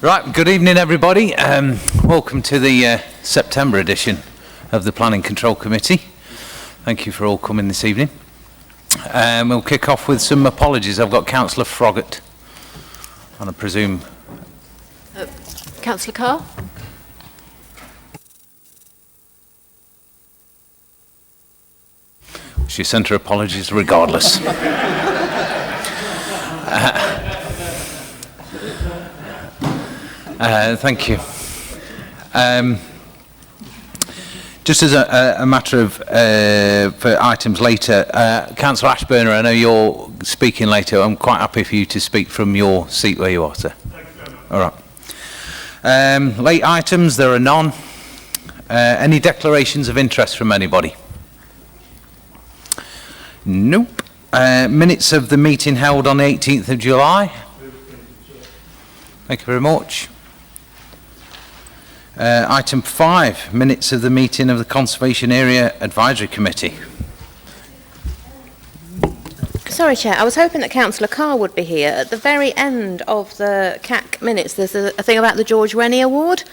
Right, good evening everybody. Welcome to the September edition of the Planning Control Committee. Thank you for all coming this evening. We'll kick off with some apologies. I've got Councillor Froggatt, and I presume... Councillor Carr? She sent her apologies regardless. Thank you. Just as a matter of for items later, Councillor Ashburner, I know you're speaking later. I'm quite happy for you to speak from your seat where you are, sir. All right. Late items, there are none. Any declarations of interest from anybody? Nope. Minutes of the meeting held on the 18th of July. Thank you very much. Item 5, minutes of the meeting of the Conservation Area Advisory Committee. Sorry, Chair, I was hoping that Councillor Carr would be here. At the very end of the CAC minutes, there's a thing about the George Rennie Award.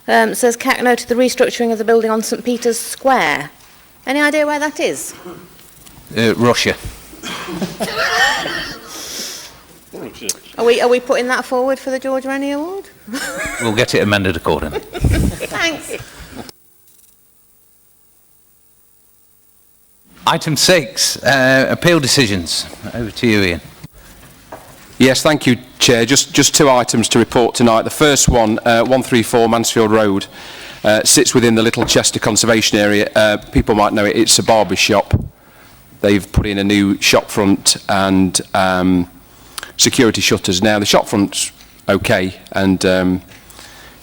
It says CAC noted the restructuring of the building on St Peter's Square. Any idea where that is? Russia. Are we putting that forward for the George Rennie Award? We'll get it amended accordingly. Thanks. Item 6, appeal decisions. Over to you, Ian. Yes, thank you, Chair. Just two items to report tonight. The first one, 134 Mansfield Road, sits within the Little Chester Conservation Area. People might know it, it's a barber shop. They've put in a new shop front and security shutters. Now, the shop front's okay, and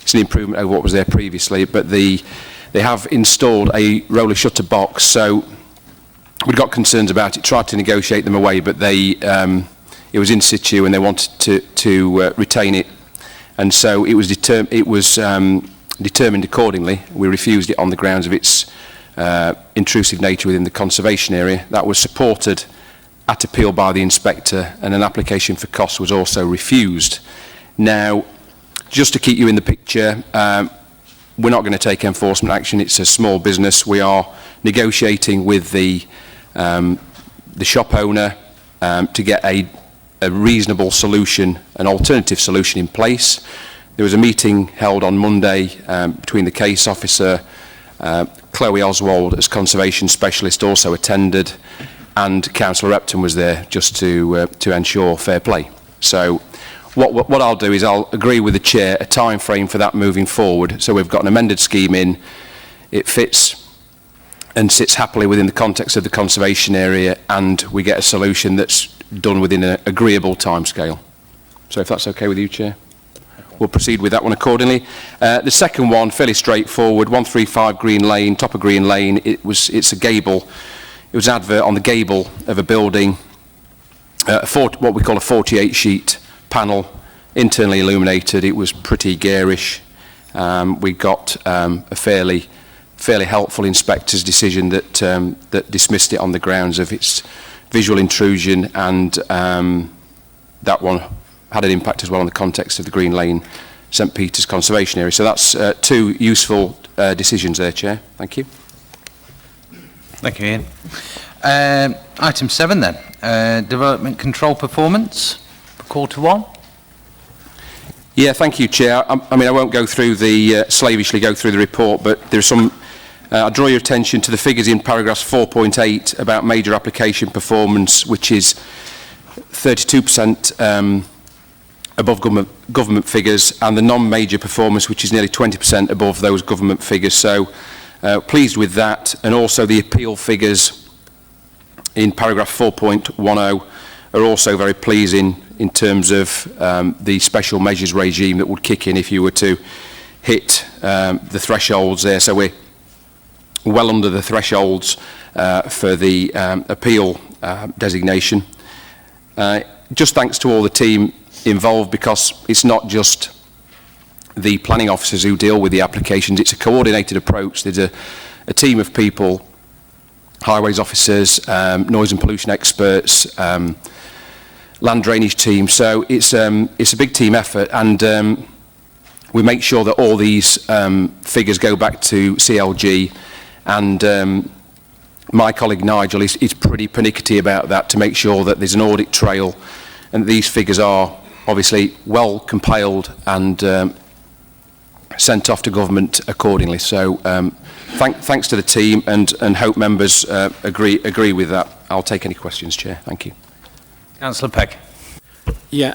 it's an improvement over what was there previously, but they have installed a roller shutter box, so we've got concerns about it, tried to negotiate them away, but it was in situ and they wanted to retain it, and so it was determined accordingly. We refused it on the grounds of its intrusive nature within the conservation area. That was supported at appeal by the inspector, and an application for costs was also refused. Now, just to keep you in the picture, we're not going to take enforcement action. It's a small business. We are negotiating with the shop owner to get a reasonable solution, an alternative solution in place. There was a meeting held on Monday between the case officer, Chloe Oswald as conservation specialist also attended, and Councillor Repton was there just to ensure fair play. So what I'll do is I'll agree with the Chair a time frame for that moving forward. So we've got an amended scheme in, it fits and sits happily within the context of the conservation area, and we get a solution that's done within an agreeable timescale. So if that's okay with you, Chair, we'll proceed with that one accordingly. The second one, fairly straightforward, 135 Green Lane, top of Green Lane. It's a gable. It was an advert on the gable of a building, what we call a 48 sheet panel, internally illuminated. It was pretty garish. We got a fairly helpful inspector's decision that dismissed it on the grounds of its visual intrusion, and that one had an impact as well on the context of the Green Lane St Peter's Conservation Area. So that's two useful decisions there, Chair. Thank you. Thank you, Ian. Item 7 then, development control performance for Q1. Yeah, thank you, Chair. I mean, I won't go through slavishly go through the report, but there's some, I'll draw your attention to the figures in paragraphs 4.8 about major application performance, which is 32% above government figures, and the non-major performance, which is nearly 20% above those government figures. So pleased with that, and also the appeal figures in paragraph 4.10 are also very pleasing in terms of the special measures regime that would kick in if you were to hit the thresholds there. So we're well under the thresholds for the appeal designation. Just thanks to all the team involved, because it's not just the planning officers who deal with the applications, it's a coordinated approach. There's a team of people, highways officers, noise and pollution experts, land drainage team. So it's a big team effort, and we make sure that all these figures go back to CLG, and my colleague Nigel is pretty pernickety about that, to make sure that there's an audit trail and these figures are obviously well compiled and sent off to government accordingly. So thanks to the team, and hope members agree with that. I'll take any questions, Chair. Thank you. Councillor Pegg. Yeah,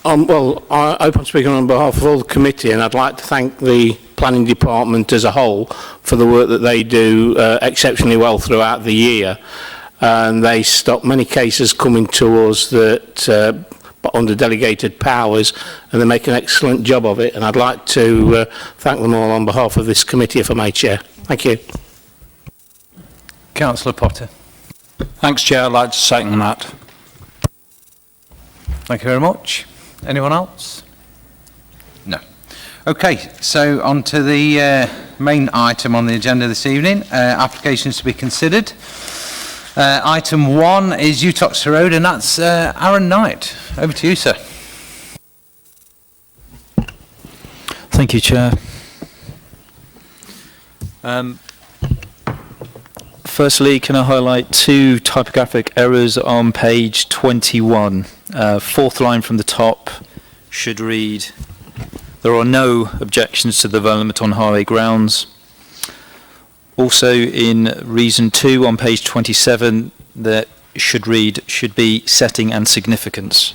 well, I hope I'm speaking on behalf of all the committee, and I'd like to thank the planning department as a whole for the work that they do exceptionally well throughout the year. And they stop many cases coming to us that under delegated powers, and they make an excellent job of it. And I'd like to thank them all on behalf of this committee, if I may, Chair. Thank you. Councillor Potter. Thanks, Chair. I'd like to second that. Thank you very much. Anyone else? No. Okay, so on to the main item on the agenda this evening, applications to be considered. Item 1 is Uttoxeter Road, and that's Aaron Knight. Over to you, sir. Thank you, Chair. Firstly, can I highlight 2 typographic errors on page 21? Fourth line from the top should read, "There are no objections to the development on highway grounds." Also in reason 2 on page 27, that should read, "should be setting and significance."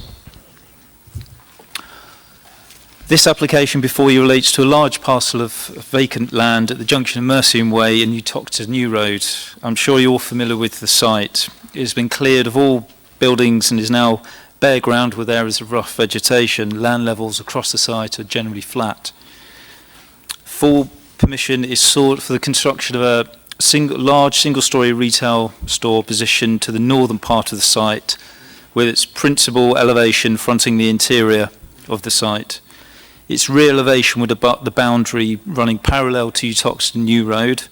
This application before you relates to a large parcel of vacant land at the junction of Mercian Way and Uttoxeter New Road. I'm sure you're all familiar with the site. It has been cleared of all buildings and is now bare ground with areas of rough vegetation. Land levels across the site are generally flat. Full permission is sought for the construction of a large single-storey retail store positioned to the northern part of the site, with its principal elevation fronting the interior of the site. Its rear elevation would abut the boundary running parallel to Uttoxeter New Road.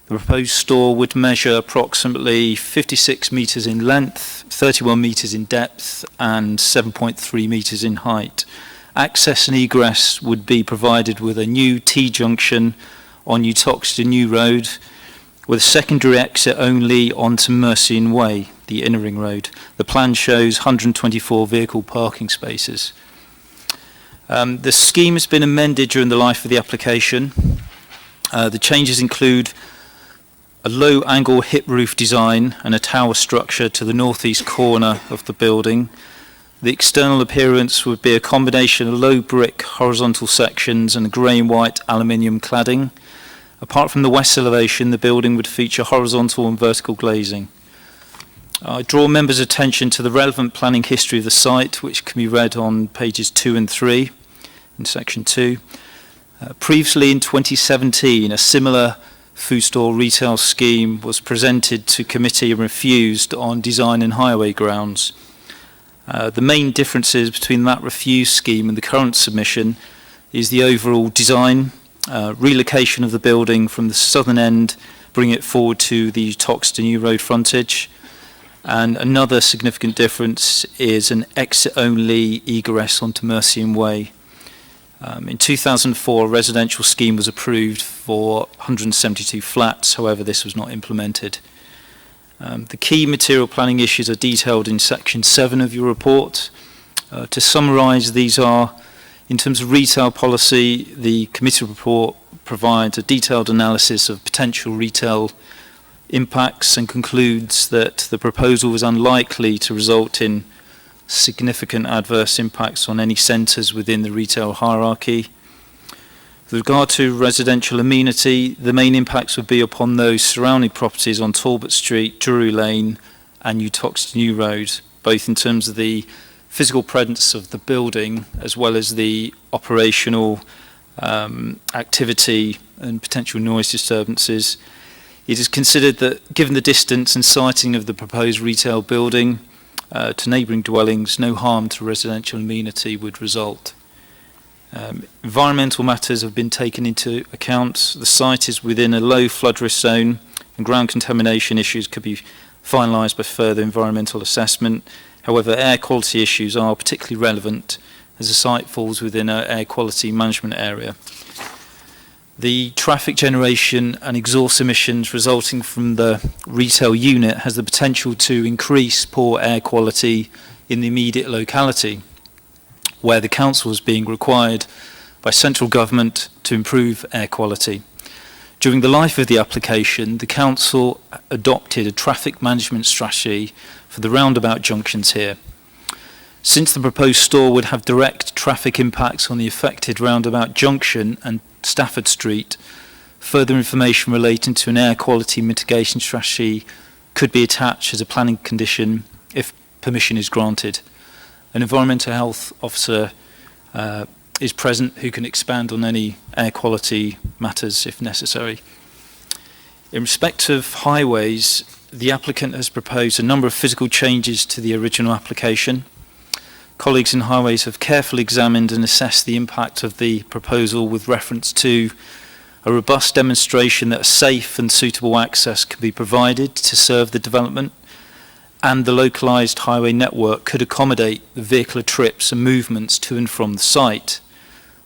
The proposed store would measure approximately 56 metres in length, 31 metres in depth and 7.3 metres in height. Access and egress would be provided with a new T-junction on Uttoxeter New Road, with a secondary exit only onto Mercian Way, the inner ring road. The plan shows 124 vehicle parking spaces. The scheme has been amended during the life of the application. The changes include a low-angle hip roof design and a tower structure to the northeast corner of the building. The external appearance would be a combination of low brick horizontal sections and grey and white aluminium cladding. Apart from the west elevation, the building would feature horizontal and vertical glazing. I draw members' attention to the relevant planning history of the site, which can be read on pages 2 and 3 in section 2. Previously in 2017, a similar food store retail scheme was presented to committee and refused on design and highway grounds. The main differences between that refused scheme and the current submission is the overall design, relocation of the building from the southern end, bring it forward to the Uttoxeter New Road frontage. And another significant difference is an exit-only egress onto Mercian Way. In 2004, a residential scheme was approved for 172 flats, however, this was not implemented. The key material planning issues are detailed in section 7 of your report. To summarise, these are, in terms of retail policy, the committee report provides a detailed analysis of potential retail impacts and concludes that the proposal was unlikely to result in significant adverse impacts on any centres within the retail hierarchy. With regard to residential amenity, the main impacts would be upon those surrounding properties on Talbot Street, Drury Lane and Uttoxeter New Road, both in terms of the physical presence of the building as well as the operational activity and potential noise disturbances. It is considered that, given the distance and siting of the proposed retail building to neighbouring dwellings, no harm to residential amenity would result. Environmental matters have been taken into account. The site is within a low flood risk zone, and ground contamination issues could be finalised by further environmental assessment. However, air quality issues are particularly relevant, as the site falls within an air quality management area. The traffic generation and exhaust emissions resulting from the retail unit has the potential to increase poor air quality in the immediate locality, where the council is being required by central government to improve air quality. During the life of the application, the council adopted a traffic management strategy for the roundabout junctions here. Since the proposed store would have direct traffic impacts on the affected roundabout junction and Stafford Street, further information relating to an air quality mitigation strategy could be attached as a planning condition if permission is granted. An environmental health officer is present who can expand on any air quality matters if necessary. In respect of highways, the applicant has proposed a number of physical changes to the original application. Colleagues in highways have carefully examined and assessed the impact of the proposal with reference to a robust demonstration that a safe and suitable access can be provided to serve the development, and the localised highway network could accommodate the vehicular trips and movements to and from the site,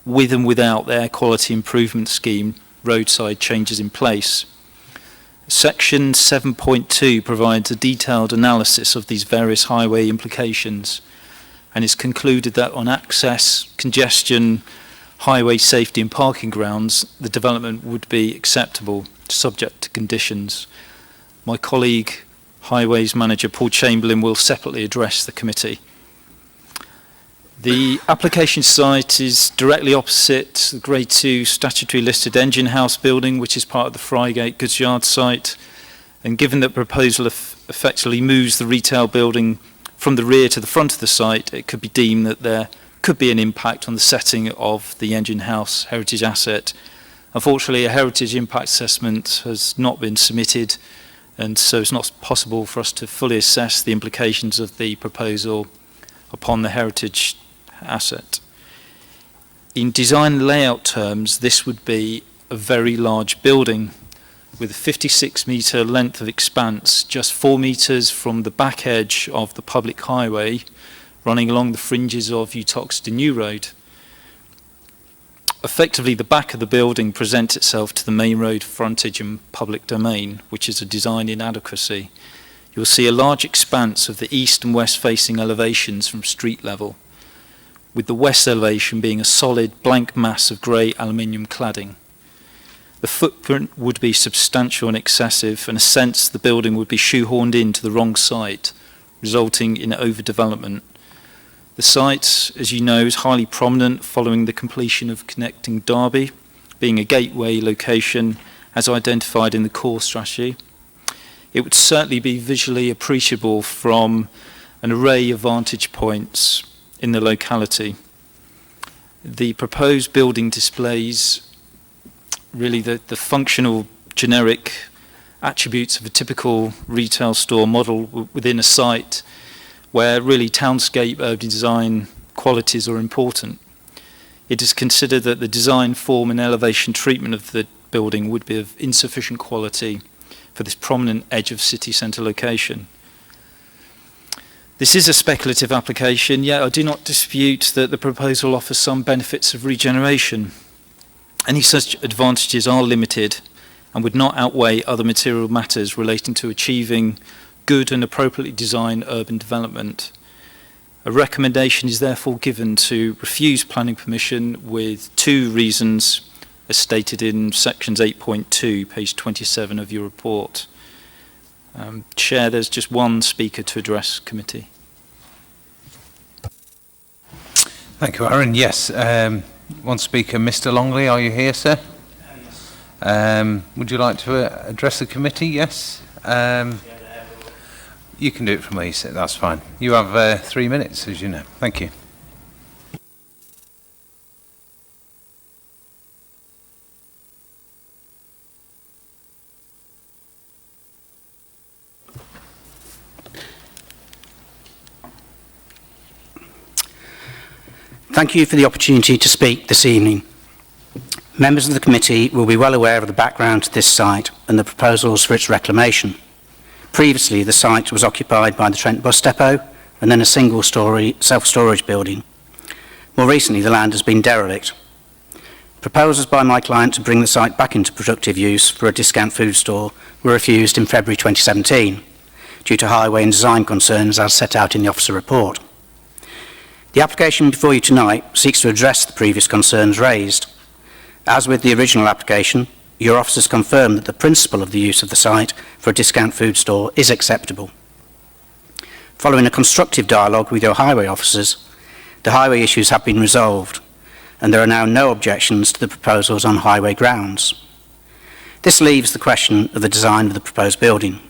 with and without the air quality improvement scheme roadside changes in place. Section 7.2 provides a detailed analysis of these various highway implications, and it's concluded that on access, congestion, highway safety and parking grounds, the development would be acceptable, subject to conditions. My colleague, Highways Manager Paul Chamberlain, will separately address the committee. The application site is directly opposite the Grade 2 statutory listed engine house building, which is part of the Frygate Goods Yard site. And given that proposal effectively moves the retail building from the rear to the front of the site, it could be deemed that there could be an impact on the setting of the engine house heritage asset. Unfortunately, a heritage impact assessment has not been submitted, and so it's not possible for us to fully assess the implications of the proposal upon the heritage asset. In design layout terms, this would be a very large building with a 56-metre length of expanse, just 4 metres from the back edge of the public highway, running along the fringes of Uttoxeter New Road. Effectively, the back of the building presents itself to the main road frontage and public domain, which is a design inadequacy. You'll see a large expanse of the east and west facing elevations from street level, with the west elevation being a solid blank mass of grey aluminium cladding. The footprint would be substantial and excessive, and in a sense the building would be shoehorned into the wrong site, resulting in overdevelopment. The site, as you know, is highly prominent following the completion of Connecting Derby, being a gateway location as identified in the core strategy. It would certainly be visually appreciable from an array of vantage points in the locality. The proposed building displays really the functional generic attributes of a typical retail store model within a site where really townscape urban design qualities are important. It is considered that the design, form and elevation treatment of the building would be of insufficient quality for this prominent edge of city centre location. This is a speculative application, yet I do not dispute that the proposal offers some benefits of regeneration. Any such advantages are limited and would not outweigh other material matters relating to achieving good and appropriately designed urban development. A recommendation is therefore given to refuse planning permission with 2 reasons as stated in sections 8.2, page 27 of your report. Chair, there's just one speaker to address committee. Thank you, Aaron. Yes, one speaker, Mr. Longley, are you here, sir? Yes. Would you like to address the committee? Yes. You can do it from where you sit, that's fine. You have 3 minutes, as you know. Thank you. Thank you for the opportunity to speak this evening. Members of the committee will be well aware of the background to this site and the proposals for its reclamation. Previously, the site was occupied by the Trent Bus Depot and then a single-storey self-storage building. More recently, the land has been derelict. Proposals by my client to bring the site back into productive use for a discount food store were refused in February 2017 due to highway and design concerns as set out in the officer report. The application before you tonight seeks to address the previous concerns raised. As with the original application, your officers confirmed that the principle of the use of the site for a discount food store is acceptable. Following a constructive dialogue with your highway officers, the highway issues have been resolved, and there are now no objections to the proposals on highway grounds. This leaves the question of the design of the proposed building.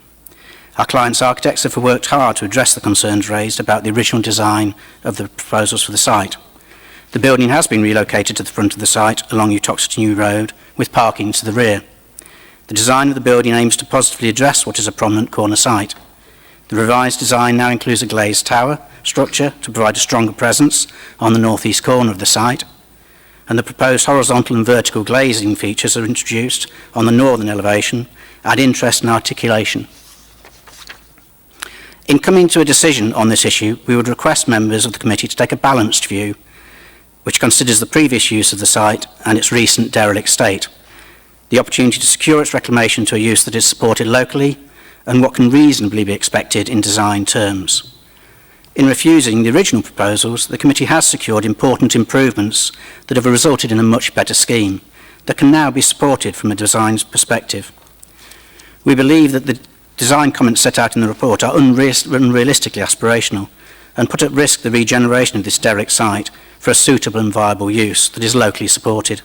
Our client's architects have worked hard to address the concerns raised about the original design of the proposals for the site. The building has been relocated to the front of the site along Utoxeter New Road, with parking to the rear. The design of the building aims to positively address what is a prominent corner site. The revised design now includes a glazed tower structure to provide a stronger presence on the northeast corner of the site, and the proposed horizontal and vertical glazing features are introduced on the northern elevation, add interest and articulation. In coming to a decision on this issue, we would request members of the committee to take a balanced view, which considers the previous use of the site and its recent derelict state, the opportunity to secure its reclamation to a use that is supported locally and what can reasonably be expected in design terms. In refusing the original proposals, the committee has secured important improvements that have resulted in a much better scheme that can now be supported from a design perspective. We believe that the design comments set out in the report are unrealistically aspirational and put at risk the regeneration of this derelict site for a suitable and viable use that is locally supported.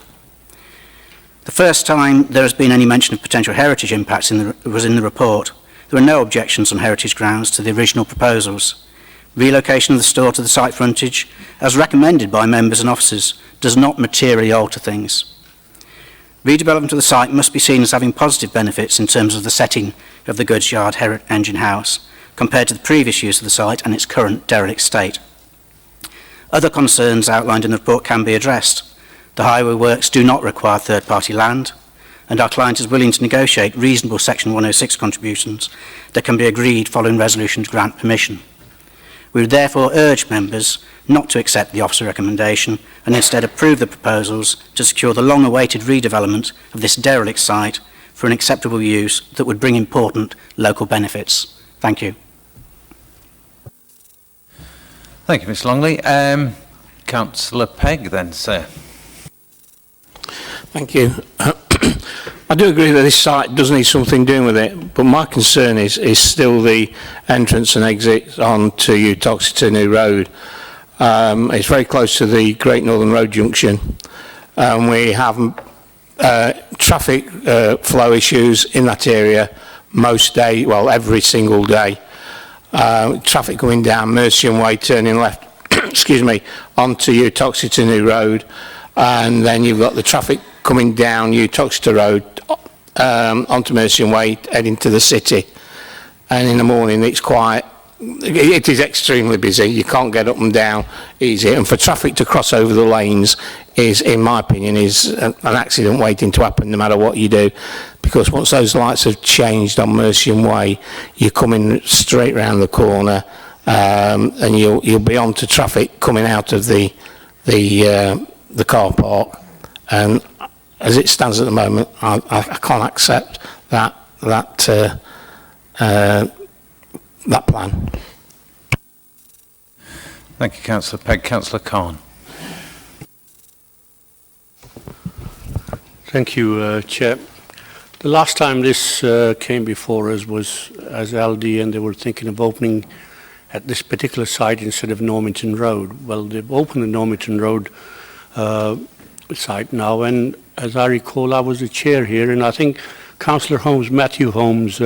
The first time there has been any mention of potential heritage impacts was in the report. There were no objections on heritage grounds to the original proposals. Relocation of the store to the site frontage, as recommended by members and officers, does not materially alter things. Redevelopment of the site must be seen as having positive benefits in terms of the setting of the goods yard engine house compared to the previous use of the site and its current derelict state. Other concerns outlined in the report can be addressed. The highway works do not require third-party land, and our client is willing to negotiate reasonable Section 106 contributions that can be agreed following resolution to grant permission. We would therefore urge members not to accept the officer recommendation and instead approve the proposals to secure the long-awaited redevelopment of this derelict site for an acceptable use that would bring important local benefits. Thank you. Thank you, Ms Longley. Councillor Pegg then, sir. Thank you. I do agree that this site does need something doing with it, but my concern is still the entrance and exit onto Utoxeter New Road. It's very close to the Great Northern Road junction. We have traffic flow issues in that area most day, well, every single day. Traffic coming down Mercian Way, turning left, excuse me, onto Utoxeter New Road, and then you've got the traffic coming down Utoxeter Road onto Mercian Way, heading to the city. And in the morning it is extremely busy. You can't get up and down easy. And for traffic to cross over the lanes is, in my opinion, is an accident waiting to happen no matter what you do. Because once those lights have changed on Mercian Way, you're coming straight round the corner, and you'll be on to traffic coming out of the car park. And as it stands at the moment, I can't accept that plan. Thank you, Councillor Pegg. Councillor Khan. Thank you, Chair. The last time this came before us was as LD, and they were thinking of opening at this particular site instead of Normanton Road. Well, they've opened the Normanton Road site now, and as I recall, I was the chair here, and I think Councillor Holmes, Matthew Holmes,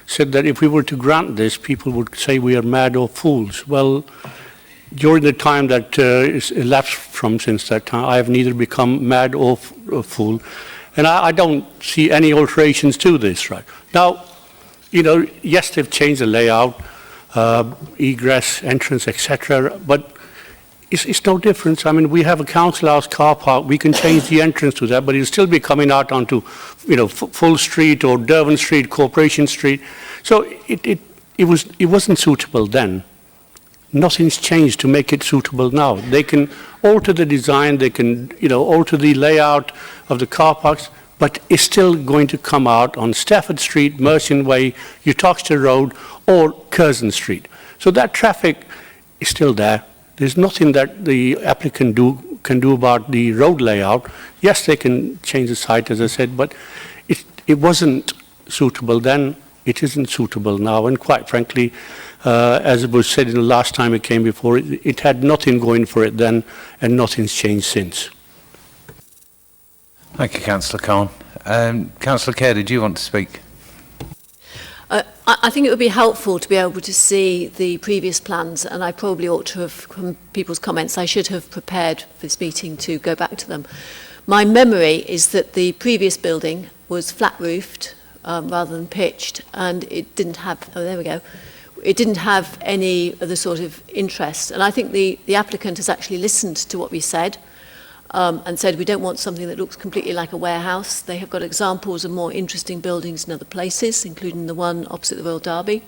said that if we were to grant this, people would say we are mad or fools. Well, during the time that is elapsed since that time, I have neither become mad or fool, and I don't see any alterations to this right now. You know, yes, they've changed the layout, egress, entrance, etc., but it's no difference. I mean, we have a council house car park. We can change the entrance to that, but it'll still be coming out onto, you know, Full Street or Derwent Street, Corporation Street. So it wasn't suitable then. Nothing's changed to make it suitable now. They can alter the design, they can, alter the layout of the car parks, but it's still going to come out on Stafford Street, Mercian Way, Uttoxeter Road, or Curzon Street. So that traffic is still there. There's nothing that the applicant can do about the road layout. Yes, they can change the site, as I said, but it wasn't suitable then. It isn't suitable now, and quite frankly, as it was said in the last time it came before, it had nothing going for it then, and nothing's changed since. Thank you, Councillor Khan. Councillor Kerr, did you want to speak? I think it would be helpful to be able to see the previous plans, and I probably ought to have, from people's comments, I should have prepared for this meeting to go back to them. My memory is that the previous building was flat-roofed rather than pitched, and it didn't have, oh, there we go, it didn't have any of the sort of interest. And I think the applicant has actually listened to what we said, and said we don't want something that looks completely like a warehouse. They have got examples of more interesting buildings in other places, including the one opposite the Royal Derby.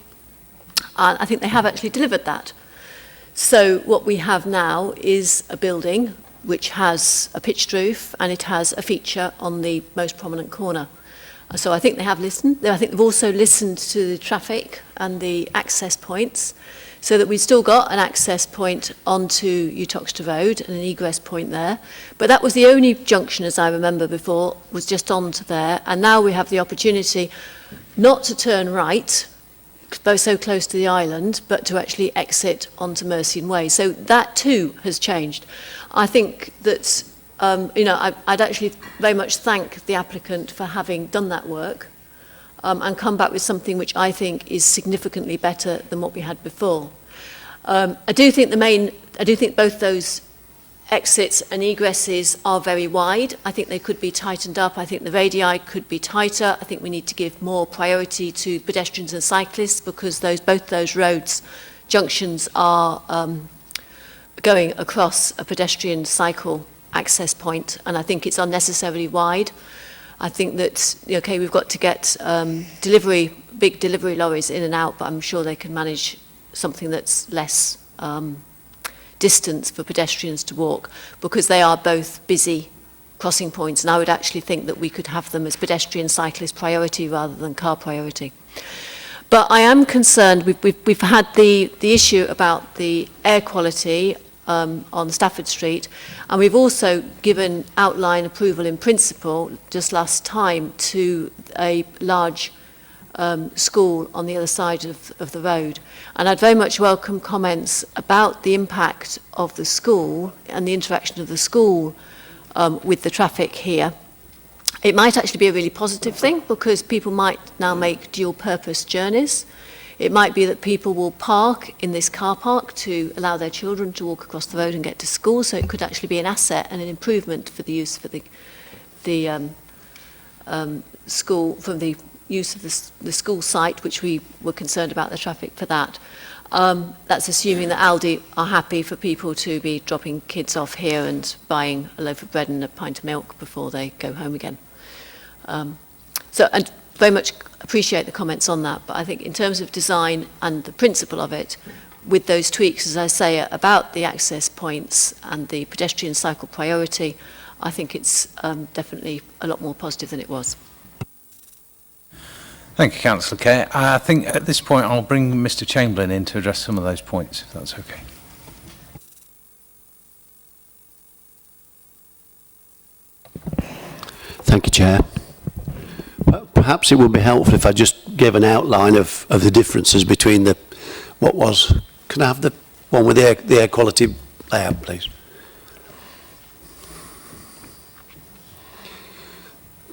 And I think they have actually delivered that. So what we have now is a building which has a pitched roof, and it has a feature on the most prominent corner. So I think they have listened. I think they've also listened to the traffic and the access points, so that we've still got an access point onto Uttoxeter Road and an egress point there. But that was the only junction, as I remember before, was just onto there. And now we have the opportunity not to turn right, both so close to the island, but to actually exit onto Mercian Way. So that too has changed. I think that, I'd actually very much thank the applicant for having done that work. And come back with something which I think is significantly better than what we had before. I do think both those exits and egresses are very wide. I think they could be tightened up. I think the radii could be tighter. I think we need to give more priority to pedestrians and cyclists, because both those roads junctions are going across a pedestrian cycle access point, and I think it's unnecessarily wide. I think that, okay, we've got to get big delivery lorries in and out, but I'm sure they can manage something that's less distance for pedestrians to walk, because they are both busy crossing points, and I would actually think that we could have them as pedestrian cyclist priority rather than car priority. But I am concerned, we've had the issue about the air quality on Stafford Street, and we've also given outline approval in principle just last time to a large school on the other side of the road. And I'd very much welcome comments about the impact of the school and the interaction of the school with the traffic here. It might actually be a really positive thing, because people might now make dual purpose journeys. It might be that people will park in this car park to allow their children to walk across the road and get to school, so it could actually be an asset and an improvement for the use for the school, from the use of the school site, which we were concerned about the traffic for that. That's assuming that Aldi are happy for people to be dropping kids off here and buying a loaf of bread and a pint of milk before they go home again. And very much appreciate the comments on that, but I think in terms of design and the principle of it, with those tweaks, as I say, about the access points and the pedestrian cycle priority, I think it's definitely a lot more positive than it was. Thank you, Councillor Kerr. I think at this point I'll bring Mr Chamberlain in to address some of those points, if that's okay. Thank you, Chair. Perhaps it would be helpful if I just gave an outline of the differences between can I have the one with the air quality layout, please?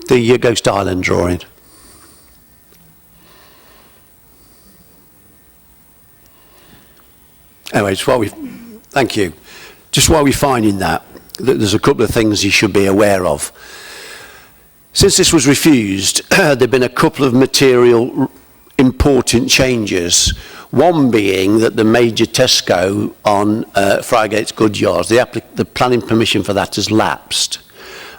The Ghost Island drawing. Anyway, thank you. Just while we're finding that, there's a couple of things you should be aware of. Since this was refused, there have been a couple of material important changes. One being that the major Tesco on Frigates Goodyards, the planning permission for that has lapsed.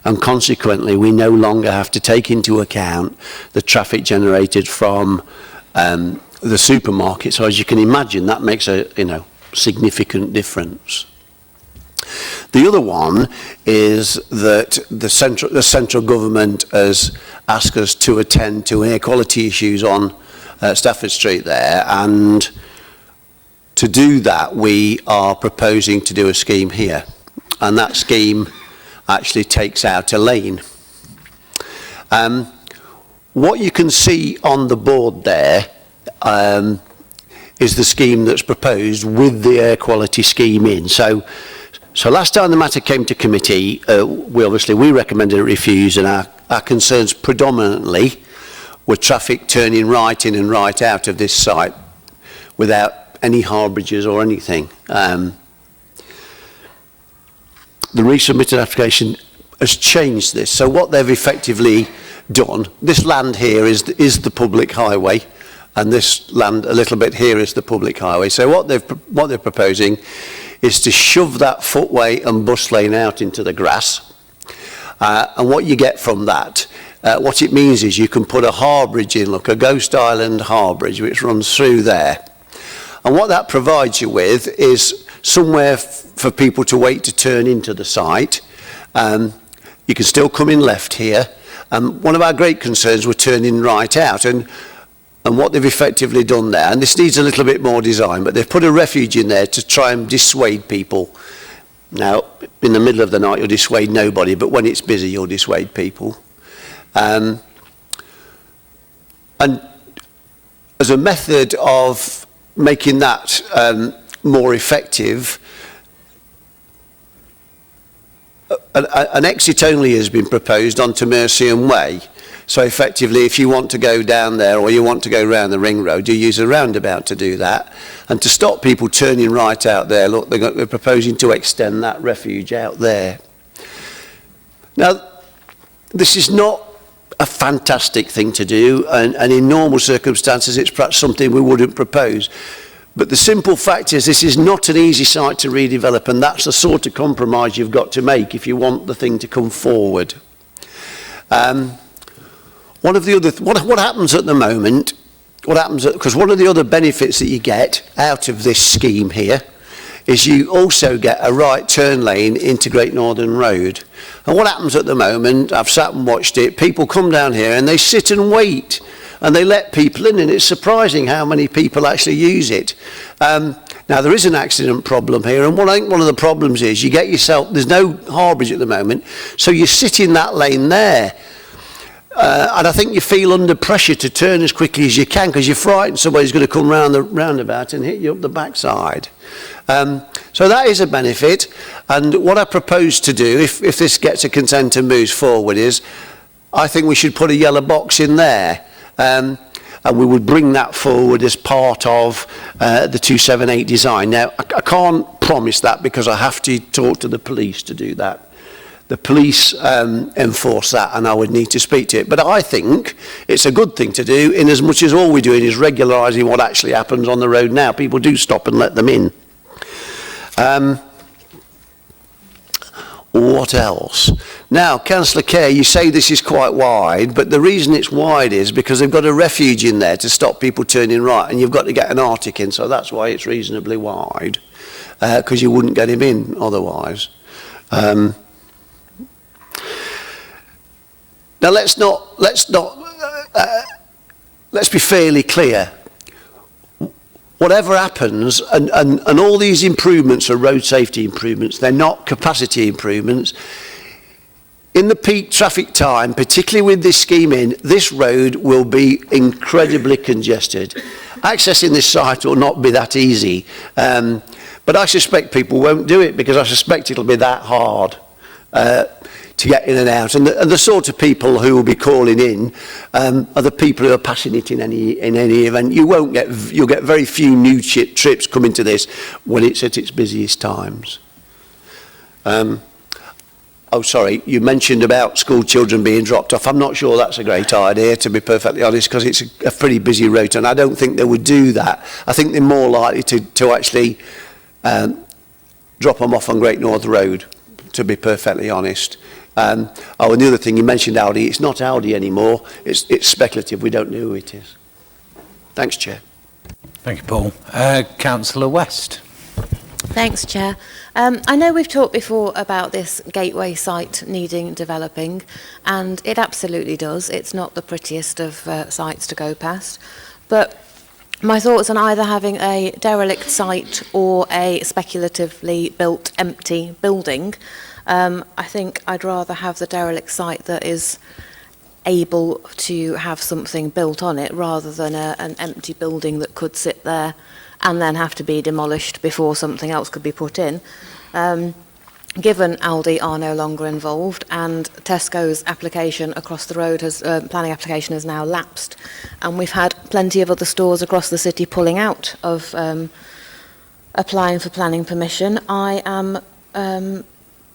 And consequently, we no longer have to take into account the traffic generated from the supermarket. So as you can imagine, that makes significant difference. The other one is that the central government has asked us to attend to air quality issues on Stafford Street there, and to do that we are proposing to do a scheme here, and that scheme actually takes out a lane. What you can see on the board there is the scheme that's proposed with the air quality scheme in. So last time the matter came to committee, we recommended it refused, and our concerns predominantly were traffic turning right in and right out of this site without any harbourages or anything. The resubmitted application has changed this. So what they've effectively done, this land here is the public highway, and this land a little bit here is the public highway. So what they're proposing is to shove that footway and bus lane out into the grass. And what you get from that, what it means is you can put a harbourage in, look, a Ghost Island harbourage, which runs through there. And what that provides you with is somewhere for people to wait to turn into the site. You can still come in left here. One of our great concerns were turning right out, and what they've effectively done there, and this needs a little bit more design, but they've put a refuge in there to try and dissuade people. Now, in the middle of the night, you'll dissuade nobody, but when it's busy, you'll dissuade people. And as a method of making that more effective, an exit only has been proposed onto Mercian Way. So effectively, if you want to go down there or you want to go round the ring road, you use a roundabout to do that. And to stop people turning right out there, look, they're proposing to extend that refuge out there. Now, this is not a fantastic thing to do, and in normal circumstances, it's perhaps something we wouldn't propose. But the simple fact is this is not an easy site to redevelop, and that's the sort of compromise you've got to make if you want the thing to come forward. One of the other, what happens at the moment, because one of the other benefits that you get out of this scheme here is you also get a right turn lane into Great Northern Road. And what happens at the moment, I've sat and watched it, people come down here and they sit and wait, and they let people in, and it's surprising how many people actually use it. Now, there is an accident problem here, and I think one of the problems is you get yourself, there's no harbourage at the moment, so you sit in that lane there. And I think you feel under pressure to turn as quickly as you can because you're frightened somebody's going to come round the roundabout and hit you up the backside. So that is a benefit. And what I propose to do, if this gets a consent and moves forward, is I think we should put a yellow box in there. And we would bring that forward as part of the 278 design. Now, I can't promise that because I have to talk to the police to do that. The police enforce that, and I would need to speak to it. But I think it's a good thing to do, in as much as all we're doing is regularising what actually happens on the road now. People do stop and let them in. What else? Now, Councillor Kerr, you say this is quite wide, but the reason it's wide is because they've got a refuge in there to stop people turning right, and you've got to get an Arctic in, so that's why it's reasonably wide, because you wouldn't get him in otherwise. Now let's be fairly clear. Whatever happens, and all these improvements are road safety improvements, they're not capacity improvements. In the peak traffic time, particularly with this scheme in, this road will be incredibly congested. Accessing this site will not be that easy, but I suspect people won't do it because I suspect it'll be that hard to get in and out, and the sort of people who will be calling in are the people who are passing it in any event. You'll get very few new trips coming to this when it's at its busiest times. Oh, sorry, you mentioned about school children being dropped off. I'm not sure that's a great idea, to be perfectly honest, because it's a pretty busy route, and I don't think they would do that. I think they're more likely to actually drop them off on Great North Road, to be perfectly honest. And the other thing, you mentioned Audi. It's not Audi anymore. It's speculative. We don't know who it is. Thanks, Chair. Thank you, Paul. Councillor West. Thanks, Chair. I know we've talked before about this gateway site needing developing, and it absolutely does. It's not the prettiest of sites to go past, but my thoughts on either having a derelict site or a speculatively built empty building. I think I'd rather have the derelict site that is able to have something built on it rather than an empty building that could sit there and then have to be demolished before something else could be put in. Given Aldi are no longer involved and Tesco's application across the road has planning application has now lapsed, and we've had plenty of other stores across the city pulling out of applying for planning permission, I am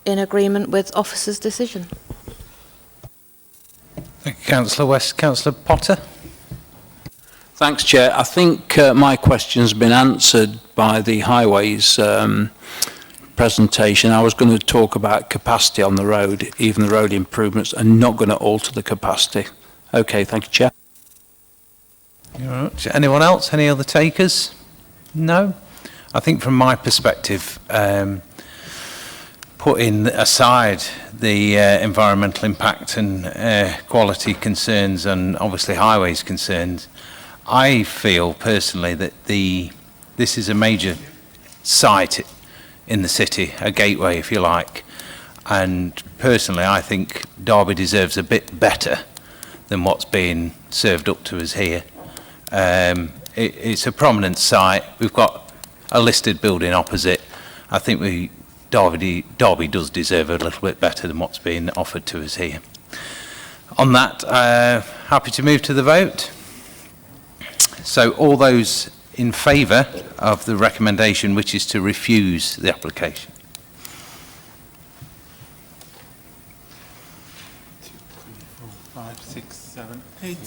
in agreement with officer's decision. Thank you, Councillor West. Councillor Potter? Thanks, Chair. I think my question's been answered by the highways presentation. I was going to talk about capacity on the road. Even the road improvements are not going to alter the capacity. Okay, thank you, Chair. All right. Anyone else? Any other takers? No? I think from my perspective, putting aside the environmental impact and air quality concerns and obviously highways concerns, I feel personally that this is a major site in the city, a gateway if you like, and personally I think Derby deserves a bit better than what's being served up to us here. It's a prominent site. We've got a listed building opposite. I think Derby does deserve a little bit better than what's being offered to us here. On that, happy to move to the vote. So all those in favour of the recommendation, which is to refuse the application? Two, 3, 4, 5, 6, 7, 8,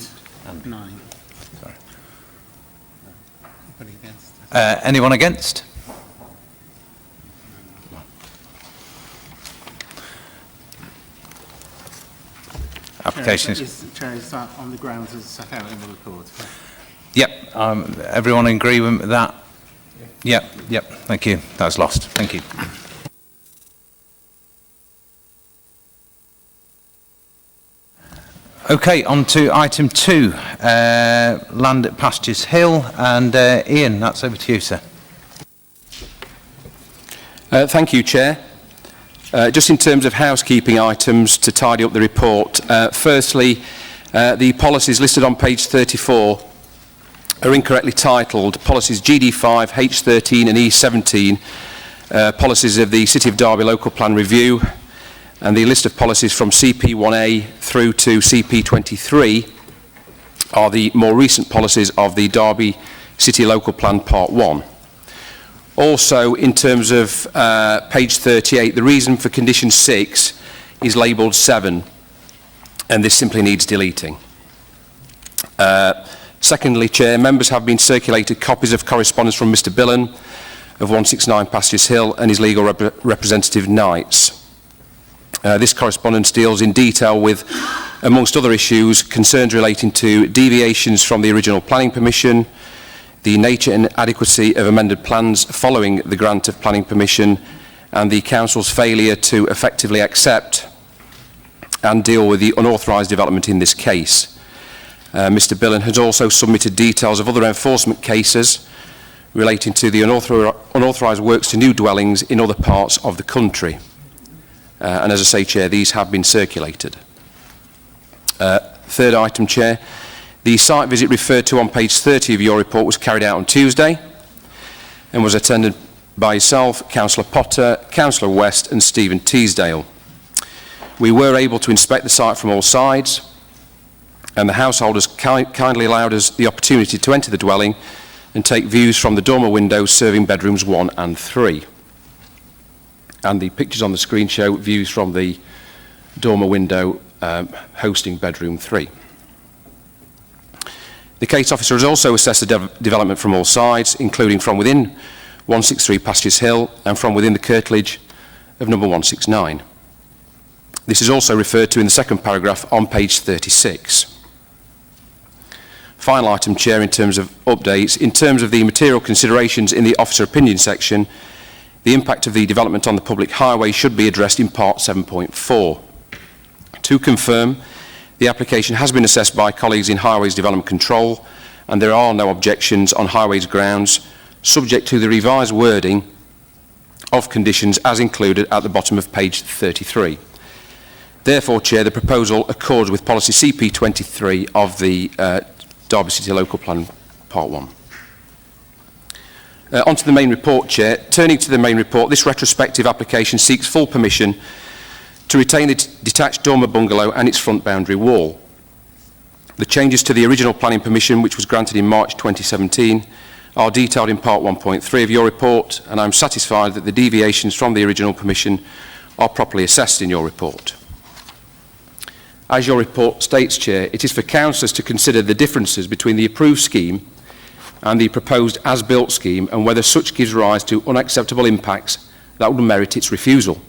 9. Sorry. Anybody against? Anyone against? Application Chair, is that on the grounds as set out in the report? Yep. Everyone in agreement with that? Yep. Thank you. That's lost. Thank you. Okay, on to item 2, land at Pastures Hill, and Ian, that's over to you, sir. Thank you, Chair. Just in terms of housekeeping items to tidy up the report, firstly, the policies listed on page 34 are incorrectly titled policies GD5, H13 and E17, policies of the City of Derby Local Plan Review, and the list of policies from CP1A through to CP23 are the more recent policies of the Derby City Local Plan Part 1. Also, in terms of page 38, the reason for condition 6 is labelled 7, and this simply needs deleting. Secondly, Chair, members have been circulated copies of correspondence from Mr Billen of 169 Pastures Hill and his legal representative Knights. This correspondence deals in detail with, amongst other issues, concerns relating to deviations from the original planning permission, the nature and adequacy of amended plans following the grant of planning permission, and the Council's failure to effectively accept and deal with the unauthorised development in this case. Mr Billen has also submitted details of other enforcement cases relating to the unauthorised works to new dwellings in other parts of the country. And as I say, Chair, these have been circulated. Third item, Chair. The site visit referred to on page 30 of your report was carried out on Tuesday and was attended by yourself, Councillor Potter, Councillor West and Stephen Teasdale. We were able to inspect the site from all sides, and the householders kindly allowed us the opportunity to enter the dwelling and take views from the dormer windows serving bedrooms 1 and 3. And the pictures on the screen show views from the dormer window hosting bedroom 3. The case officer has also assessed the development from all sides, including from within 163 Pastures Hill and from within the curtilage of number 169. This is also referred to in the second paragraph on page 36. Final item, Chair, in terms of updates. In terms of the material considerations in the officer opinion section, the impact of the development on the public highway should be addressed in part 7.4. To confirm, the application has been assessed by colleagues in Highways Development Control, and there are no objections on Highways grounds, subject to the revised wording of conditions as included at the bottom of page 33. Therefore, Chair, the proposal accords with policy CP23 of the Derby City Local Plan, Part 1. Onto the main report, Chair. Turning to the main report, this retrospective application seeks full permission to retain the detached dormer bungalow and its front boundary wall. The changes to the original planning permission, which was granted in March 2017, are detailed in Part 1.3 of your report, and I'm satisfied that the deviations from the original permission are properly assessed in your report. As your report states, Chair, it is for councillors to consider the differences between the approved scheme and the proposed as-built scheme and whether such gives rise to unacceptable impacts that would merit its refusal.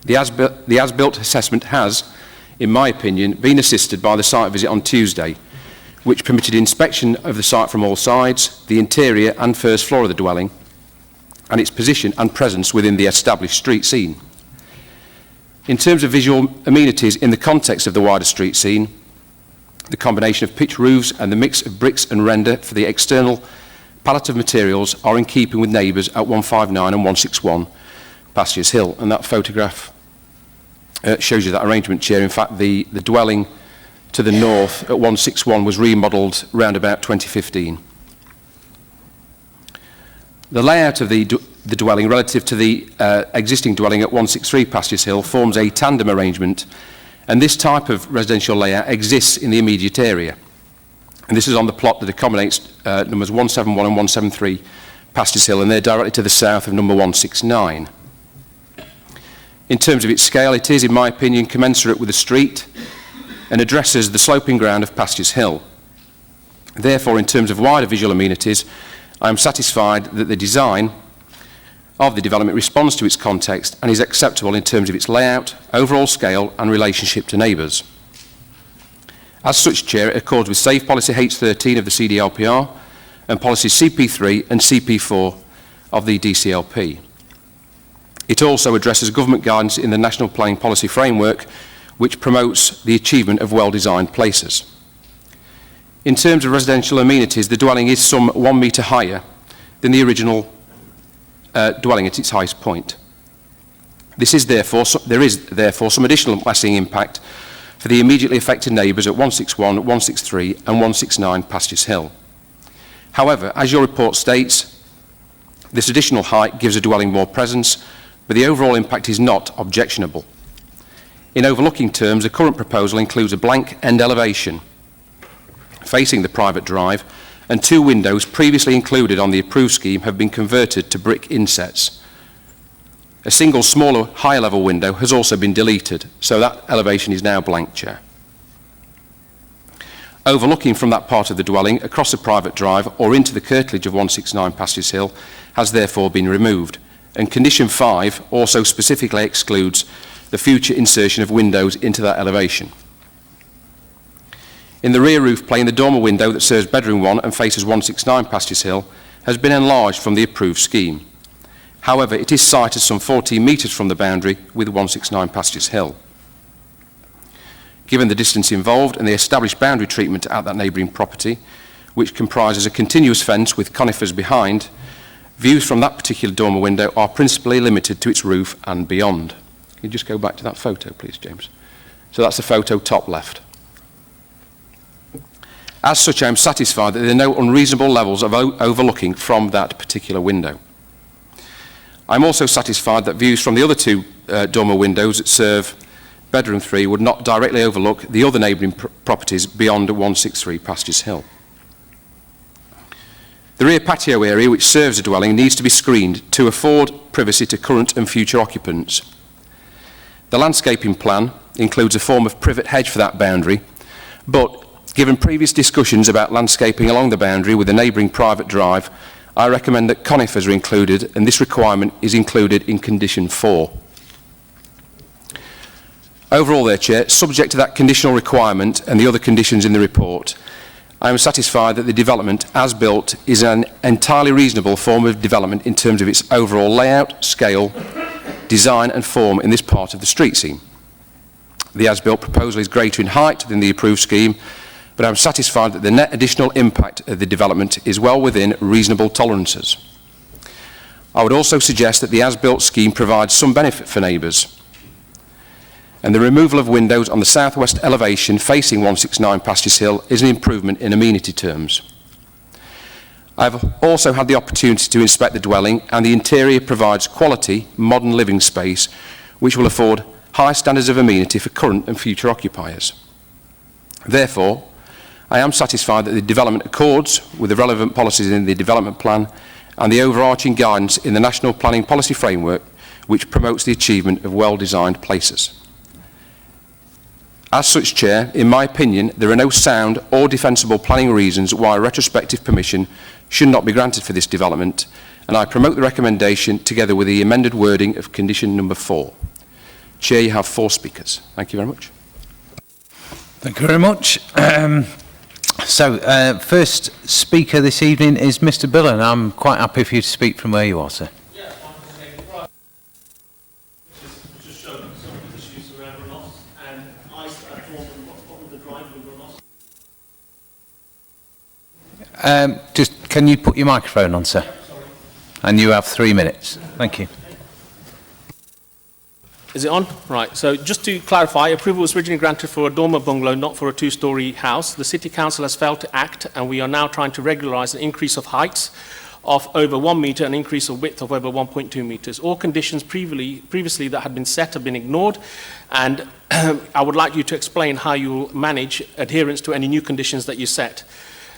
The as-built assessment has, in my opinion, been assisted by the site visit on Tuesday, which permitted inspection of the site from all sides, the interior and first floor of the dwelling, and its position and presence within the established street scene. In terms of visual amenities in the context of the wider street scene, the combination of pitch roofs and the mix of bricks and render for the external palette of materials are in keeping with neighbours at 159 and 161 Pastures Hill. And that photograph shows you that arrangement, Chair. In fact, the dwelling to the north at 161 was remodelled around about 2015. The layout of the dwelling relative to the existing dwelling at 163 Pastures Hill forms a tandem arrangement, and this type of residential layout exists in the immediate area. And this is on the plot that accommodates numbers 171 and 173 Pastures Hill, and they're directly to the south of number 169. In terms of its scale, it is, in my opinion, commensurate with the street and addresses the sloping ground of Pastures Hill. Therefore, in terms of wider visual amenities, I am satisfied that the design of the development responds to its context and is acceptable in terms of its layout, overall scale and relationship to neighbours. As such, Chair, it accords with Safe Policy H13 of the CDLPR and Policies CP3 and CP4 of the DCLP. It also addresses government guidance in the National Planning Policy Framework, which promotes the achievement of well-designed places. In terms of residential amenities, the dwelling is some 1 metre higher than the original dwelling at its highest point. There is therefore some additional lasting impact for the immediately affected neighbours at 161, 163 and 169 Pastures Hill. However, as your report states, this additional height gives a dwelling more presence, but the overall impact is not objectionable. In overlooking terms, the current proposal includes a blank end elevation facing the private drive, and 2 windows previously included on the approved scheme have been converted to brick insets. A single smaller higher level window has also been deleted, so that elevation is now blank, Chair. Overlooking from that part of the dwelling across the private drive or into the curtilage of 169 Pastures Hill has therefore been removed, and condition 5 also specifically excludes the future insertion of windows into that elevation. In the rear roof plane, the dormer window that serves bedroom 1 and faces 169 Pastures Hill has been enlarged from the approved scheme. However, it is sited some 14 metres from the boundary with 169 Pastures Hill. Given the distance involved and the established boundary treatment at that neighbouring property, which comprises a continuous fence with conifers behind, views from that particular dormer window are principally limited to its roof and beyond. Can you just go back to that photo, please, James? So that's the photo top left. As such, I am satisfied that there are no unreasonable levels of overlooking from that particular window. I am also satisfied that views from the other 2 dormer windows that serve bedroom 3 would not directly overlook the other neighbouring properties beyond 163 Pastures Hill. The rear patio area, which serves the dwelling, needs to be screened to afford privacy to current and future occupants. The landscaping plan includes a form of privet hedge for that boundary, but given previous discussions about landscaping along the boundary with the neighbouring private drive, I recommend that conifers are included, and this requirement is included in condition 4. Overall there, Chair, subject to that conditional requirement and the other conditions in the report, I am satisfied that the development, as built, is an entirely reasonable form of development in terms of its overall layout, scale, design and form in this part of the street scheme. The as-built proposal is greater in height than the approved scheme, but I am satisfied that the net additional impact of the development is well within reasonable tolerances. I would also suggest that the as-built scheme provides some benefit for neighbours, and the removal of windows on the southwest elevation facing 169 Pastures Hill is an improvement in amenity terms. I have also had the opportunity to inspect the dwelling, and the interior provides quality, modern living space which will afford high standards of amenity for current and future occupiers. Therefore, I am satisfied that the development accords with the relevant policies in the development plan and the overarching guidance in the National Planning Policy Framework, which promotes the achievement of well-designed places. As such, Chair, in my opinion, there are no sound or defensible planning reasons why retrospective permission should not be granted for this development, and I promote the recommendation together with the amended wording of condition number 4. Chair, you have 4 speakers. Thank you very much. Thank you very much. First speaker this evening is Mr. Billen. I'm quite happy for you to speak from where you are, sir. Just showing some of the issues around runoffs and ice that are formed on the bottom of the drive with runoffs. Just can you put your microphone on, sir? Sorry. And you have 3 minutes. Thank you. Is it on? Right. So just to clarify, approval was originally granted for a dormer bungalow, not for a 2-storey house. The City Council has failed to act, and we are now trying to regularise an increase of heights of over 1 metre and an increase of width of over 1.2 metres. All conditions previously that had been set have been ignored, and I would like you to explain how you will manage adherence to any new conditions that you set.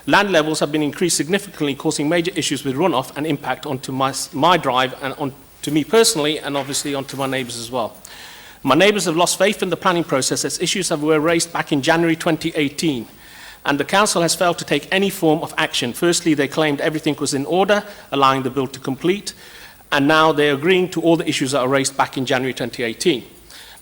Land levels have been increased significantly, causing major issues with runoff and impact onto my drive and onto me personally, and obviously onto my neighbours as well. My neighbours have lost faith in the planning process as issues were raised back in January 2018, and the council has failed to take any form of action. Firstly, they claimed everything was in order, allowing the build to complete, and now they're agreeing to all the issues that were raised back in January 2018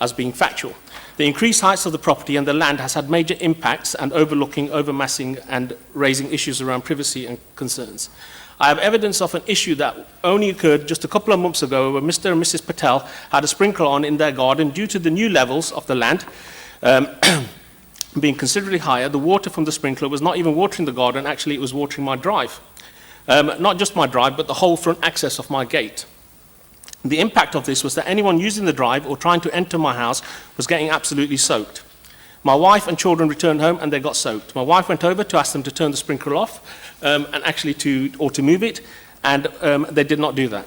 as being factual. The increased heights of the property and the land has had major impacts and overmassing and raising issues around privacy and concerns. I have evidence of an issue that only occurred just a couple of months ago where Mr. and Mrs. Patel had a sprinkler on in their garden. Due to the new levels of the land being considerably higher, the water from the sprinkler was not even watering the garden, actually it was watering my drive. Not just my drive, but the whole front access of my gate. The impact of this was that anyone using the drive or trying to enter my house was getting absolutely soaked. My wife and children returned home and they got soaked. My wife went over to ask them to turn the sprinkler off and actually to move it, and they did not do that.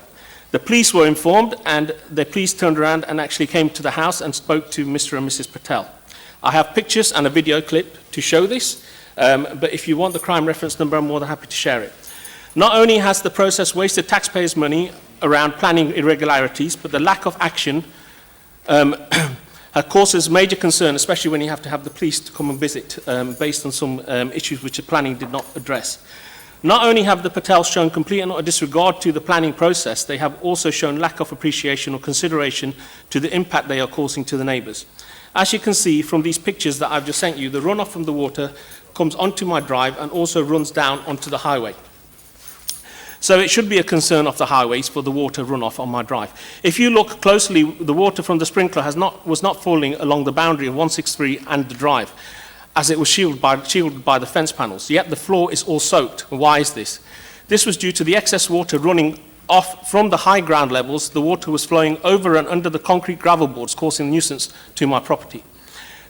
The police were informed, and the police turned around and actually came to the house and spoke to Mr. and Mrs. Patel. I have pictures and a video clip to show this, but if you want the crime reference number, I'm more than happy to share it. Not only has the process wasted taxpayers' money around planning irregularities, but the lack of action causes major concern, especially when you have to have the police to come and visit based on some issues which the planning did not address. Not only have the Patels shown complete and utter disregard to the planning process, they have also shown lack of appreciation or consideration to the impact they are causing to the neighbours. As you can see from these pictures that I've just sent you, the runoff from the water comes onto my drive and also runs down onto the highway. So it should be a concern of the highways for the water runoff on my drive. If you look closely, the water from the sprinkler was not falling along the boundary of 163 and the drive, as it was shielded by the fence panels. Yet the floor is all soaked. Why is this? This was due to the excess water running off from the high ground levels. The water was flowing over and under the concrete gravel boards, causing nuisance to my property.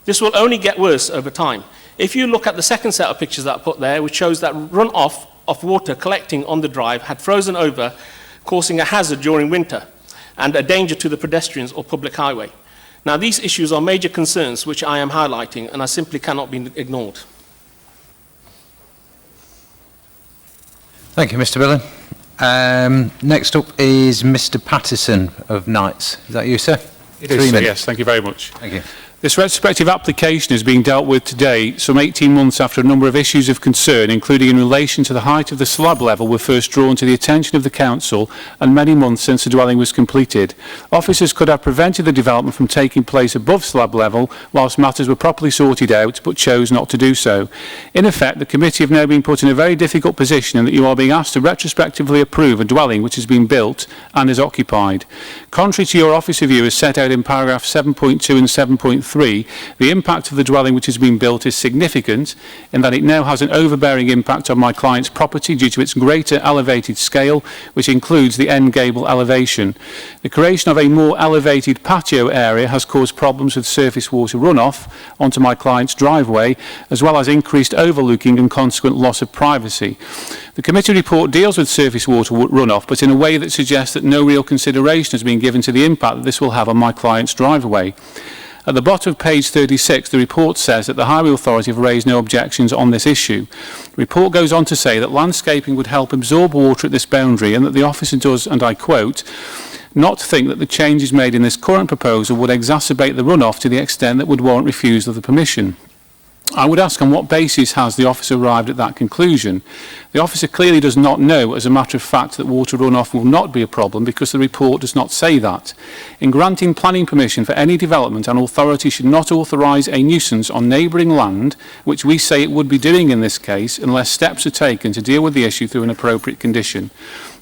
This will only get worse over time. If you look at the second set of pictures that I put there, which shows that runoff of water collecting on the drive had frozen over, causing a hazard during winter and a danger to the pedestrians or public highway. Now, these issues are major concerns which I am highlighting, and I simply cannot be ignored. Thank you, Mr. Billen. Next up is Mr. Patterson of Knights. Is that you, sir? It is, yes, thank you very much. Thank you. This retrospective application is being dealt with today, some 18 months after a number of issues of concern, including in relation to the height of the slab level, were first drawn to the attention of the Council, and many months since the dwelling was completed. Officers could have prevented the development from taking place above slab level whilst matters were properly sorted out, but chose not to do so. In effect, the committee have now been put in a very difficult position in that you are being asked to retrospectively approve a dwelling which has been built and is occupied. Contrary to your officer view as set out in paragraph 7.2 and 7.3, the impact of the dwelling which has been built is significant in that it now has an overbearing impact on my client's property due to its greater elevated scale, which includes the end gable elevation. The creation of a more elevated patio area has caused problems with surface water runoff onto my client's driveway, as well as increased overlooking and consequent loss of privacy. The committee report deals with surface water runoff, but in a way that suggests that no real consideration has been given to the impact that this will have on my client's driveway. At the bottom of page 36, the report says that the Highway Authority have raised no objections on this issue. The report goes on to say that landscaping would help absorb water at this boundary and that the officer does, and I quote, not think that the changes made in this current proposal would exacerbate the runoff to the extent that would warrant refusal of the permission. I would ask on what basis has the officer arrived at that conclusion? The officer clearly does not know, as a matter of fact, that water runoff will not be a problem because the report does not say that. In granting planning permission for any development, an authority should not authorise a nuisance on neighbouring land, which we say it would be doing in this case, unless steps are taken to deal with the issue through an appropriate condition.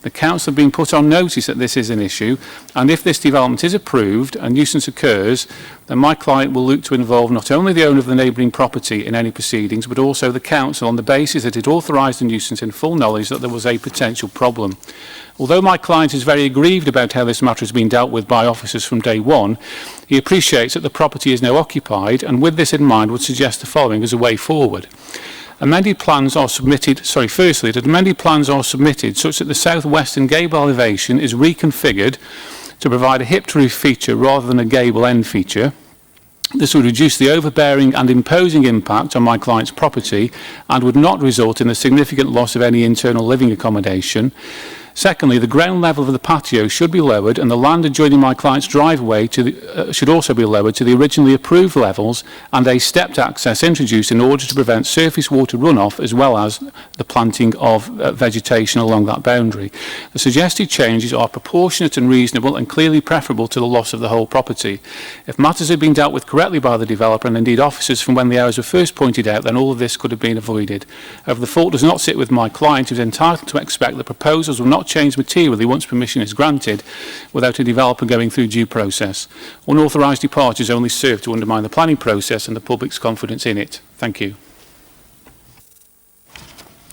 The Council have been put on notice that this is an issue, and if this development is approved and nuisance occurs, then my client will look to involve not only the owner of the neighbouring property in any proceedings, but also the Council on the basis that it authorised the nuisance in full knowledge that there was a potential problem. Although my client is very aggrieved about how this matter has been dealt with by officers from day one, he appreciates that the property is now occupied, and with this in mind would suggest the following as a way forward. Amended plans are submitted, firstly, that amended plans are submitted such that the southwestern gable elevation is reconfigured to provide a hip-to-roof feature rather than a gable end feature. This would reduce the overbearing and imposing impact on my client's property and would not result in a significant loss of any internal living accommodation. Secondly, the ground level of the patio should be lowered and the land adjoining my client's driveway should also be lowered to the originally approved levels and a stepped access introduced in order to prevent surface water runoff as well as the planting of vegetation along that boundary. The suggested changes are proportionate and reasonable and clearly preferable to the loss of the whole property. If matters had been dealt with correctly by the developer and indeed officers from when the errors were first pointed out, then all of this could have been avoided. However, the fault does not sit with my client, who is entitled to expect that proposals will not change materially once permission is granted without a developer going through due process. Unauthorised departures only serve to undermine the planning process and the public's confidence in it. Thank you.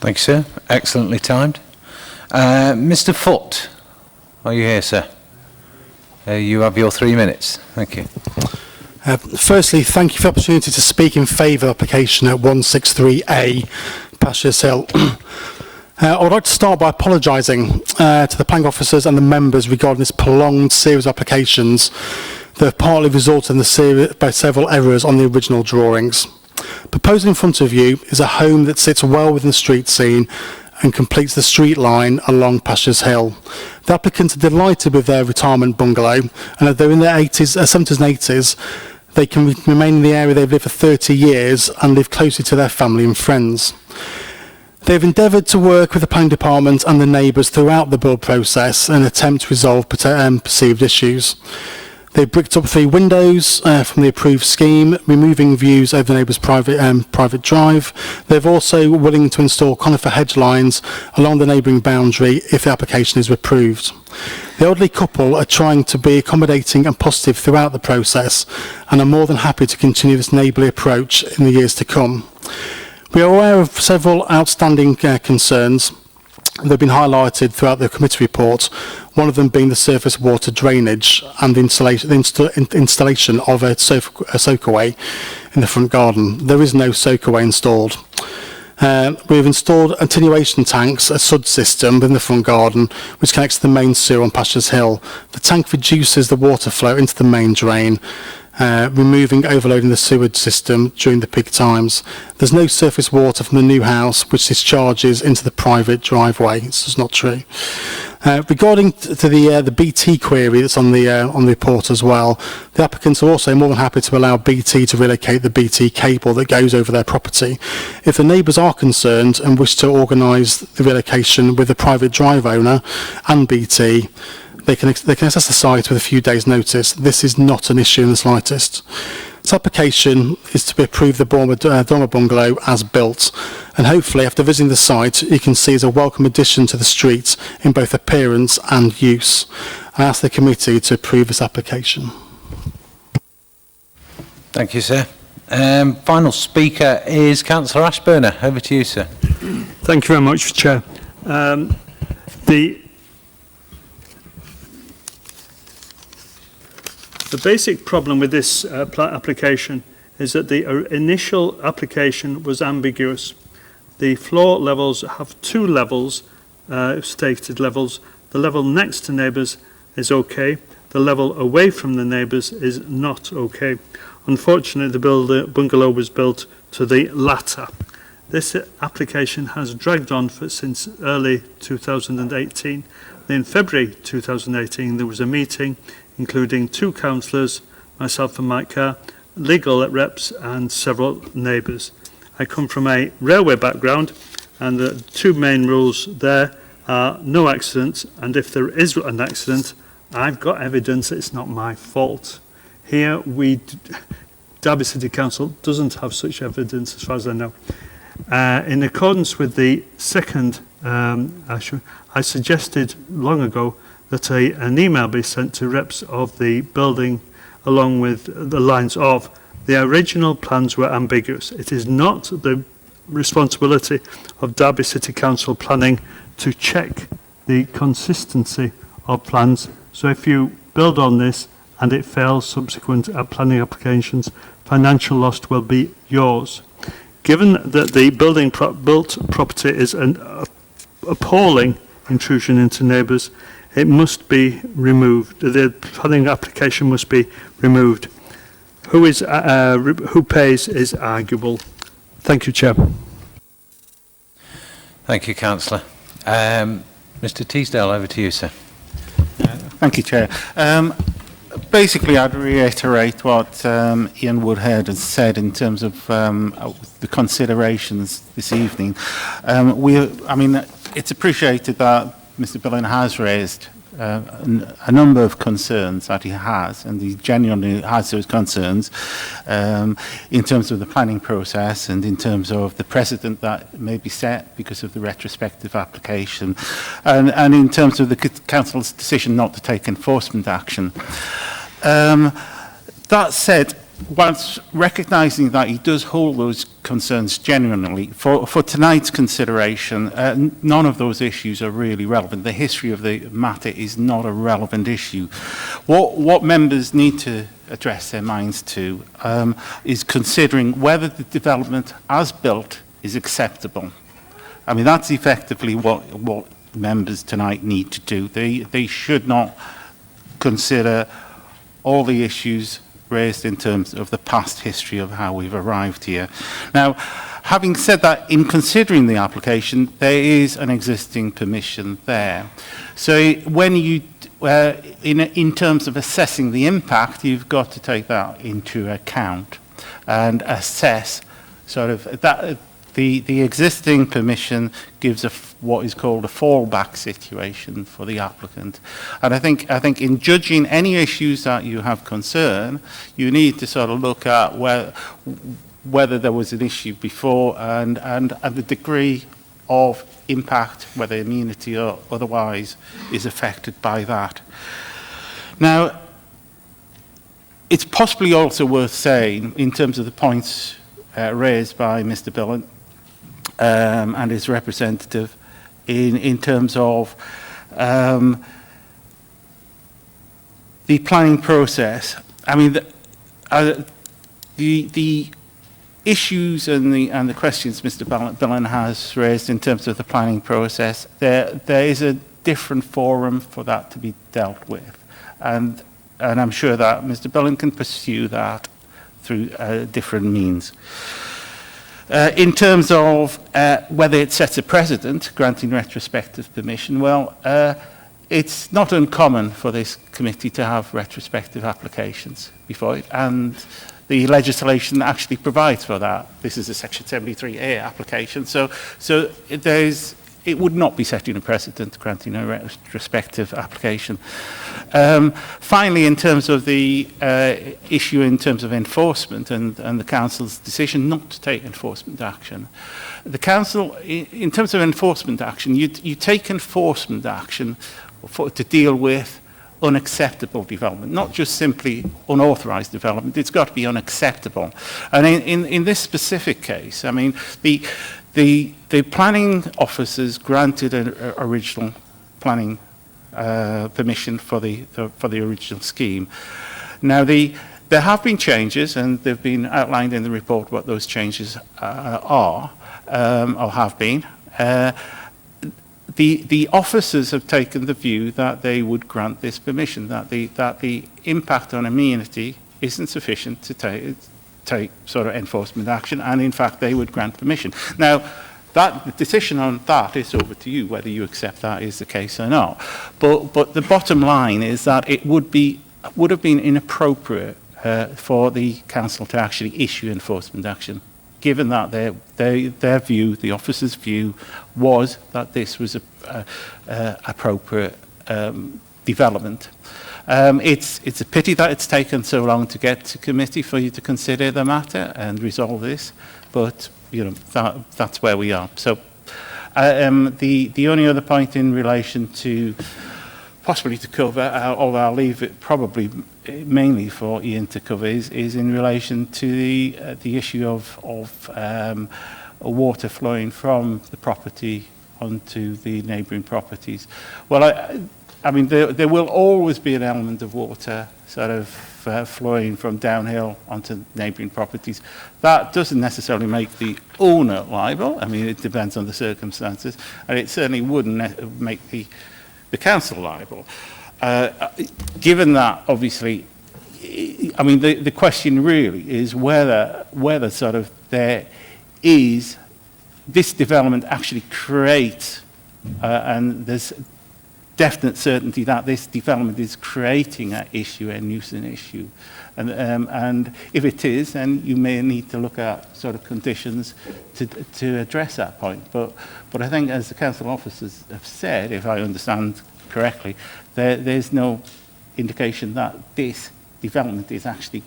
Thank you, sir. Excellently timed. Mr. Foote, are you here, sir? You have your 3 minutes. Thank you. Firstly, thank you for the opportunity to speak in favour of application at 163A, Pastures Hill. I would like to start by apologising to the planning officers and the members regarding this prolonged series of applications that have partly resulted in by several errors on the original drawings. Proposed in front of you is a home that sits well within the street scene and completes the street line along Pastures Hill. The applicants are delighted with their retirement bungalow, and although in their 70s and 80s, they can remain in the area they've lived for 30 years and live closely to their family and friends. They've endeavoured to work with the planning department and the neighbours throughout the build process in an attempt to resolve perceived issues. They've bricked up 3 windows from the approved scheme, removing views over the neighbour's private drive. They're also willing to install conifer hedge lines along the neighbouring boundary if the application is approved. The elderly couple are trying to be accommodating and positive throughout the process and are more than happy to continue this neighbourly approach in the years to come. We are aware of several outstanding concerns that have been highlighted throughout the committee report, one of them being the surface water drainage and the installation of a soakaway in the front garden. There is no soakaway installed. We've installed attenuation tanks, a sud system within the front garden, which connects to the main sewer on Pastures Hill. The tank reduces the water flow into the main drain, overloading the sewage system during the peak times. There's no surface water from the new house which discharges into the private driveway. This is not true. Regarding to the BT query that's on the report as well, the applicants are also more than happy to allow BT to relocate the BT cable that goes over their property. If the neighbours are concerned and wish to organise the relocation with the private drive owner and BT, they can assess the site with a few days' notice. This is not an issue in the slightest. This application is to approve the dormer bungalow as built, and hopefully after visiting the site you can see it's a welcome addition to the street in both appearance and use. I ask the committee to approve this application. Thank you, sir. Final speaker is Councillor Ashburner. Over to you, sir. Thank you very much, Chair. The basic problem with this application is that the initial application was ambiguous. The floor levels have two levels, stated levels. The level next to neighbours is okay. The level away from the neighbours is not okay. Unfortunately, the bungalow was built to the latter. This application has dragged on since early 2018. In February 2018, there was a meeting including two councillors, myself and Mike Carr, legal reps and several neighbours. I come from a railway background, and the two main rules there are no accidents, and if there is an accident, I've got evidence that it's not my fault. Here, Derby City Council doesn't have such evidence as far as I know. In accordance with the second, I suggested long ago that an email be sent to reps of the building along with the lines of the original plans were ambiguous. It is not the responsibility of Derby City Council planning to check the consistency of plans. So if you build on this and it fails subsequent planning applications, financial loss will be yours. Given that the built property is an appalling intrusion into neighbours, it must be removed. The planning application must be removed. Who pays is arguable. Thank you, Chair. Thank you, Councillor. Mr Teasdale, over to you, sir. Thank you, Chair. Basically, I'd reiterate what Ian Woodhead has said in terms of the considerations this evening. I mean, it's appreciated that Mr Billen has raised a number of concerns that he has, and he genuinely has those concerns in terms of the planning process and in terms of the precedent that may be set because of the retrospective application, and in terms of the Council's decision not to take enforcement action. That said, whilst recognising that he does hold those concerns genuinely, for tonight's consideration, none of those issues are really relevant. The history of the matter is not a relevant issue. What members need to address their minds to is considering whether the development as built is acceptable. I mean, that's effectively what members tonight need to do. They should not consider all the issues raised in terms of the past history of how we've arrived here. Now, having said that, in considering the application, there is an existing permission there. So when you, in terms of assessing the impact, you've got to take that into account and assess sort of that. The existing permission gives what is called a fallback situation for the applicant. And I think in judging any issues that you have concern, you need to sort of look at whether there was an issue before and the degree of impact, whether immunity or otherwise, is affected by that. Now, it's possibly also worth saying, in terms of the points raised by Mr. Billen, and his representative in terms of the planning process. I mean, the issues and the questions Mr. Billen has raised in terms of the planning process, there is a different forum for that to be dealt with, and I'm sure that Mr. Billen can pursue that through different means. In terms of whether it sets a precedent, granting retrospective permission, well, it's not uncommon for this committee to have retrospective applications before it, and the legislation actually provides for that. This is a Section 73A application, so it would not be setting a precedent granting a retrospective application. Finally, in terms of the issue in terms of enforcement and the Council's decision not to take enforcement action, the Council, in terms of enforcement action, you take enforcement action to deal with unacceptable development, not just simply unauthorised development. It's got to be unacceptable. And in this specific case, I mean, the planning officers granted an original planning permission for the original scheme. Now, there have been changes, and they've been outlined in the report what those changes are or have been. The officers have taken the view that they would grant this permission, that the impact on amenity isn't sufficient to take sort of enforcement action, and in fact they would grant permission. Now, the decision on that is over to you, whether you accept that is the case or not. But the bottom line is that it would have been inappropriate for the council to actually issue enforcement action, given that their view, the officers' view, was that this was a appropriate development. It's a pity that it's taken so long to get to committee for you to consider the matter and resolve this, but you know that's where we are. So the only other point in relation to possibly to cover, although I'll leave it probably mainly for Ian to cover, is in relation to the issue of water flowing from the property onto the neighbouring properties. Well, I mean, there will always be an element of water sort of flowing from downhill onto neighbouring properties. That doesn't necessarily make the owner liable. I mean, it depends on the circumstances, and it certainly wouldn't make the council liable. Given that, obviously, I mean, the question really is whether sort of there is this development actually creates, and there's definite certainty that this development is creating an issue, a nuisance issue. And if it is, then you may need to look at sort of conditions to address that point. But I think, as the council officers have said, if I understand correctly, there's no indication that this development is actually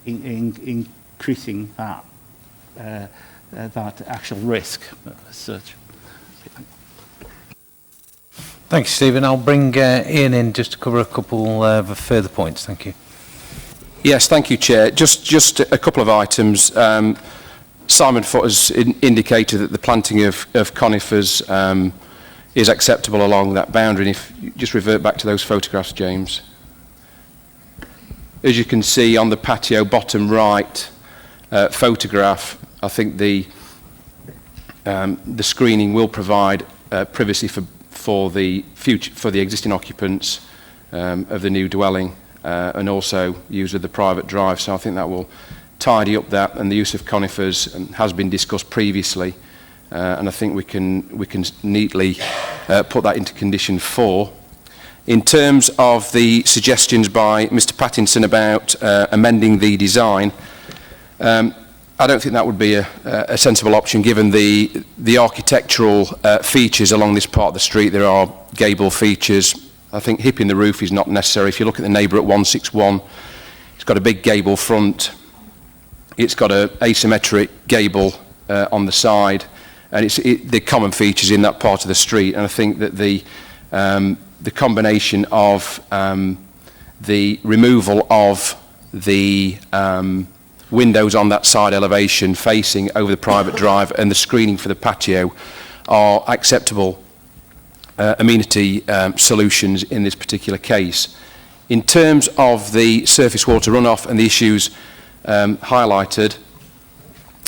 increasing that actual risk as such. Thank you, Stephen. I'll bring Ian in just to cover a couple of further points. Thank you. Yes, thank you, Chair. Just a couple of items. Simon Foote has indicated that the planting of conifers is acceptable along that boundary. And if you just revert back to those photographs, James. As you can see on the patio bottom right photograph, I think the screening will provide privacy for the existing occupants of the new dwelling and also use of the private drive. So I think that will tidy up that, and the use of conifers has been discussed previously, and I think we can neatly put that into condition 4. In terms of the suggestions by Mr. Pattinson about amending the design, I don't think that would be a sensible option given the architectural features along this part of the street. There are gable features. I think hipping the roof is not necessary. If you look at the neighbour at 161, it's got a big gable front. It's got an asymmetric gable on the side, and the common features in that part of the street. And I think that the combination of the removal of the windows on that side elevation facing over the private drive and the screening for the patio are acceptable amenity solutions in this particular case. In terms of the surface water runoff and the issues highlighted,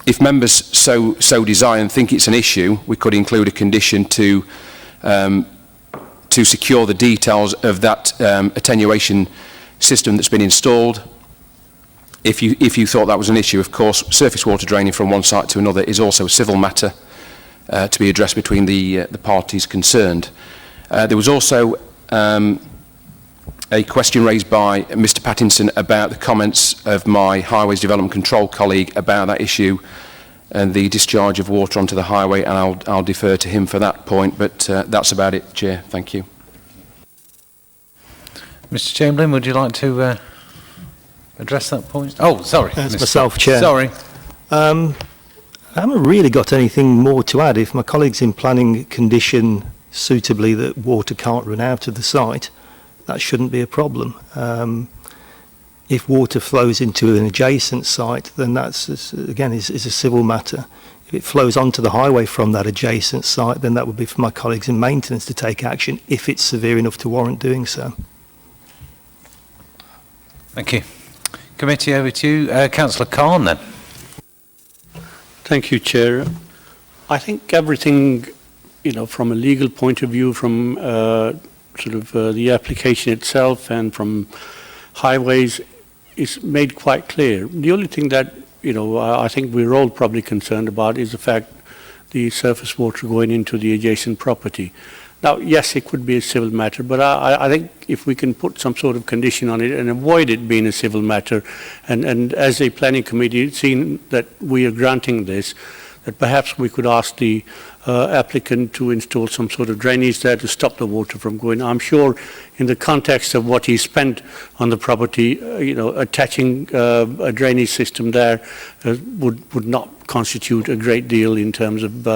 if members so desire and think it's an issue, we could include a condition to secure the details of that attenuation system that's been installed. If you thought that was an issue, of course, surface water draining from one site to another is also a civil matter to be addressed between the parties concerned. There was also a question raised by Mr Pattinson about the comments of my Highways Development Control colleague about that issue and the discharge of water onto the highway, and I'll defer to him for that point, but that's about it, Chair. Thank you. Mr Chamberlain, would you like to address that point? Oh, sorry. That's Mr. myself, Chair. Sorry. I haven't really got anything more to add. If my colleagues in planning condition suitably that water can't run out of the site, that shouldn't be a problem. If water flows into an adjacent site, then that's, again, is a civil matter. If it flows onto the highway from that adjacent site, then that would be for my colleagues in maintenance to take action if it's severe enough to warrant doing so. Thank you. Committee, over to you. Councillor Khan, then. Thank you, Chair. I think everything, from a legal point of view, from the application itself and from highways is made quite clear. The only thing that, I think we're all probably concerned about is the fact the surface water going into the adjacent property. Now, yes, it could be a civil matter, but I think if we can put some sort of condition on it and avoid it being a civil matter, and as a planning committee, seeing that we are granting this, that perhaps we could ask the applicant to install some sort of drainage there to stop the water from going. I'm sure in the context of what he spent on the property, attaching a drainage system there would not constitute a great deal in terms of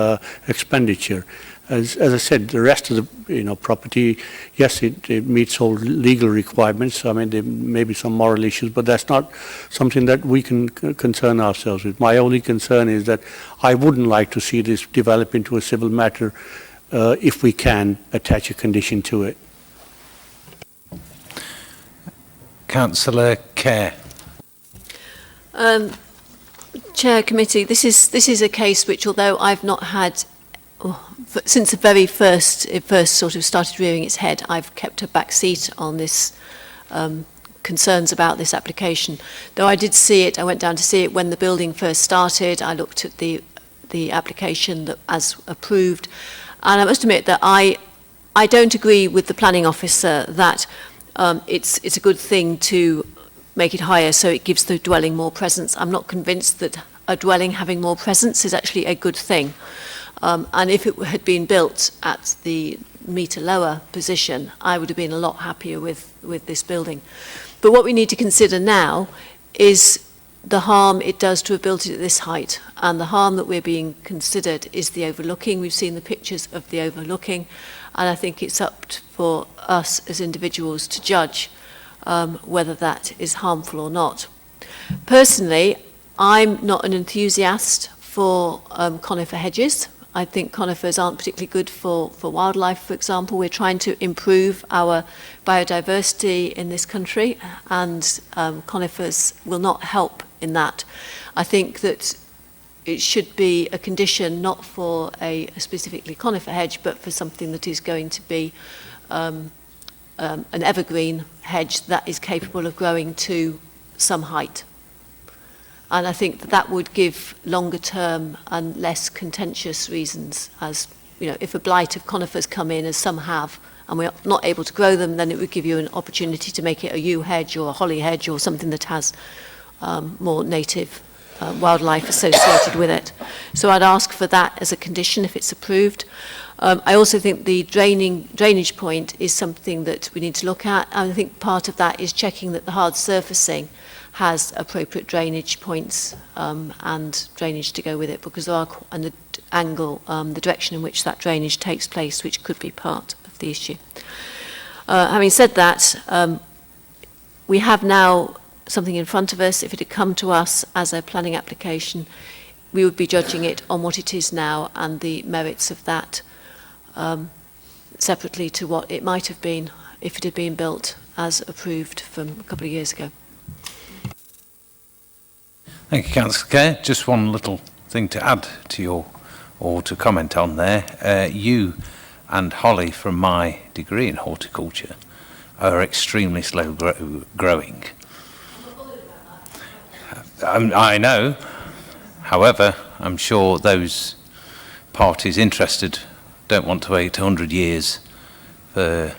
expenditure. As I said, the rest of the property, yes, it meets all legal requirements. I mean, there may be some moral issues, but that's not something that we can concern ourselves with. My only concern is that I wouldn't like to see this develop into a civil matter if we can attach a condition to it. Councillor Kerr. Chair, committee, this is a case which, although I've not had since the very first, it first sort of started rearing its head, I've kept a back seat on this concerns about this application. Though I did see it, I went down to see it when the building first started. I looked at the application as approved, and I must admit that I don't agree with the planning officer that it's a good thing to make it higher so it gives the dwelling more presence. I'm not convinced that a dwelling having more presence is actually a good thing. And if it had been built at the metre lower position, I would have been a lot happier with this building. But what we need to consider now is the harm it does to have built it at this height. And the harm that we're being considered is the overlooking. We've seen the pictures of the overlooking. And I think it's up for us as individuals to judge whether that is harmful or not. Personally, I'm not an enthusiast for conifer hedges. I think conifers aren't particularly good for wildlife, for example. We're trying to improve our biodiversity in this country, and conifers will not help in that. I think that it should be a condition not for a specifically conifer hedge, but for something that is going to be an evergreen hedge that is capable of growing to some height. And I think that would give longer term and less contentious reasons, as if a blight of conifers come in, as some have, and we're not able to grow them, then it would give you an opportunity to make it a yew hedge or a holly hedge or something that has more native wildlife associated with it. So I'd ask for that as a condition if it's approved. I also think the drainage point is something that we need to look at, and I think part of that is checking that the hard surfacing has appropriate drainage points and drainage to go with it, because there are, and the angle, the direction in which that drainage takes place, which could be part of the issue. Having said that, we have now something in front of us. If it had come to us as a planning application, we would be judging it on what it is now and the merits of that separately to what it might have been if it had been built as approved from a couple of years ago. Thank you, Councillor Kerr. Just one little thing to add to or to comment on there. You and Holly, from my degree in horticulture, are extremely slow growing. I know. However, I'm sure those parties interested don't want to wait 100 years for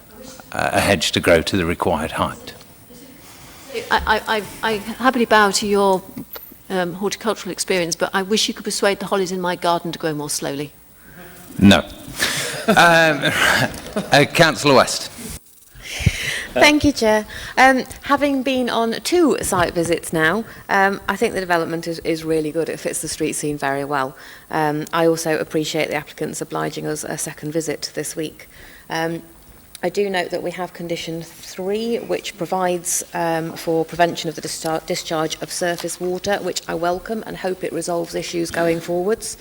a hedge to grow to the required height. I happily bow to your horticultural experience, but I wish you could persuade the hollies in my garden to grow more slowly. No. Councillor West. Thank you, Chair. Having been on 2 site visits now, I think the development is really good. It fits the street scene very well. I also appreciate the applicants obliging us a second visit this week. I do note that we have condition 3, which provides for prevention of the discharge of surface water, which I welcome and hope it resolves issues going forwards.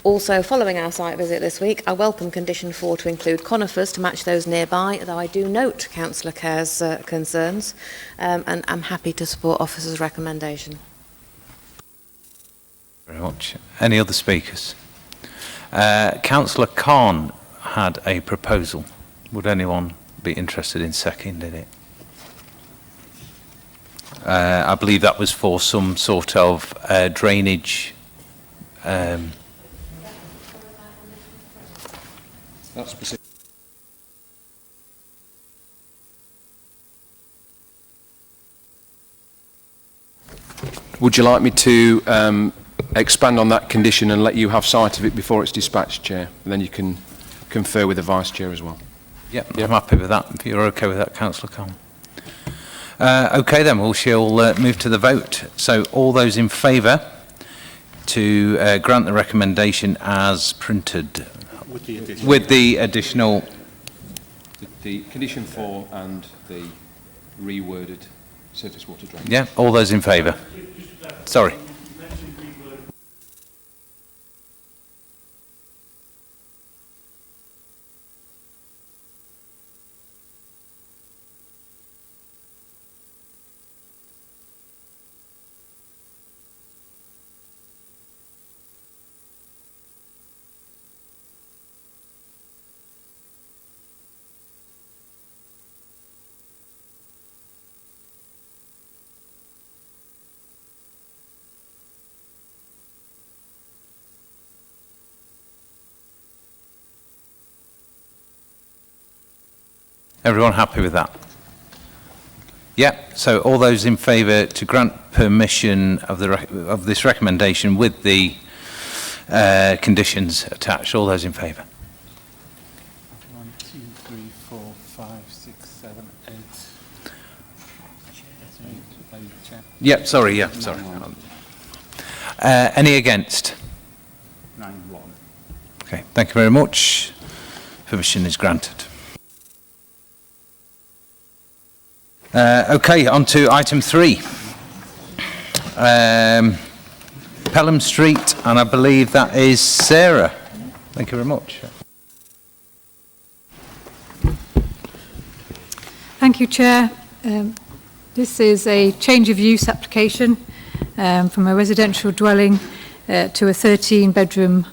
Also, following our site visit this week, I welcome condition 4 to include conifers to match those nearby, though I do note Councillor Kerr's concerns, and I'm happy to support officer's recommendation. Very much. Any other speakers? Councillor Khan had a proposal. Would anyone be interested in seconding it? I believe that was for some sort of drainage. That's specific. Would you like me to expand on that condition and let you have sight of it before it's dispatched, Chair? And then you can confer with the Vice Chair as well. Yep, I'm happy with that. If you're okay with that, Councillor Khan. Okay then, we shall move to the vote. So all those in favour to grant the recommendation as printed with the additional The condition 4 and the reworded surface water drain. Yeah, all those in favour. Sorry. Everyone happy with that? Yeah, so all those in favour to grant permission of this recommendation with the conditions attached, all those in favour? 1, 2, 3, 4, 5, 6, 7, 8. Yeah, sorry, yeah, sorry. Any against? 9-1. Okay, thank you very much. Permission is granted. Okay, on to item 3. Pelham Street, and I believe that is Sarah. Thank you very much. Thank you, Chair. This is a change of use application from a residential dwelling to a 13-bedroom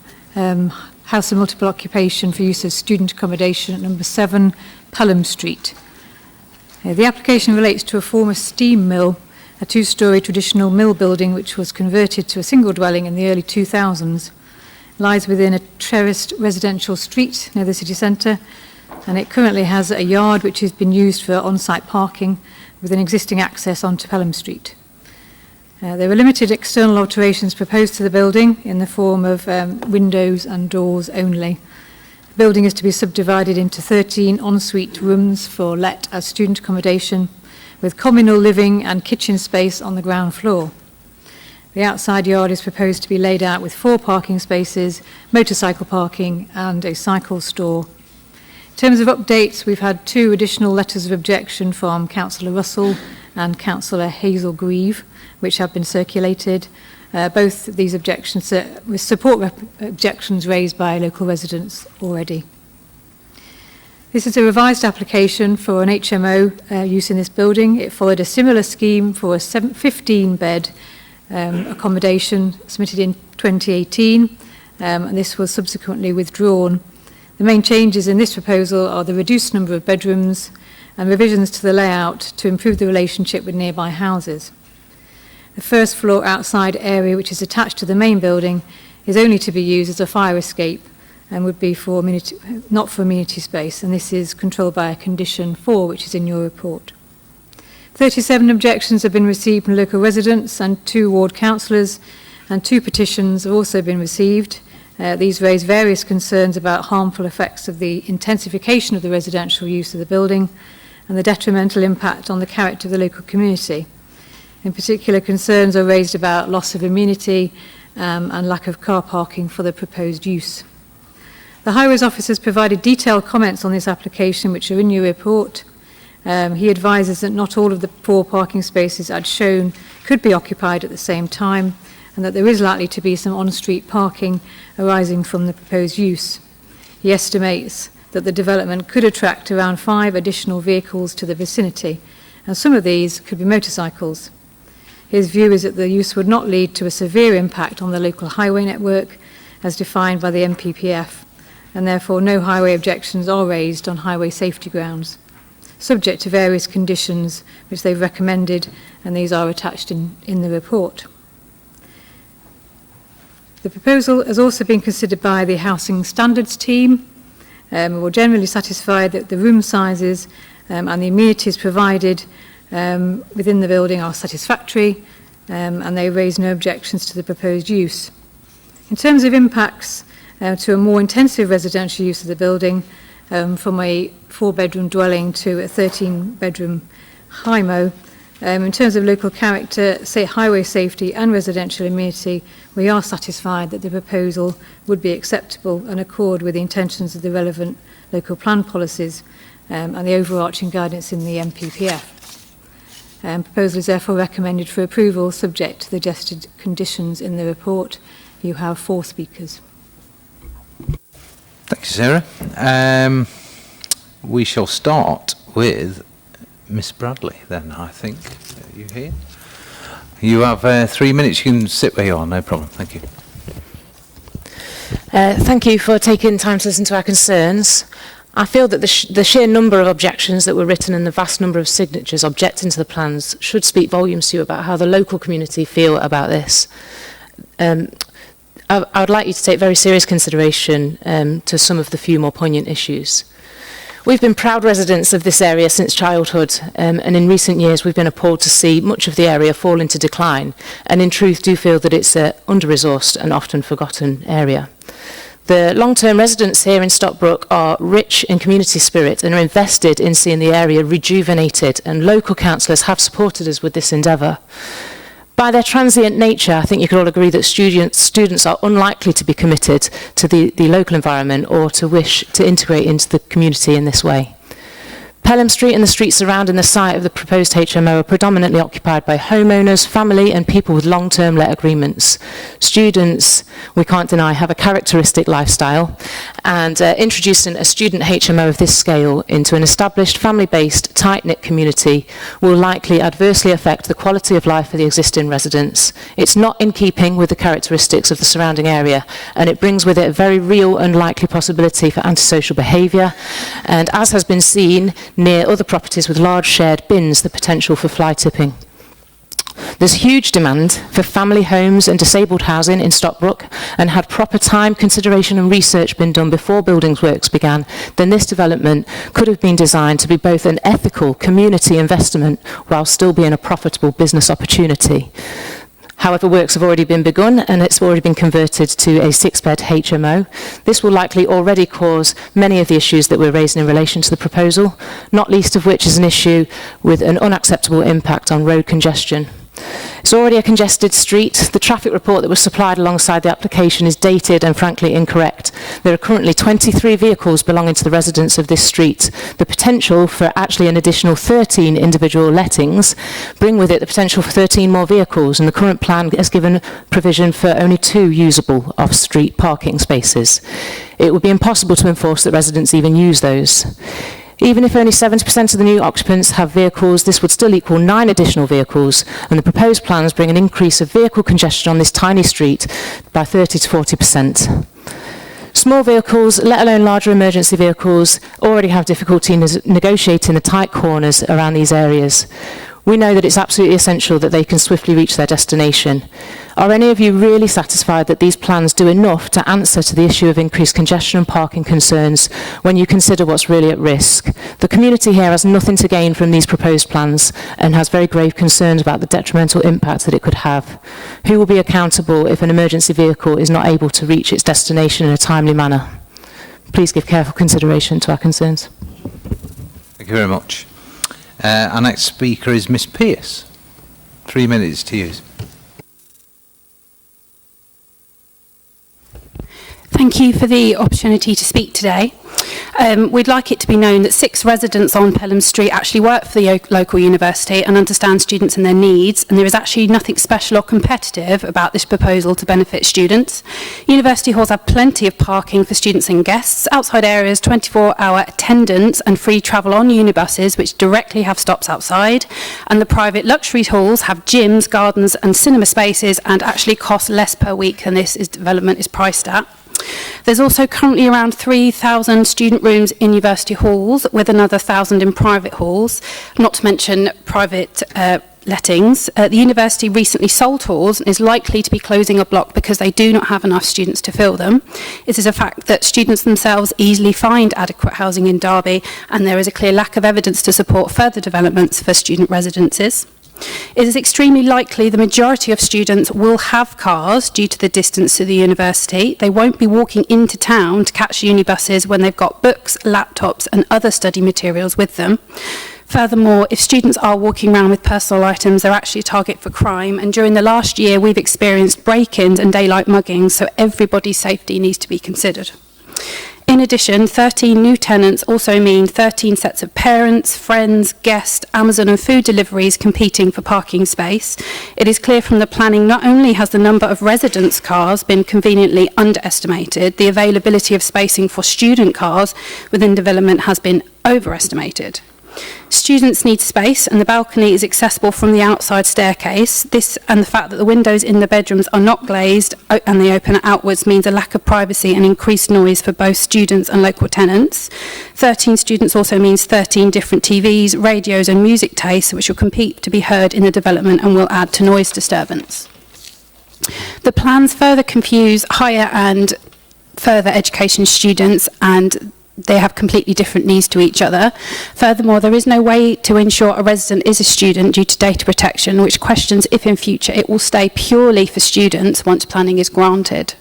house of multiple occupation for use as student accommodation at number 7 Pelham Street. The application relates to a former steam mill, a 2-storey traditional mill building which was converted to a single dwelling in the early 2000s. It lies within a terraced residential street near the city centre, and it currently has a yard which has been used for on-site parking with an existing access onto Pelham Street. There were limited external alterations proposed to the building in the form of windows and doors only. The building is to be subdivided into 13 ensuite rooms for let as student accommodation, with communal living and kitchen space on the ground floor. The outside yard is proposed to be laid out with 4 parking spaces, motorcycle parking and a cycle store. In terms of updates, we've had 2 additional letters of objection from Councillor Russell and Councillor Hazel Grieve, which have been circulated. Both of these objections with support objections raised by local residents already. This is a revised application for an HMO use in this building. It followed a similar scheme for a 15-bed accommodation submitted in 2018, and this was subsequently withdrawn. The main changes in this proposal are the reduced number of bedrooms and revisions to the layout to improve the relationship with nearby houses. The first floor outside area, which is attached to the main building, is only to be used as a fire escape, and would be for not for amenity space, and this is controlled by a condition 4, which is in your report. 37 objections have been received from local residents and 2 ward councillors, and 2 petitions have also been received. These raise various concerns about harmful effects of the intensification of the residential use of the building and the detrimental impact on the character of the local community. In particular, concerns are raised about loss of amenity and lack of car parking for the proposed use. The Highways Office has provided detailed comments on this application, which are in your report. He advises that not all of the 4 parking spaces as shown could be occupied at the same time, and that there is likely to be some on-street parking arising from the proposed use. He estimates that the development could attract around 5 additional vehicles to the vicinity, and some of these could be motorcycles. His view is that the use would not lead to a severe impact on the local highway network as defined by the MPPF, and therefore no highway objections are raised on highway safety grounds, subject to various conditions which they've recommended, and these are attached in the report. The proposal has also been considered by the Housing Standards team. We're generally satisfied that the room sizes and the amenities provided within the building are satisfactory, and they raise no objections to the proposed use. In terms of impacts to a more intensive residential use of the building, from a 4-bedroom dwelling to a 13-bedroom HIMO, in terms of local character, say highway safety and residential amenity, we are satisfied that the proposal would be acceptable and accord with the intentions of the relevant local plan policies and the overarching guidance in the MPPF. Proposal is therefore recommended for approval subject to the suggested conditions in the report. You have 4 speakers. Thank you, Sarah. We shall start with Miss Bradley then, I think. Are you here? You have 3 minutes. You can sit where you are, no problem. Thank you. Thank you for taking time to listen to our concerns. I feel that the sheer number of objections that were written and the vast number of signatures objecting to the plans should speak volumes to you about how the local community feel about this. I would like you to take very serious consideration to some of the few more poignant issues. We've been proud residents of this area since childhood, and in recent years we've been appalled to see much of the area fall into decline, and in truth do feel that it's an under-resourced and often forgotten area. The long-term residents here in Stockbrook are rich in community spirit and are invested in seeing the area rejuvenated, and local councillors have supported us with this endeavour. By their transient nature, I think you could all agree that students are unlikely to be committed to the local environment or to wish to integrate into the community in this way. Pelham Street and the streets surrounding the site of the proposed HMO are predominantly occupied by homeowners, family and people with long-term let agreements. Students, we can't deny, have a characteristic lifestyle, and introducing a student HMO of this scale into an established family-based tight-knit community will likely adversely affect the quality of life for the existing residents. It's not in keeping with the characteristics of the surrounding area, and it brings with it a very real and likely possibility for antisocial behaviour, and as has been seen near other properties with large shared bins, the potential for fly tipping. There's huge demand for family homes and disabled housing in Stockbrook, and had proper time, consideration and research been done before buildings works began, then this development could have been designed to be both an ethical community investment while still being a profitable business opportunity. However, works have already been begun and it's already been converted to a 6-bed HMO. This will likely already cause many of the issues that we're raising in relation to the proposal, not least of which is an issue with an unacceptable impact on road congestion. It's already a congested street. The traffic report that was supplied alongside the application is dated and frankly incorrect. There are currently 23 vehicles belonging to the residents of this street. The potential for actually an additional 13 individual lettings bring with it the potential for 13 more vehicles, and the current plan has given provision for only 2 usable off-street parking spaces. It would be impossible to enforce that residents even use those. Even if only 70% of the new occupants have vehicles, this would still equal 9 additional vehicles, and the proposed plans bring an increase of vehicle congestion on this tiny street by 30 to 40%. Small vehicles, let alone larger emergency vehicles, already have difficulty in negotiating the tight corners around these areas. We know that it's absolutely essential that they can swiftly reach their destination. Are any of you really satisfied that these plans do enough to answer to the issue of increased congestion and parking concerns when you consider what's really at risk? The community here has nothing to gain from these proposed plans and has very grave concerns about the detrimental impact that it could have. Who will be accountable if an emergency vehicle is not able to reach its destination in a timely manner? Please give careful consideration to our concerns. Thank you very much. Our next speaker is Miss Pearce. 3 minutes to use. Thank you for the opportunity to speak today. We'd like it to be known that 6 residents on Pelham Street actually work for the local university and understand students and their needs, and there is actually nothing special or competitive about this proposal to benefit students. University halls have plenty of parking for students and guests, outside areas, 24-hour attendance and free travel on unibuses which directly have stops outside, and the private luxury halls have gyms, gardens and cinema spaces and actually cost less per week than this development is priced at. There's also currently around 3,000 student rooms in university halls, with another 1,000 in private halls, not to mention private lettings. The university recently sold halls and is likely to be closing a block because they do not have enough students to fill them. It is a fact that students themselves easily find adequate housing in Derby, and there is a clear lack of evidence to support further developments for student residences. It is extremely likely the majority of students will have cars due to the distance to the university. They won't be walking into town to catch unibuses when they've got books, laptops and other study materials with them. Furthermore, if students are walking around with personal items, they're actually a target for crime, and during the last year we've experienced break-ins and daylight muggings, so everybody's safety needs to be considered. In addition, 13 new tenants also mean 13 sets of parents, friends, guests, Amazon and food deliveries competing for parking space. It is clear from the planning not only has the number of residents' cars been conveniently underestimated, the availability of spacing for student cars within development has been overestimated. Students need space, and the balcony is accessible from the outside staircase. This and the fact that the windows in the bedrooms are not glazed and they open outwards means a lack of privacy and increased noise for both students and local tenants. 13 students also means 13 different TVs, radios and music tastes which will compete to be heard in the development and will add to noise disturbance. The plans further confuse higher and further education students, and they have completely different needs to each other. Furthermore, there is no way to ensure a resident is a student due to data protection, which questions if in future it will stay purely for students once planning is granted.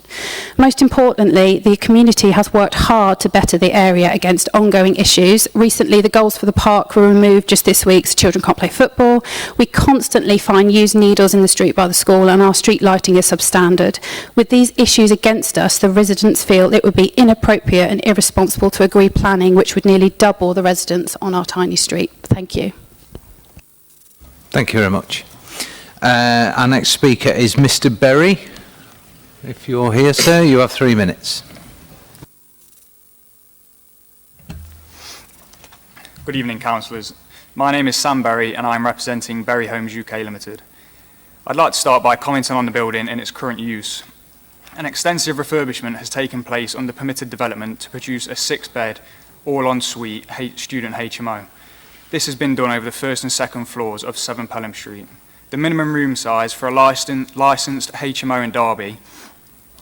Most importantly, the community has worked hard to better the area against ongoing issues. Recently, the goals for the park were removed just this week so children can't play football. We constantly find used needles in the street by the school, and our street lighting is substandard. With these issues against us, the residents feel it would be inappropriate and irresponsible to agree planning which would nearly double the residents on our tiny street. Thank you. Thank you very much. Our next speaker is Mr. Berry. If you're here, sir, you have 3 minutes. Good evening, councillors. My name is Sam Berry and I'm representing Berry Homes UK Limited. I'd like to start by commenting on the building and its current use. An extensive refurbishment has taken place under permitted development to produce a 6-bed, all-en-suite student HMO. This has been done over the first and second floors of 7 Pelham Street. The minimum room size for a licensed HMO in Derby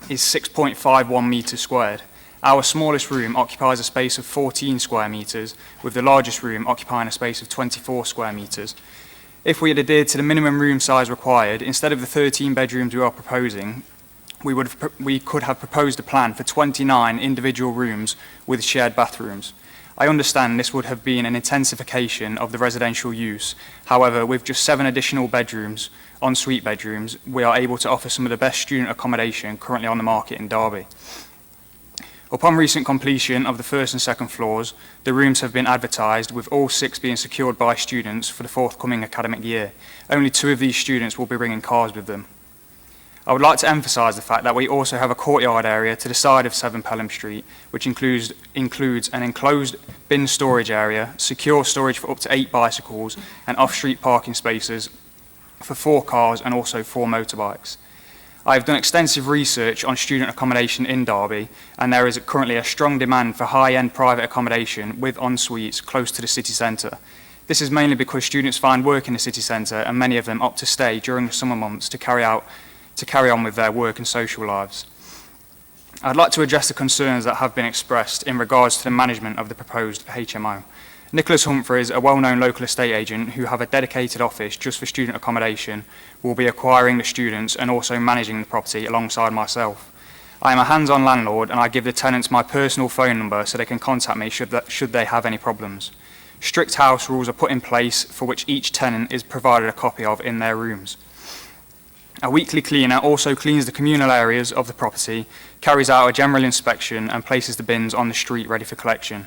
is 6.51 metres squared. Our smallest room occupies a space of 14 square metres, with the largest room occupying a space of 24 square metres. If we had adhered to the minimum room size required, instead of the 13 bedrooms we are proposing, we could have proposed a plan for 29 individual rooms with shared bathrooms. I understand this would have been an intensification of the residential use. However, with just 7 additional bedrooms, en-suite bedrooms, we are able to offer some of the best student accommodation currently on the market in Derby. Upon recent completion of the first and second floors, the rooms have been advertised, with all 6 being secured by students for the forthcoming academic year. Only 2 of these students will be bringing cars with them. I would like to emphasise the fact that we also have a courtyard area to the side of 7 Pelham Street, which includes an enclosed bin storage area, secure storage for up to 8 bicycles, and off-street parking spaces for 4 cars and also 4 motorbikes. I have done extensive research on student accommodation in Derby, and there is currently a strong demand for high-end private accommodation with en-suites close to the city centre. This is mainly because students find work in the city centre and many of them opt to stay during the summer months to carry on with their work and social lives. I'd like to address the concerns that have been expressed in regards to the management of the proposed HMO. Nicholas Humphreys, a well-known local estate agent who have a dedicated office just for student accommodation, will be acquiring the students and also managing the property alongside myself. I am a hands-on landlord and I give the tenants my personal phone number so they can contact me should they have any problems. Strict house rules are put in place for which each tenant is provided a copy of in their rooms. A weekly cleaner also cleans the communal areas of the property, carries out a general inspection and places the bins on the street ready for collection.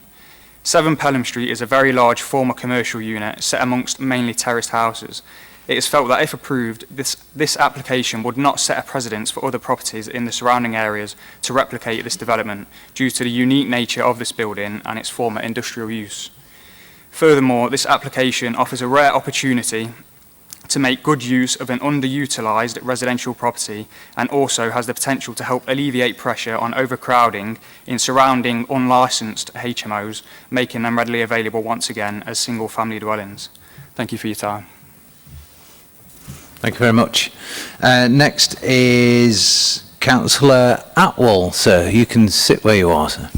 7 Pelham Street is a very large former commercial unit set amongst mainly terraced houses. It is felt that if approved, this application would not set a precedence for other properties in the surrounding areas to replicate this development due to the unique nature of this building and its former industrial use. Furthermore, this application offers a rare opportunity to make good use of an underutilised residential property and also has the potential to help alleviate pressure on overcrowding in surrounding unlicensed HMOs, making them readily available once again as single-family dwellings. Thank you for your time. Thank you very much. Next is Councillor Atwell, sir. You can sit where you are, sir.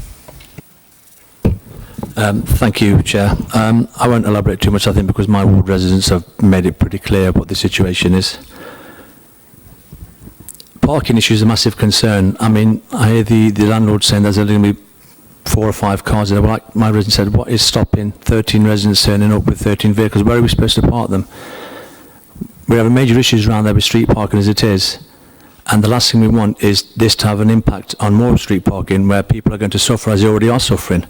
Thank you, Chair. I won't elaborate too much, I think, because my ward residents have made it pretty clear what the situation is. Parking issue is a massive concern. I mean, I hear the landlord saying there's only going to be 4 or 5 cars there. Like my resident said, what is stopping 13 residents turning up with 13 vehicles? Where are we supposed to park them? We're having major issues around there with street parking as it is. And the last thing we want is this to have an impact on more street parking where people are going to suffer as they already are suffering.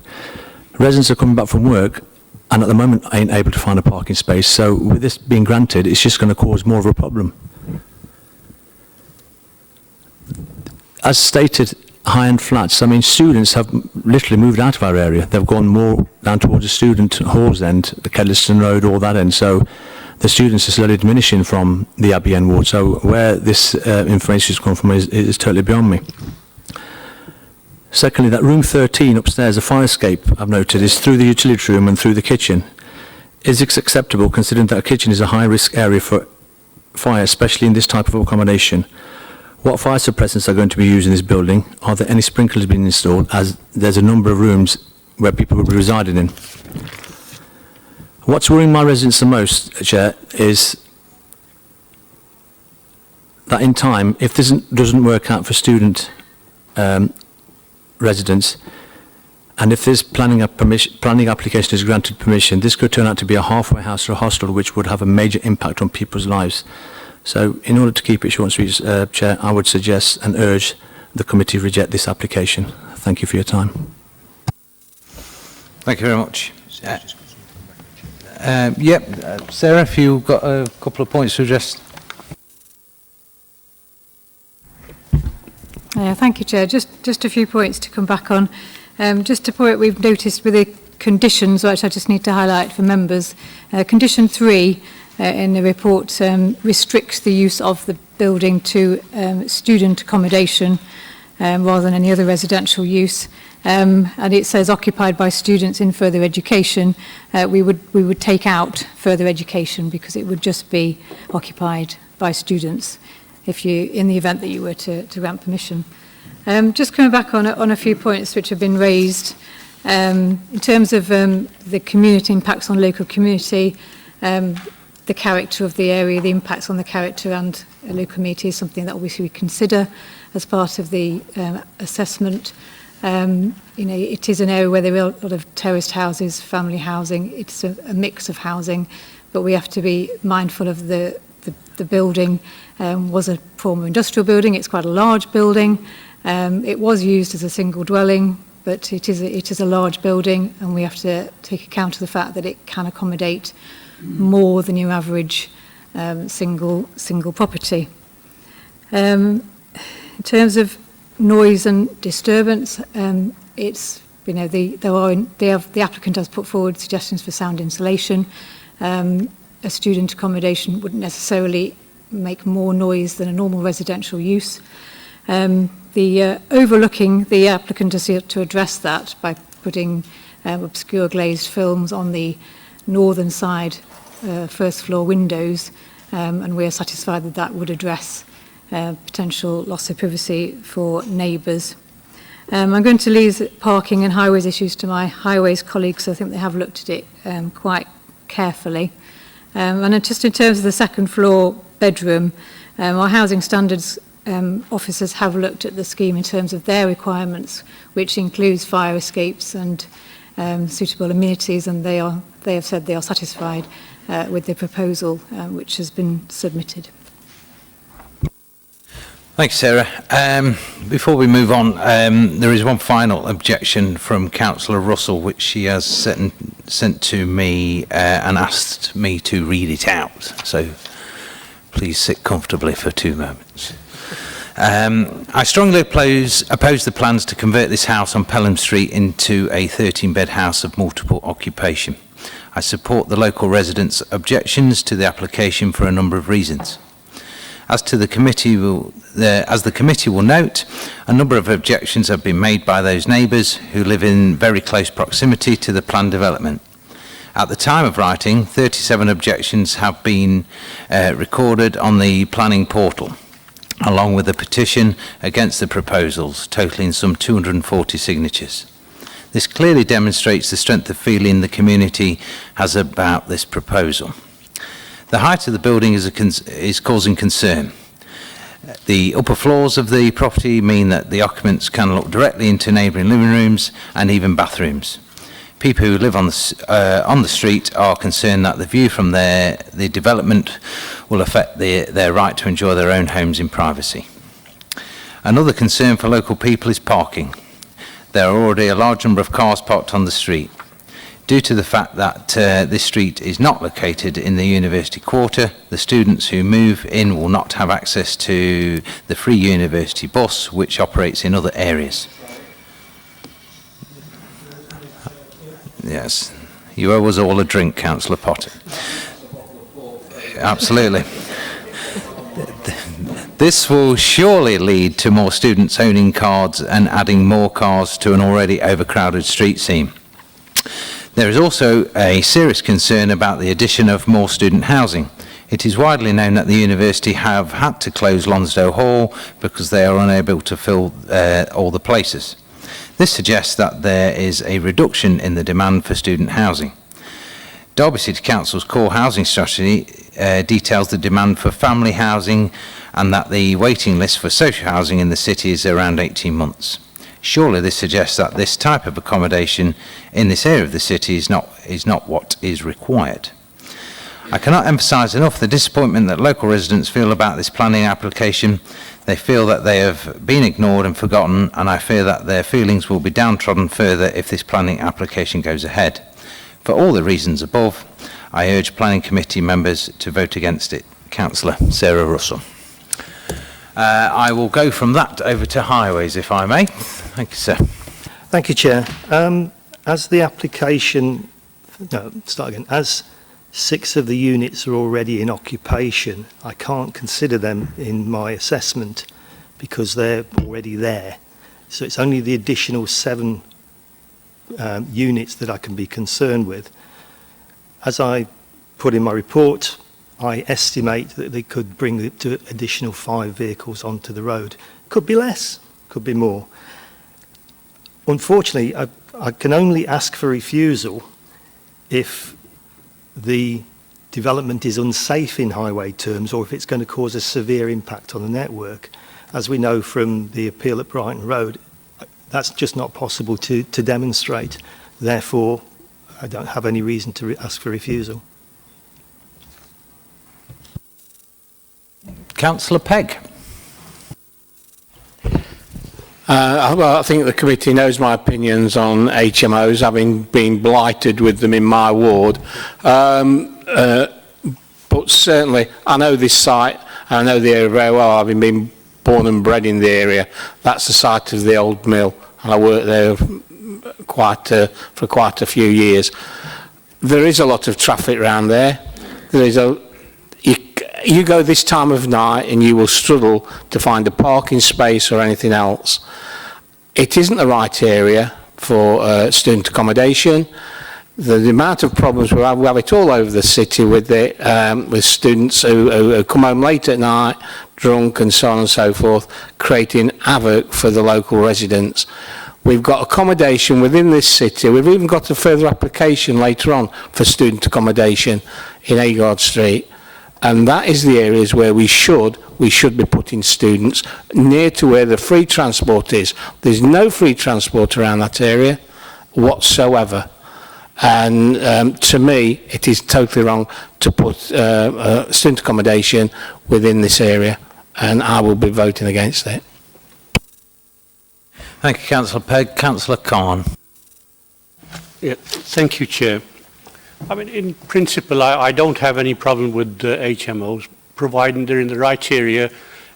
Residents are coming back from work and at the moment ain't able to find a parking space, so with this being granted it's just going to cause more of a problem. As stated, high-end flats, I mean students have literally moved out of our area. They've gone more down towards the student halls end, the Kedliston Road, all that end, so the students are slowly diminishing from the Abbey End ward, so where this information has come from is totally beyond me. Secondly, that room 13 upstairs, the fire escape, I've noted, is through the utility room and through the kitchen. Is it acceptable, considering that a kitchen is a high-risk area for fire, especially in this type of accommodation? What fire suppressants are going to be used in this building? Are there any sprinklers being installed, as there's a number of rooms where people will be residing in? What's worrying my residents the most, Chair, is that in time, if this doesn't work out for student residents, and if this planning application is granted permission, this could turn out to be a halfway house or a hostel, which would have a major impact on people's lives. So in order to keep it short and sweet, Chair, I would suggest and urge the committee reject this application. Thank you for your time. Thank you very much. Sarah, if you've got a couple of points to address. Thank you, Chair. Just a few points to come back on. Just a point we've noticed with the conditions, which I just need to highlight for members. Condition 3 in the report restricts the use of the building to student accommodation rather than any other residential use. And it says occupied by students in further education. We would take out further education because it would just be occupied by students in the event that you were to grant permission. Just coming back on a few points which have been raised, in terms of the community impacts on local community, the character of the area, the impacts on the character and local community is something that obviously we consider as part of the assessment. It is an area where there are a lot of terraced houses, family housing. It's a mix of housing, but we have to be mindful of the building was a former industrial building. It's quite a large building. It was used as a single dwelling, but it is a large building, and we have to take account of the fact that it can accommodate more than your average single property. In terms of noise and disturbance, it's the applicant has put forward suggestions for sound insulation. A student accommodation wouldn't necessarily make more noise than a normal residential use. The applicant has to address that by putting obscure glazed films on the northern side first floor windows, and we are satisfied that that would address potential loss of privacy for neighbours. I'm going to leave parking and highways issues to my highways colleagues, so I think they have looked at it quite carefully. And just in terms of the second floor bedroom, our housing standards officers have looked at the scheme in terms of their requirements, which includes fire escapes and suitable amenities, and they have said they are satisfied with the proposal which has been submitted. Thanks, Sarah. Before we move on, there is one final objection from Councillor Russell, which she has sent to me and asked me to read it out. So please sit comfortably for 2 moments. I strongly oppose the plans to convert this house on Pelham Street into a 13-bed house of multiple occupation. I support the local residents' objections to the application for a number of reasons. As the committee will note, a number of objections have been made by those neighbours who live in very close proximity to the planned development. At the time of writing, 37 objections have been recorded on the planning portal, along with a petition against the proposals, totalling some 240 signatures. This clearly demonstrates the strength of feeling the community has about this proposal. The height of the building is causing concern. The upper floors of the property mean that the occupants can look directly into neighbouring living rooms and even bathrooms. People who live on the street are concerned that the view from the development will affect their right to enjoy their own homes in privacy. Another concern for local people is parking. There are already a large number of cars parked on the street. Due to the fact that this street is not located in the university quarter, the students who move in will not have access to the free university bus, which operates in other areas. Yes, you owe us all a drink, Councillor Potter. Absolutely. This will surely lead to more students owning cars and adding more cars to an already overcrowded street scene. There is also a serious concern about the addition of more student housing. It is widely known that the university have had to close Lonsdale Hall because they are unable to fill all the places. This suggests that there is a reduction in the demand for student housing. Derby City Council's core housing strategy details the demand for family housing and that the waiting list for social housing in the city is around 18 months. Surely this suggests that this type of accommodation in this area of the city is not what is required. I cannot emphasise enough the disappointment that local residents feel about this planning application. They feel that they have been ignored and forgotten, and I fear that their feelings will be downtrodden further if this planning application goes ahead. For all the reasons above, I urge Planning Committee members to vote against it. Councillor Sarah Russell. I will go from that over to highways, if I may. Thank you, sir. Thank you, Chair. As the application, as 6 of the units are already in occupation, I can't consider them in my assessment because they're already there. So it's only the additional 7 units that I can be concerned with. As I put in my report, I estimate that they could bring it to additional 5 vehicles onto the road. Could be less, could be more. Unfortunately, I can only ask for refusal if the development is unsafe in highway terms or if it's going to cause a severe impact on the network. As we know from the appeal at Brighton Road, that's just not possible to demonstrate. Therefore, I don't have any reason to ask for refusal. Councillor Pegg. Well, I think the committee knows my opinions on HMOs, having been blighted with them in my ward. But certainly, I know this site, and I know the area very well, having been born and bred in the area. That's the site of the old mill, and I worked there for quite a few years. There is a lot of traffic around there. You go this time of night and you will struggle to find a parking space or anything else. It isn't the right area for student accommodation. the amount of problems we have it all over the city with students who come home late at night, drunk and so on and so forth, creating havoc for the local residents. We've got accommodation within this city. We've even got a further application later on for student accommodation in Agard Street. And that is the areas where we should be putting students near to where the free transport is. There's no free transport around that area whatsoever. And to me, it is totally wrong to put student accommodation within this area, and I will be voting against it. Thank you, Councillor Pegg. Councillor Khan. Yeah, thank you, Chair. I mean, in principle, I don't have any problem with HMOs, providing they're in the right area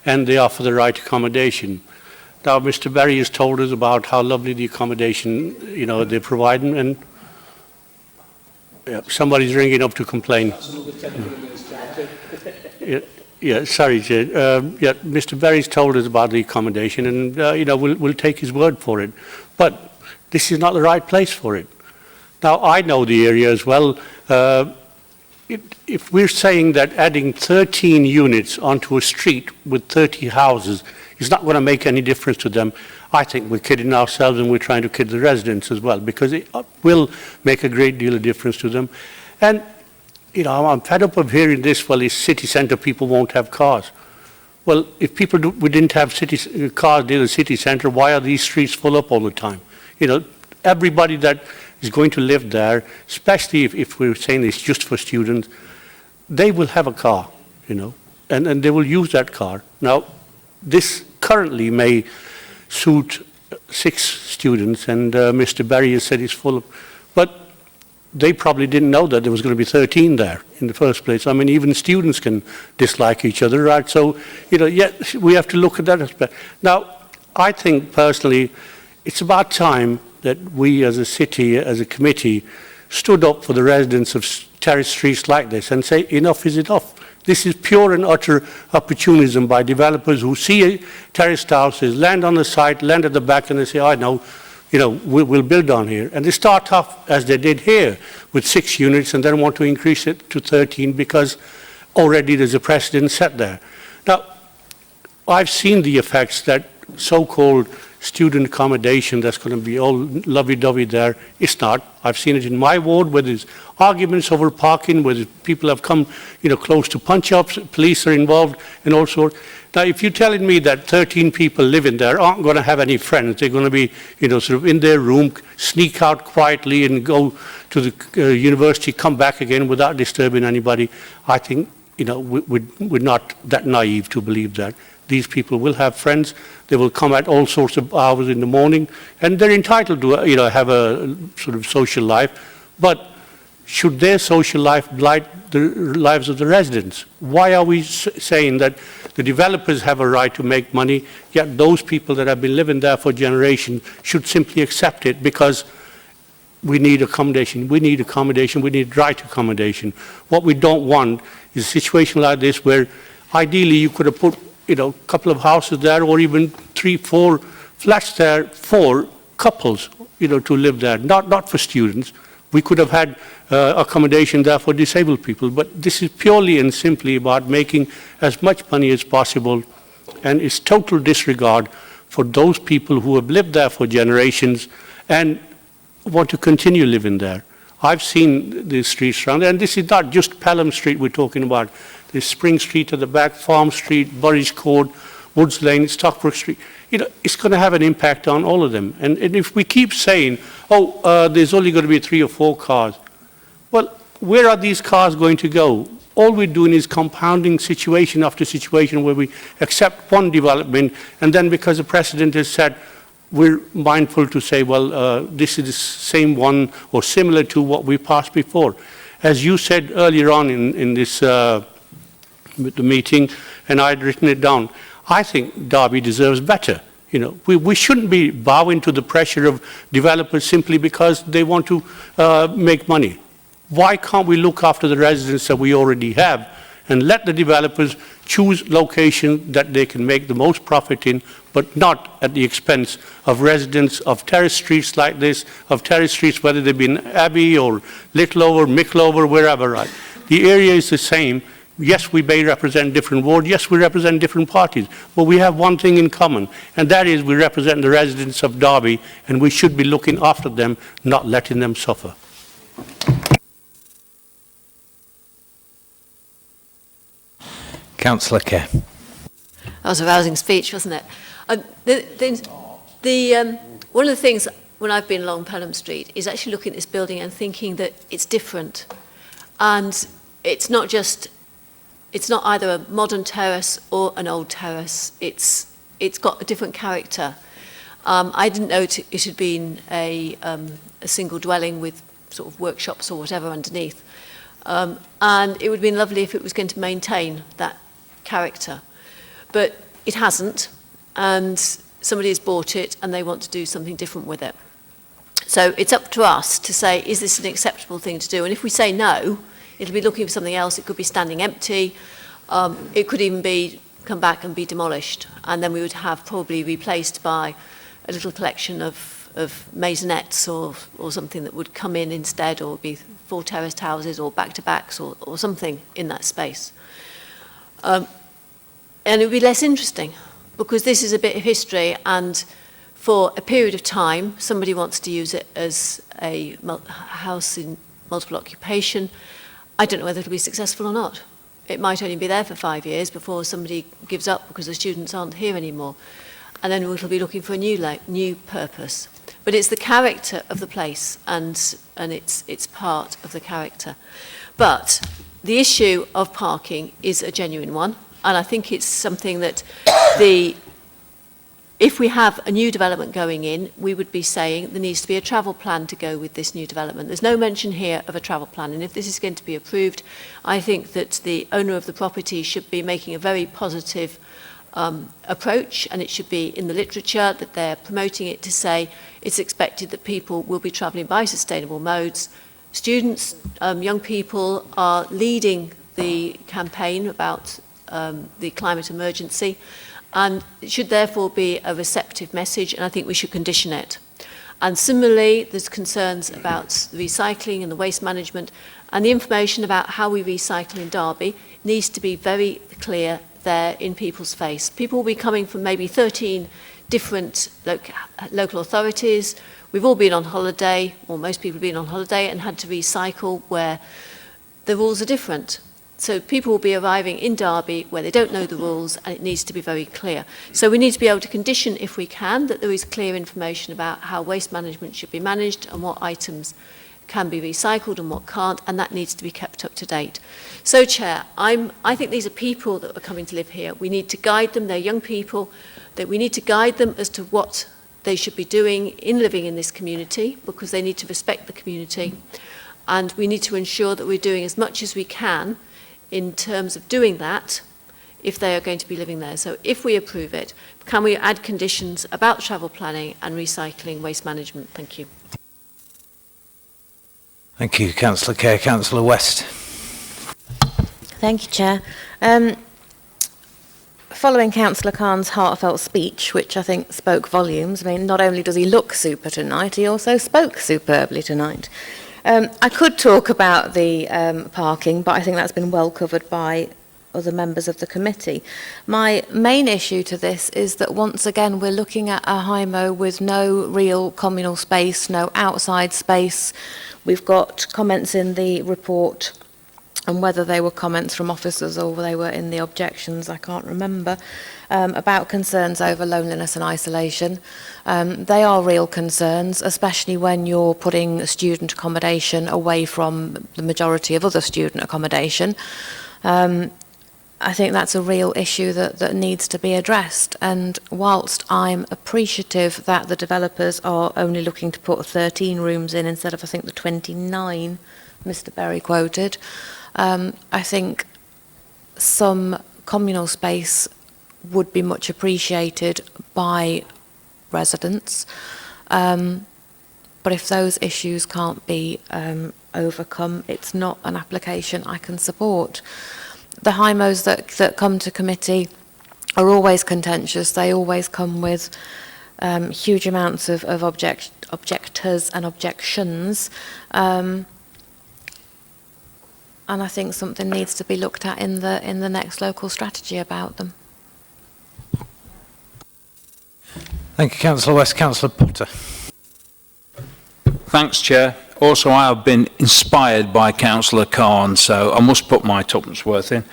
and they offer the right accommodation. Now, Mr. Barry has told us about how lovely the accommodation, they're providing, and somebody's ringing up to complain. Sorry, Chair. Mr. Barry's told us about the accommodation, and we'll take his word for it. But this is not the right place for it. Now, I know the area as well. If we're saying that adding 13 units onto a street with 30 houses is not going to make any difference to them, I think we're kidding ourselves, and we're trying to kid the residents as well, because it will make a great deal of difference to them. And, I'm fed up of hearing this, well, in city centre people won't have cars. Well, if we didn't have cars near the city centre, why are these streets full up all the time? Everybody that is going to live there, especially if we're saying it's just for students, they will have a car, and they will use that car. Now, this currently may suit 6 students, and Mr. Barry has said it's full of, but they probably didn't know that there was going to be 13 there in the first place. I mean, even students can dislike each other, right? So, we have to look at that aspect. Now, I think personally, it's about time that we as a city, as a committee, stood up for the residents of terrace streets like this and say, enough is enough. This is pure and utter opportunism by developers who see terraced houses, land on the site, land at the back, and they say, I know, we'll build on here. And they start off, as they did here, with 6 units and then want to increase it to 13 because already there's a precedent set there. Now, I've seen the effects that so-called student accommodation that's going to be all lovey-dovey there. It's not. I've seen it in my ward where there's arguments over parking, where people have come, close to punch-ups, police are involved, and all sorts. Now, if you're telling me that 13 people living there aren't going to have any friends, they're going to be, sort of in their room, sneak out quietly and go to the university, come back again without disturbing anybody, I think, we're not that naive to believe that. These people will have friends. They will come at all sorts of hours in the morning, and they're entitled to, have a sort of social life. But should their social life blight the lives of the residents? Why are we saying that the developers have a right to make money, yet those people that have been living there for generations should simply accept it because we need accommodation, we need right accommodation. What we don't want is a situation like this where ideally you could have put a couple of houses there, or even 3, 4 flats there for couples, to live there, not for students. We could have had accommodation there for disabled people, but this is purely and simply about making as much money as possible, and it's total disregard for those people who have lived there for generations and want to continue living there. I've seen the streets around there, and this is not just Pelham Street we're talking about. There's Spring Street at the back, Farm Street, Burridge Court, Woods Lane, Stockbrook Street. It's going to have an impact on all of them. And if we keep saying, there's only going to be 3 or 4 cars, well, where are these cars going to go? All we're doing is compounding situation after situation where we accept one development, and then because the precedent is set, we're mindful to say, well, this is the same one or similar to what we passed before. As you said earlier on in this the meeting, and I'd written it down, I think Derby deserves better. We shouldn't be bowing to the pressure of developers simply because they want to make money. Why can't we look after the residents that we already have and let the developers choose location that they can make the most profit in, but not at the expense of residents of terrace streets like this, of terrace streets, whether they've been Abbey or Littlover, Micklover, wherever, right? The area is the same. Yes, we may represent different wards. Yes, we represent different parties. But we have one thing in common, and that is we represent the residents of Derby, and we should be looking after them, not letting them suffer. Councillor Kerr. That was a rousing speech, wasn't it? One of the things when I've been along Pelham Street is actually looking at this building and thinking that it's different. And it's not either a modern terrace or an old terrace. It's got a different character. I didn't know it had been a single dwelling with sort of workshops or whatever underneath. And it would have been lovely if it was going to maintain that character. But it hasn't, and somebody has bought it and they want to do something different with it. So it's up to us to say, is this an acceptable thing to do? And if we say no, it'll be looking for something else. It could be standing empty. It could even be come back and be demolished. And then we would have probably replaced by a little collection of maisonettes or something that would come in instead, or be full terraced houses or back-to-backs or something in that space. And it would be less interesting because this is a bit of history, and for a period of time somebody wants to use it as a house in multiple occupation. I don't know whether it'll be successful or not. It might only be there for 5 years before somebody gives up because the students aren't here anymore. And then we'll be looking for a new purpose. But it's the character of the place, and it's part of the character. But the issue of parking is a genuine one, and I think it's something that if we have a new development going in, we would be saying there needs to be a travel plan to go with this new development. There's no mention here of a travel plan, and if this is going to be approved, I think that the owner of the property should be making a very positive approach, and it should be in the literature that they're promoting it to say it's expected that people will be travelling by sustainable modes. Students, young people are leading the campaign about the climate emergency, and it should therefore be a receptive message, and I think we should condition it. And similarly, there's concerns about recycling and the waste management, and the information about how we recycle in Derby needs to be very clear there in people's face. People will be coming from maybe 13 different local authorities. We've all been on holiday, or most people have been on holiday and had to recycle where the rules are different. So people will be arriving in Derby where they don't know the rules, and it needs to be very clear. So we need to be able to condition, if we can, that there is clear information about how waste management should be managed and what items can be recycled and what can't, and that needs to be kept up to date. So, Chair, I think these are people that are coming to live here. We need to guide them. They're young people. That we need to guide them as to what they should be doing in living in this community, because they need to respect the community. And we need to ensure that we're doing as much as we can in terms of doing that if they are going to be living there. So if we approve it, can we add conditions about travel planning and recycling waste management? Thank you. Thank you, Councillor Kerr. Councillor West. Thank you, Chair. Following Councillor Khan's heartfelt speech, which I think spoke volumes, I mean, not only does he look super tonight, he also spoke superbly tonight. I could talk about the parking, but I think that's been well covered by other members of the committee. My main issue to this is that once again we're looking at a HIMO with no real communal space, no outside space. We've got comments in the report, and whether they were comments from officers or they were in the objections, I can't remember, about concerns over loneliness and isolation. They are real concerns, especially when you're putting student accommodation away from the majority of other student accommodation. I think that's a real issue that needs to be addressed. And whilst I'm appreciative that the developers are only looking to put 13 rooms in instead of, I think, the 29 Mr. Berry quoted, I think some communal space would be much appreciated by residents. But if those issues can't be overcome, it's not an application I can support. the HIMOs that come to committee are always contentious. They always come with huge amounts of objectors and objections. And I think something needs to be looked at in the next local strategy about them. Thank you, Councillor West. Councillor Potter. Thanks, Chair. Also, I have been inspired by Councillor Khan, so I must put my tuppence worth in.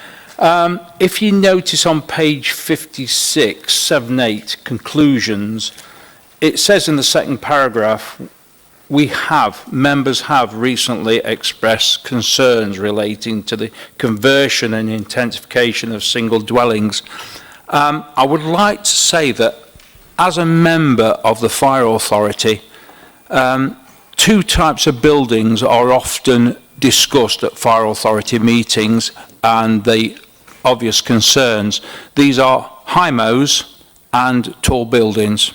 If you notice on page 56, 7-8, conclusions, it says in the second paragraph, members have recently expressed concerns relating to the conversion and intensification of single dwellings. I would like to say that as a member of the Fire Authority, two types of buildings are often discussed at Fire Authority meetings and the obvious concerns. These are HIMOs and tall buildings.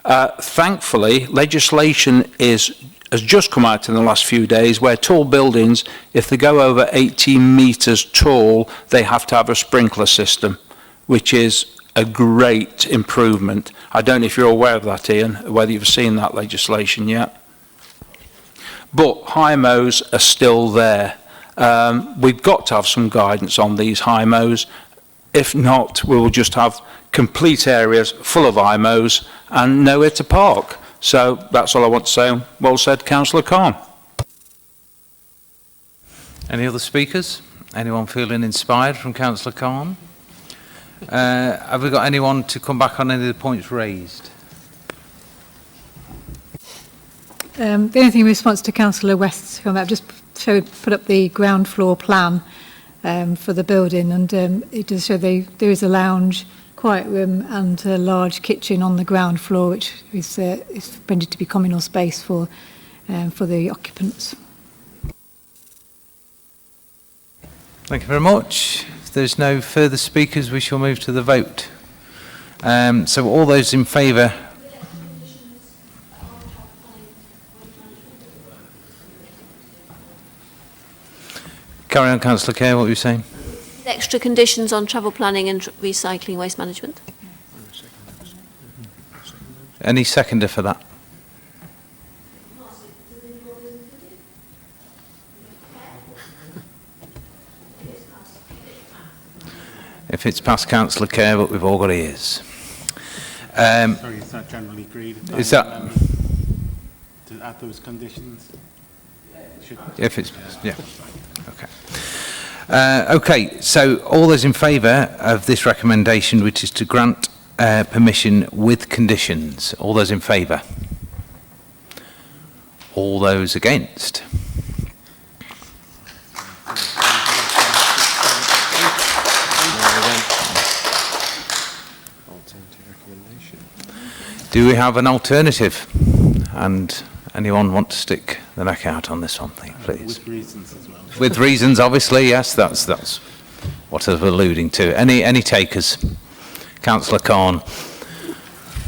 Thankfully, legislation has just come out in the last few days where tall buildings, if they go over 18 metres tall, they have to have a sprinkler system, which is a great improvement. I don't know if you're aware of that, Ian, whether you've seen that legislation yet. But HIMOs are still there. We've got to have some guidance on these HIMOs. If not, we will just have complete areas full of HIMOs and nowhere to park. So that's all I want to say. Well said, Councillor Khan. Any other speakers? Anyone feeling inspired from Councillor Khan? Have we got anyone to come back on any of the points raised? The only thing in response to Councillor West's comment, I've just put up the ground floor plan for the building, and it does show there is a lounge, quiet room and a large kitchen on the ground floor, which is intended to be communal space for the occupants. Thank you very much. If there's no further speakers, we shall move to the vote. So all those in favour... Carry on, Councillor Kerr, what were you saying? Extra conditions on travel planning and recycling waste management. Any seconder for that? If it's past Councillor Kerr, but we've all got ears. Sorry, it's not generally agreed. Is that... to add those conditions? If it's... yeah. Okay. Okay, so all those in favour of this recommendation, which is to grant permission with conditions, all those in favour? All those against? Do we have an alternative? And anyone want to stick the neck out on this one, please? With reasons as well. With reasons, obviously, yes, that's what I was alluding to. Any takers? Councillor Khan.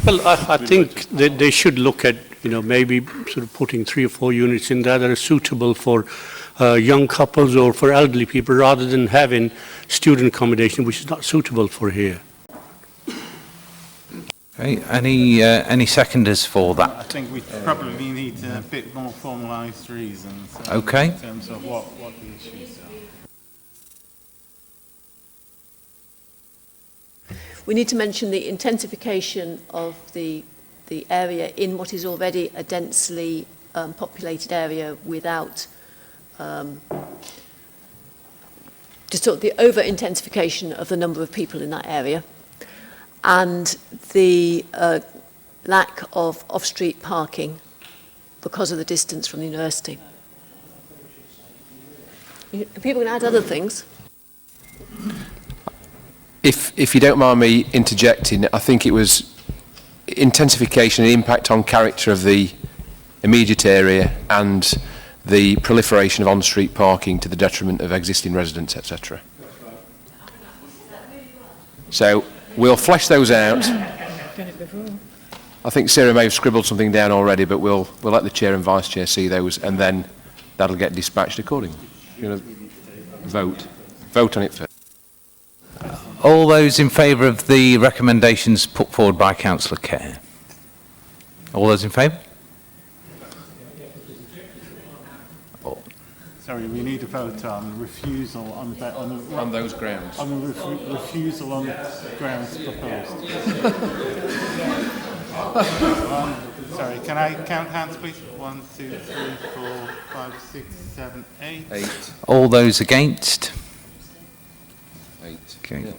Well, I think that they should look at, maybe sort of putting 3 or 4 units in there that are suitable for young couples or for elderly people, rather than having student accommodation, which is not suitable for here. Okay, any seconders for that? I think we probably need a bit more formalised reasons. Okay. In terms of what the issues are. We need to mention the intensification of the area in what is already a densely populated area without just sort of the over-intensification of the number of people in that area, and the lack of off-street parking because of the distance from the university. People can add other things. If you don't mind me interjecting, I think it was intensification and impact on character of the immediate area and the proliferation of on-street parking to the detriment of existing residents, etc. So we'll flesh those out. I think Sarah may have scribbled something down already, but we'll let the Chair and Vice Chair see those, and then that'll get dispatched accordingly. Vote on it first. All those in favour of the recommendations put forward by Councillor Kerr? All those in favour? Sorry, we need a vote on refusal on those grounds. On the refusal on the grounds proposed. Sorry, can I count hands, please? 1, 2, 3, 4, 5, 6, 7, 8. 8. All those against? 8. Okay. Yeah.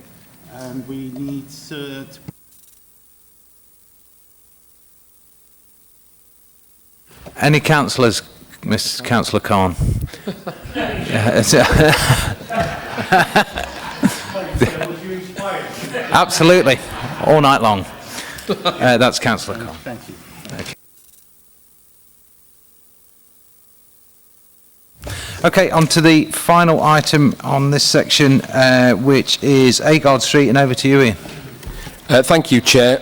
And we need to... Any councillors? Miss Councillor Khan. Absolutely, all night long. That's Councillor Khan. Thank you. Okay, on to the final item on this section, which is Agard Street, and over to you, Ian. Thank you, Chair.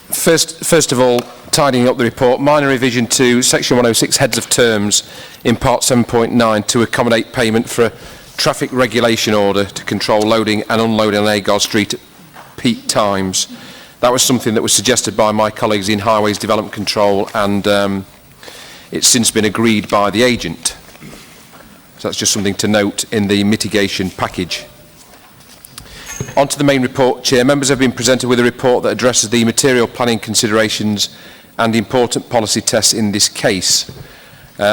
First of all, tidying up the report, minor revision to Section 106 Heads of Terms in Part 7.9 to accommodate payment for a traffic regulation order to control loading and unloading on Agard Street at peak times. That was something that was suggested by my colleagues in Highways Development Control, and it's since been agreed by the agent. So that's just something to note in the mitigation package. On to the main report, Chair. Members have been presented with a report that addresses the material planning considerations and important policy tests in this case.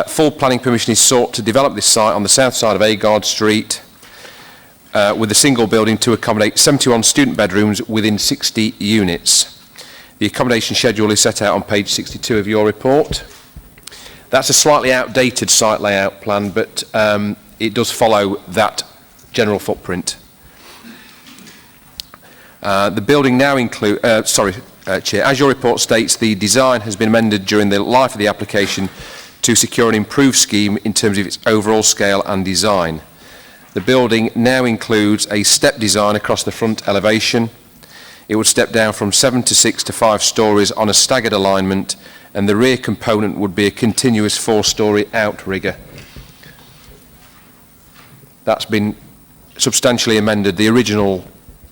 Full planning permission is sought to develop this site on the south side of Agard Street with a single building to accommodate 71 student bedrooms within 60 units. The accommodation schedule is set out on page 62 of your report. That's a slightly outdated site layout plan, but it does follow that general footprint. The building now includes, Chair, as your report states, the design has been amended during the life of the application to secure an improved scheme in terms of its overall scale and design. The building now includes a step design across the front elevation. It would step down from 7 to 6 to 5 stories on a staggered alignment, and the rear component would be a continuous 4-storey outrigger. That's been substantially amended. The original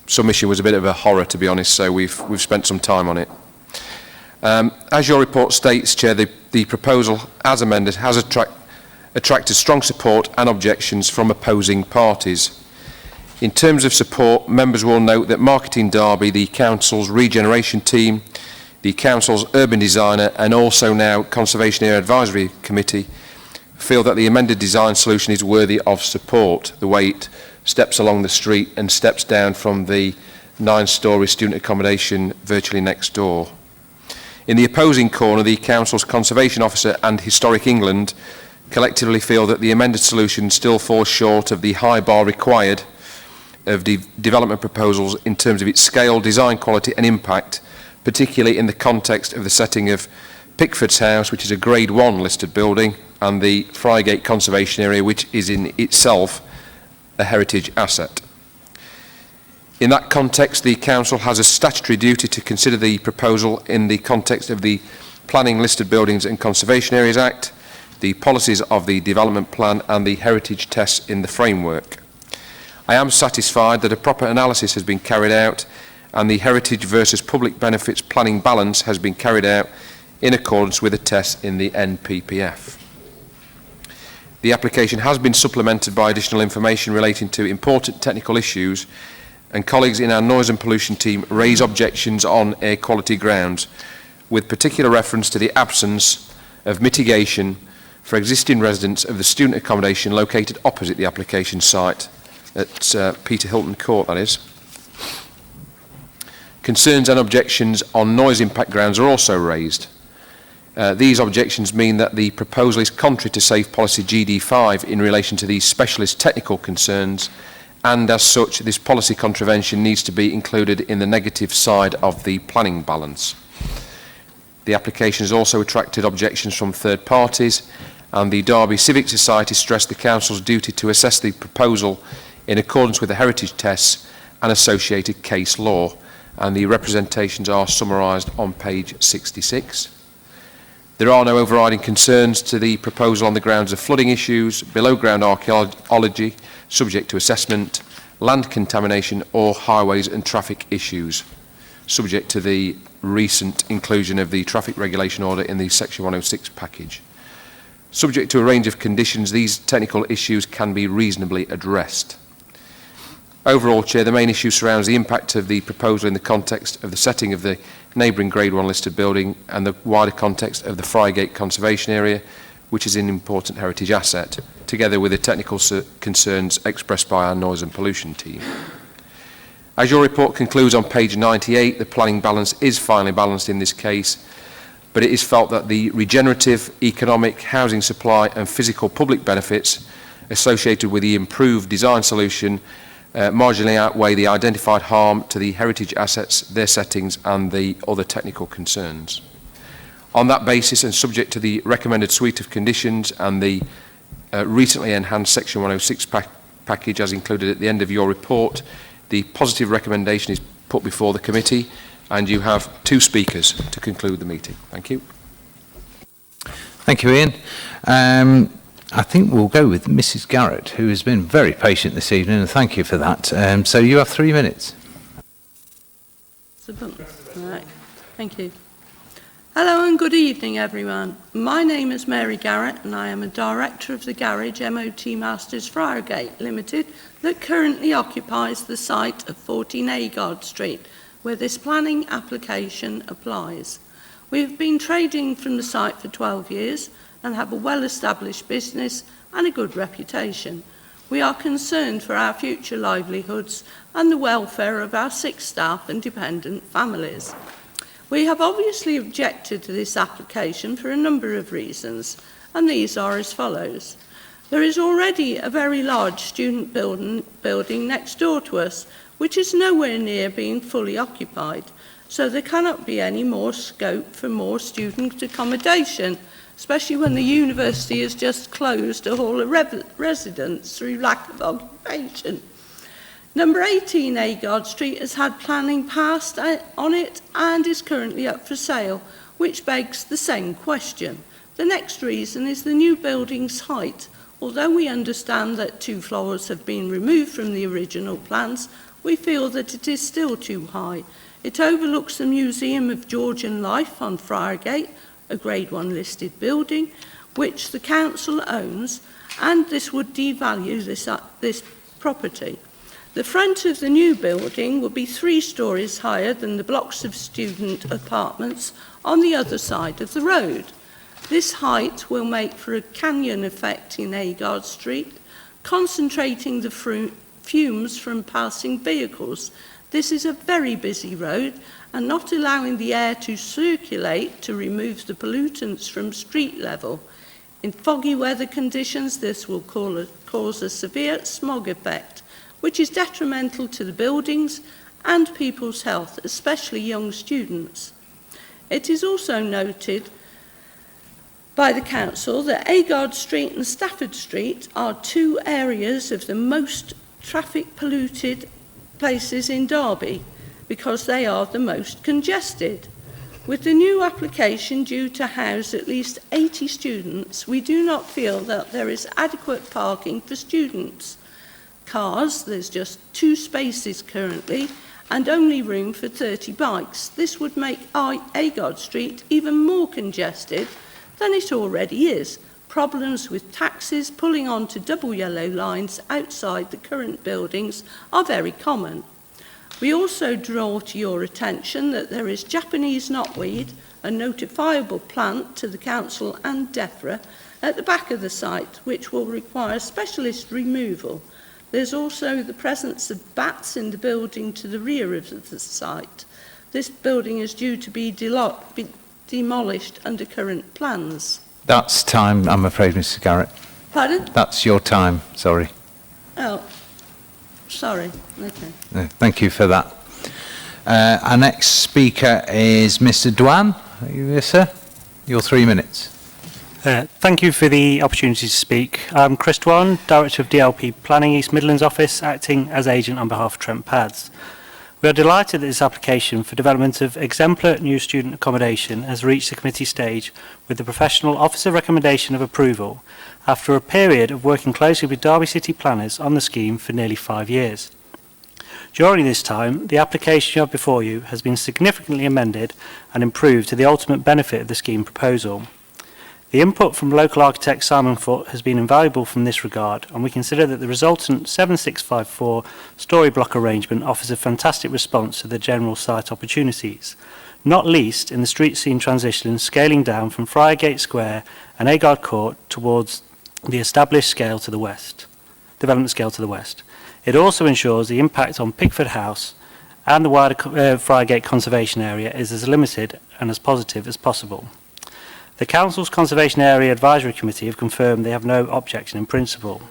submission was a bit of a horror, to be honest, so we've spent some time on it. As your report states, Chair, the proposal as amended has attracted strong support and objections from opposing parties. In terms of support, members will note that Marketing Derby, the Council's regeneration team, the Council's urban designer and also now Conservation Area Advisory Committee feel that the amended design solution is worthy of support, the way it steps along the street and steps down from the 9-storey student accommodation virtually next door. In the opposing corner, the Council's Conservation Officer and Historic England collectively feel that the amended solution still falls short of the high bar required of development proposals in terms of its scale, design quality and impact, particularly in the context of the setting of Pickford's House, which is a Grade 1 listed building, and the Frygate Conservation Area, which is in itself a heritage asset. In that context, the Council has a statutory duty to consider the proposal in the context of the Planning Listed Buildings and Conservation Areas Act, the policies of the development plan and the heritage tests in the framework. I am satisfied that a proper analysis has been carried out and the heritage versus public benefits planning balance has been carried out in accordance with the tests in the NPPF. The application has been supplemented by additional information relating to important technical issues, and colleagues in our noise and pollution team raise objections on air quality grounds, with particular reference to the absence of mitigation for existing residents of the student accommodation located opposite the application site at Peter Hilton Court, that is. Concerns and objections on noise impact grounds are also raised. These objections mean that the proposal is contrary to Safe Policy GD5 in relation to these specialist technical concerns, and as such this policy contravention needs to be included in the negative side of the planning balance. The application has also attracted objections from third parties, and the Derby Civic Society stressed the Council's duty to assess the proposal in accordance with the heritage tests and associated case law, and the representations are summarised on page 66. There are no overriding concerns to the proposal on the grounds of flooding issues, below ground archaeology, subject to assessment, land contamination or highways and traffic issues, subject to the recent inclusion of the traffic regulation order in the Section 106 package. Subject to a range of conditions, these technical issues can be reasonably addressed. Overall, Chair, the main issue surrounds the impact of the proposal in the context of the setting of the neighbouring Grade 1 listed building and the wider context of the Friargate Conservation Area, which is an important heritage asset, together with the technical concerns expressed by our noise and pollution team. As your report concludes on page 98, the planning balance is finally balanced in this case, but it is felt that the regenerative, economic, housing supply and physical public benefits associated with the improved design solution marginally outweigh the identified harm to the heritage assets, their settings and the other technical concerns. On that basis, and subject to the recommended suite of conditions and the recently enhanced Section 106 package as included at the end of your report, the positive recommendation is put before the committee, and you have 2 speakers to conclude the meeting. Thank you. Thank you, Ian. I think we'll go with Mrs. Garrett, who has been very patient this evening, and thank you for that. So you have 3 minutes. Right. Thank you. Hello and good evening, everyone. My name is Mary Garrett, and I am a director of the garage MOT Masters Friargate Limited that currently occupies the site of 14 Agard Street, where this planning application applies. We have been trading from the site for 12 years and have a well-established business and a good reputation. We are concerned for our future livelihoods and the welfare of our 6 staff and dependent families. We have obviously objected to this application for a number of reasons, and these are as follows. There is already a very large student building next door to us, which is nowhere near being fully occupied, so there cannot be any more scope for more student accommodation, especially when the university has just closed a hall of residents through lack of occupation. Number 18 Agard Street has had planning passed on it and is currently up for sale, which begs the same question. The next reason is the new building's height. Although we understand that 2 floors have been removed from the original plans, we feel that it is still too high. It overlooks the Museum of Georgian Life on Friargate, a Grade 1 listed building, which the council owns, and this would devalue this property. The front of the new building will be 3 stories higher than the blocks of student apartments on the other side of the road. This height will make for a canyon effect in Agard Street, concentrating the fumes from passing vehicles. This is a very busy road, and not allowing the air to circulate to remove the pollutants from street level. In foggy weather conditions, this will cause a severe smog effect, which is detrimental to the buildings and people's health, especially young students. It is also noted by the council that Agard Street and Stafford Street are 2 areas of the most traffic polluted places in Derby because they are the most congested. With the new application due to house at least 80 students, we do not feel that there is adequate parking for students. Cars, there's just 2 spaces currently and only room for 30 bikes. This would make Agard Street even more congested than it already is. Problems with taxis pulling onto double yellow lines outside the current buildings are very common. We also draw to your attention that there is Japanese knotweed, a notifiable plant to the council and DEFRA, at the back of the site, which will require specialist removal. There's also the presence of bats in the building to the rear of the site. This building is due to be demolished under current plans. That's time, I'm afraid, Mrs. Garrett. Pardon? That's your time, sorry. Oh, sorry. Okay. Thank you for that. Our next speaker is Mr. Dwan. Are you here, sir? Your 3 minutes. Thank you for the opportunity to speak. I'm Chris Dwan, Director of DLP Planning East Midlands Office, acting as agent on behalf of Trent Pads. We are delighted that this application for development of exemplar new student accommodation has reached the committee stage with the professional officer recommendation of approval after a period of working closely with Derby City planners on the scheme for nearly 5 years. During this time, the application you have before you has been significantly amended and improved to the ultimate benefit of the scheme proposal. The input from local architect Simon Foote has been invaluable from this regard, and we consider that the resultant 7654 storey block arrangement offers a fantastic response to the general site opportunities, not least in the street scene transition scaling down from Friargate Square and Agard Court towards the established scale to the west, development scale to the west. It also ensures the impact on Pickford House and the wider Friargate conservation area is as limited and as positive as possible. The Council's Conservation Area Advisory Committee have confirmed they have no objection in principle.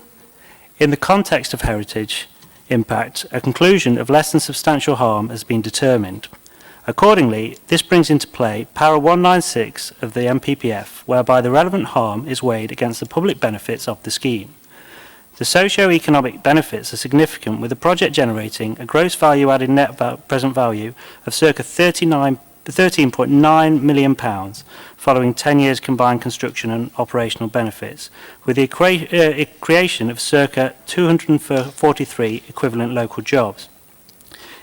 In the context of heritage impact, a conclusion of less than substantial harm has been determined. Accordingly, this brings into play Para 196 of the MPPF, whereby the relevant harm is weighed against the public benefits of the scheme. The socio-economic benefits are significant, with the project generating a gross value-added net present value of circa £13.9 million following 10 years combined construction and operational benefits, with the creation of circa 243 equivalent local jobs.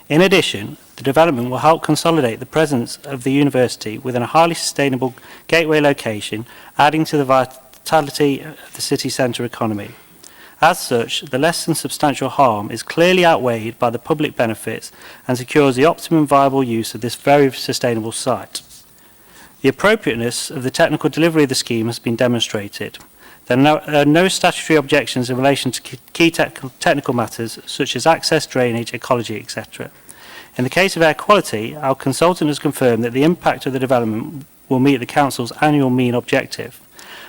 In addition, the development will help consolidate the presence of the university within a highly sustainable gateway location, adding to the vitality of the city centre economy. As such, the less than substantial harm is clearly outweighed by the public benefits and secures the optimum viable use of this very sustainable site. The appropriateness of the technical delivery of the scheme has been demonstrated. There are no statutory objections in relation to key technical matters such as access, drainage, ecology, etc. In the case of air quality, our consultant has confirmed that the impact of the development will meet the Council's annual mean objective.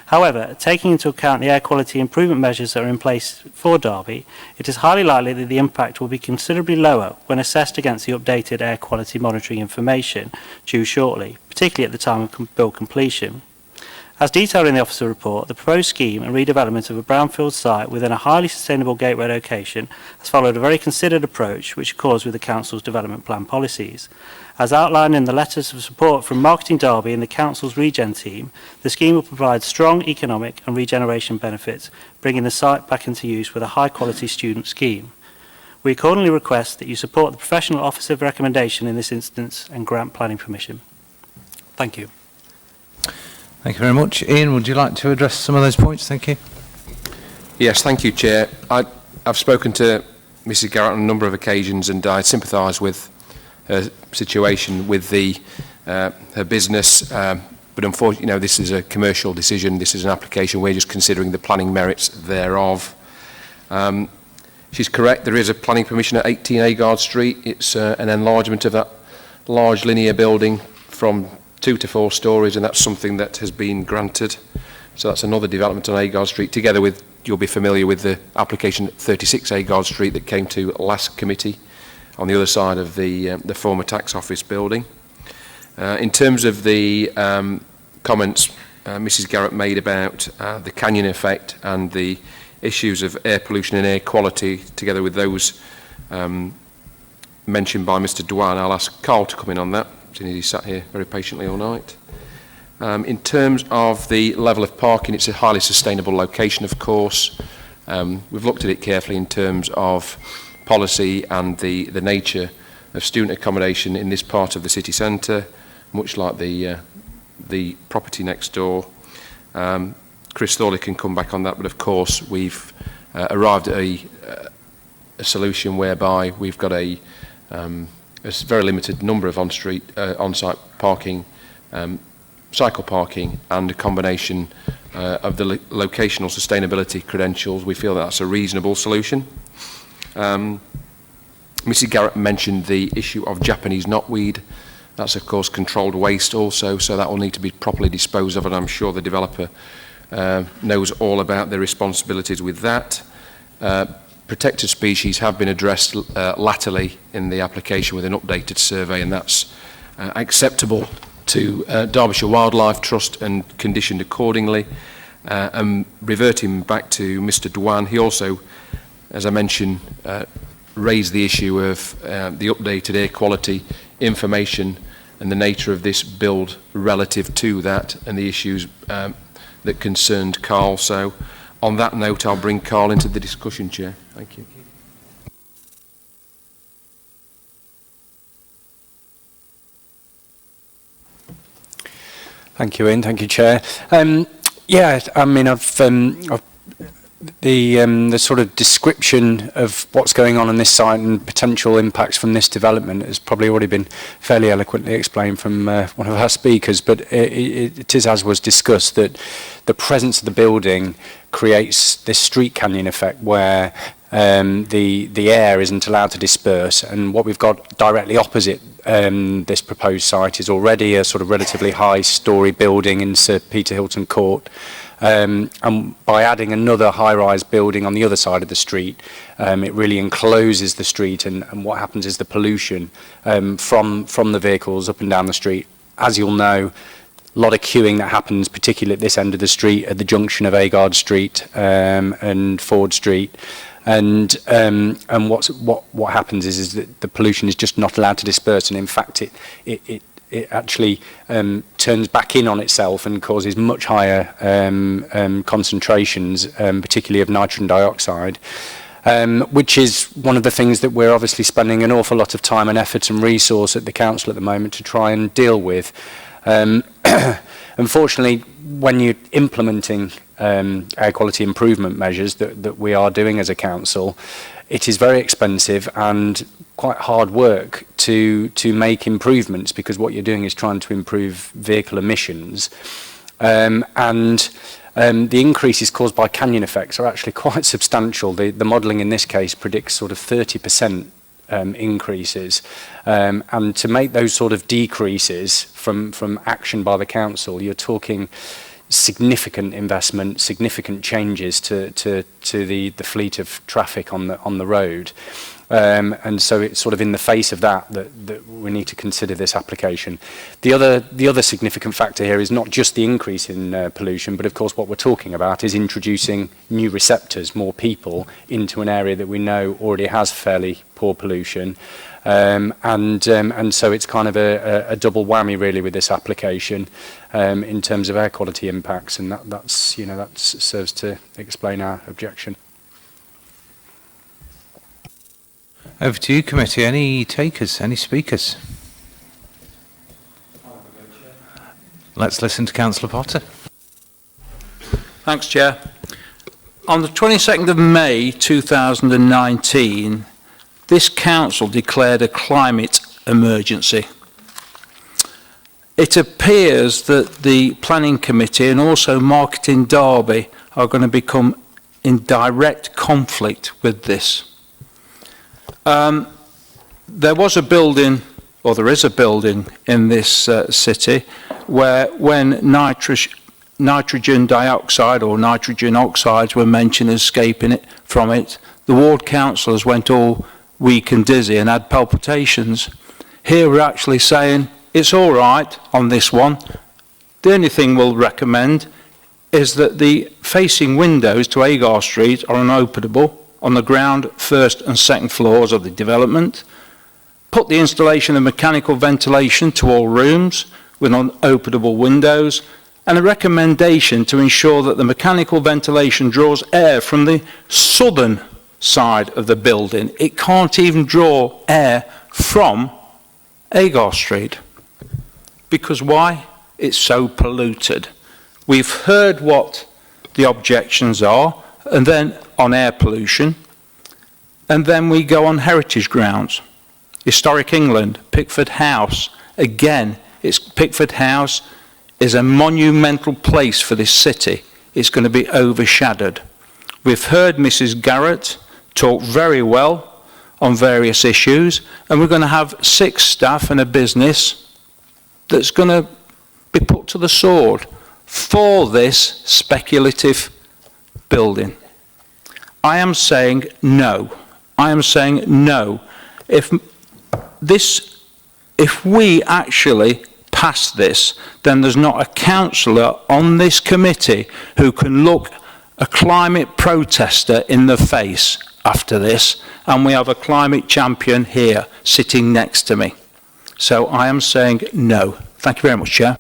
However, taking into account the air quality improvement measures that are in place for Derby, it is highly likely that the impact will be considerably lower when assessed against the updated air quality monitoring information due shortly, particularly at the time of build completion. As detailed in the officer report, the proposed scheme and redevelopment of a brownfield site within a highly sustainable gateway location has followed a very considered approach which accords with the Council's development plan policies. As outlined in the letters of support from Marketing Derby and the Council's Regen team, the scheme will provide strong economic and regeneration benefits, bringing the site back into use with a high-quality student scheme. We accordingly request that you support the professional officer recommendation in this instance and grant planning permission. Thank you. Thank you very much. Ian, would you like to address some of those points? Thank you. Yes, thank you, Chair. I've spoken to Mrs Garrett on a number of occasions, and I sympathise with her situation with her business, but unfortunately, this is a commercial decision. This is an application. We're just considering the planning merits thereof. She's correct. There is a planning permission at 18 Agard Street. It's an enlargement of that large linear building from 2 to 4 stories, and that's something that has been granted. So that's another development on Agard Street, together with, you'll be familiar with the application at 36 Agard Street that came to last committee on the other side of the former tax office building. In terms of the comments Mrs Garrett made about the canyon effect and the issues of air pollution and air quality, together with those mentioned by Mr Dwan, I'll ask Carl to come in on that, since he sat here very patiently all night. In terms of the level of parking, it's a highly sustainable location, of course. We've looked at it carefully in terms of policy and the nature of student accommodation in this part of the city centre, much like the property next door. Chris Thorley can come back on that, but of course we've arrived at a solution whereby we've got a very limited number of on-site parking, cycle parking, and a combination of the locational sustainability credentials. We feel that's a reasonable solution. Mrs Garrett mentioned the issue of Japanese knotweed. That's of course controlled waste also, so that will need to be properly disposed of, and I'm sure the developer knows all about their responsibilities with that. Protected species have been addressed latterly in the application with an updated survey, and that's acceptable to Derbyshire Wildlife Trust and conditioned accordingly. And reverting back to Mr Dwan, he also, as I mentioned, raised the issue of the updated air quality information and the nature of this build relative to that, and the issues that concerned Carl. So on that note, I'll bring Carl into the discussion, Chair. Thank you. Thank you, Ian. Thank you, Chair. Yeah, I mean, the sort of description of what's going on this site and potential impacts from this development has probably already been fairly eloquently explained from one of our speakers, but it is, as was discussed, that the presence of the building creates this street canyon effect where the air isn't allowed to disperse, and what we've got directly opposite this proposed site is already a sort of relatively high story building in Sir Peter Hilton Court. And by adding another high-rise building on the other side of the street, it really encloses the street, and what happens is the pollution from the vehicles up and down the street. As you'll know, a lot of queuing that happens, particularly at this end of the street, at the junction of Agard Street and Ford Street. And what happens is that the pollution is just not allowed to disperse, and in fact it actually turns back in on itself and causes much higher concentrations, particularly of nitrogen dioxide, which is one of the things that we're obviously spending an awful lot of time and effort and resource at the council at the moment to try and deal with. Unfortunately, when you're implementing air quality improvement measures that we are doing as a council, it is very expensive and quite hard work to make improvements, because what you're doing is trying to improve vehicle emissions, and the increases caused by canyon effects are actually quite substantial. The modelling in this case predicts sort of 30% increases, and to make those sort of decreases from action by the council, you're talking significant investment, significant changes to the fleet of traffic on the road, and so it's sort of in the face of that we need to consider this application. The other significant factor here is not just the increase in pollution, but of course what we're talking about is introducing new receptors, more people into an area that we know already has fairly poor pollution. And so it's kind of a double whammy really with this application in terms of air quality impacts, and that serves to explain our objection. Over to you, committee. Any takers? Any speakers? Let's listen to Councillor Potter. Thanks, Chair. On the 22nd of May 2019, this council declared a climate emergency. It appears that the Planning Committee and also Marketing Derby are going to become in direct conflict with this. There was a building, or there is a building in this city where when nitrogen dioxide or nitrogen oxides were mentioned escaping it from it, the ward councillors went all weak and dizzy and had palpitations. Here we're actually saying it's all right on this one. The only thing we'll recommend is that the facing windows to Agar Street are unopenable on the ground, first and second floors of the development. Put the installation of mechanical ventilation to all rooms with unopenable windows, and a recommendation to ensure that the mechanical ventilation draws air from the southern side of the building. It can't even draw air from Agar Street. Because why? It's so polluted. We've heard what the objections are, and then on air pollution, and then we go on heritage grounds. Historic England, Pickford House, again, Pickford House is a monumental place for this city. It's going to be overshadowed. We've heard Mrs. Garrett talk very well on various issues, and we're going to have 6 staff and a business that's going to be put to the sword for this speculative building. I am saying no. I am saying no. If we actually pass this, then there's not a councillor on this committee who can look a climate protester in the face after this, and we have a climate champion here sitting next to me. So I am saying no. Thank you very much, Chair.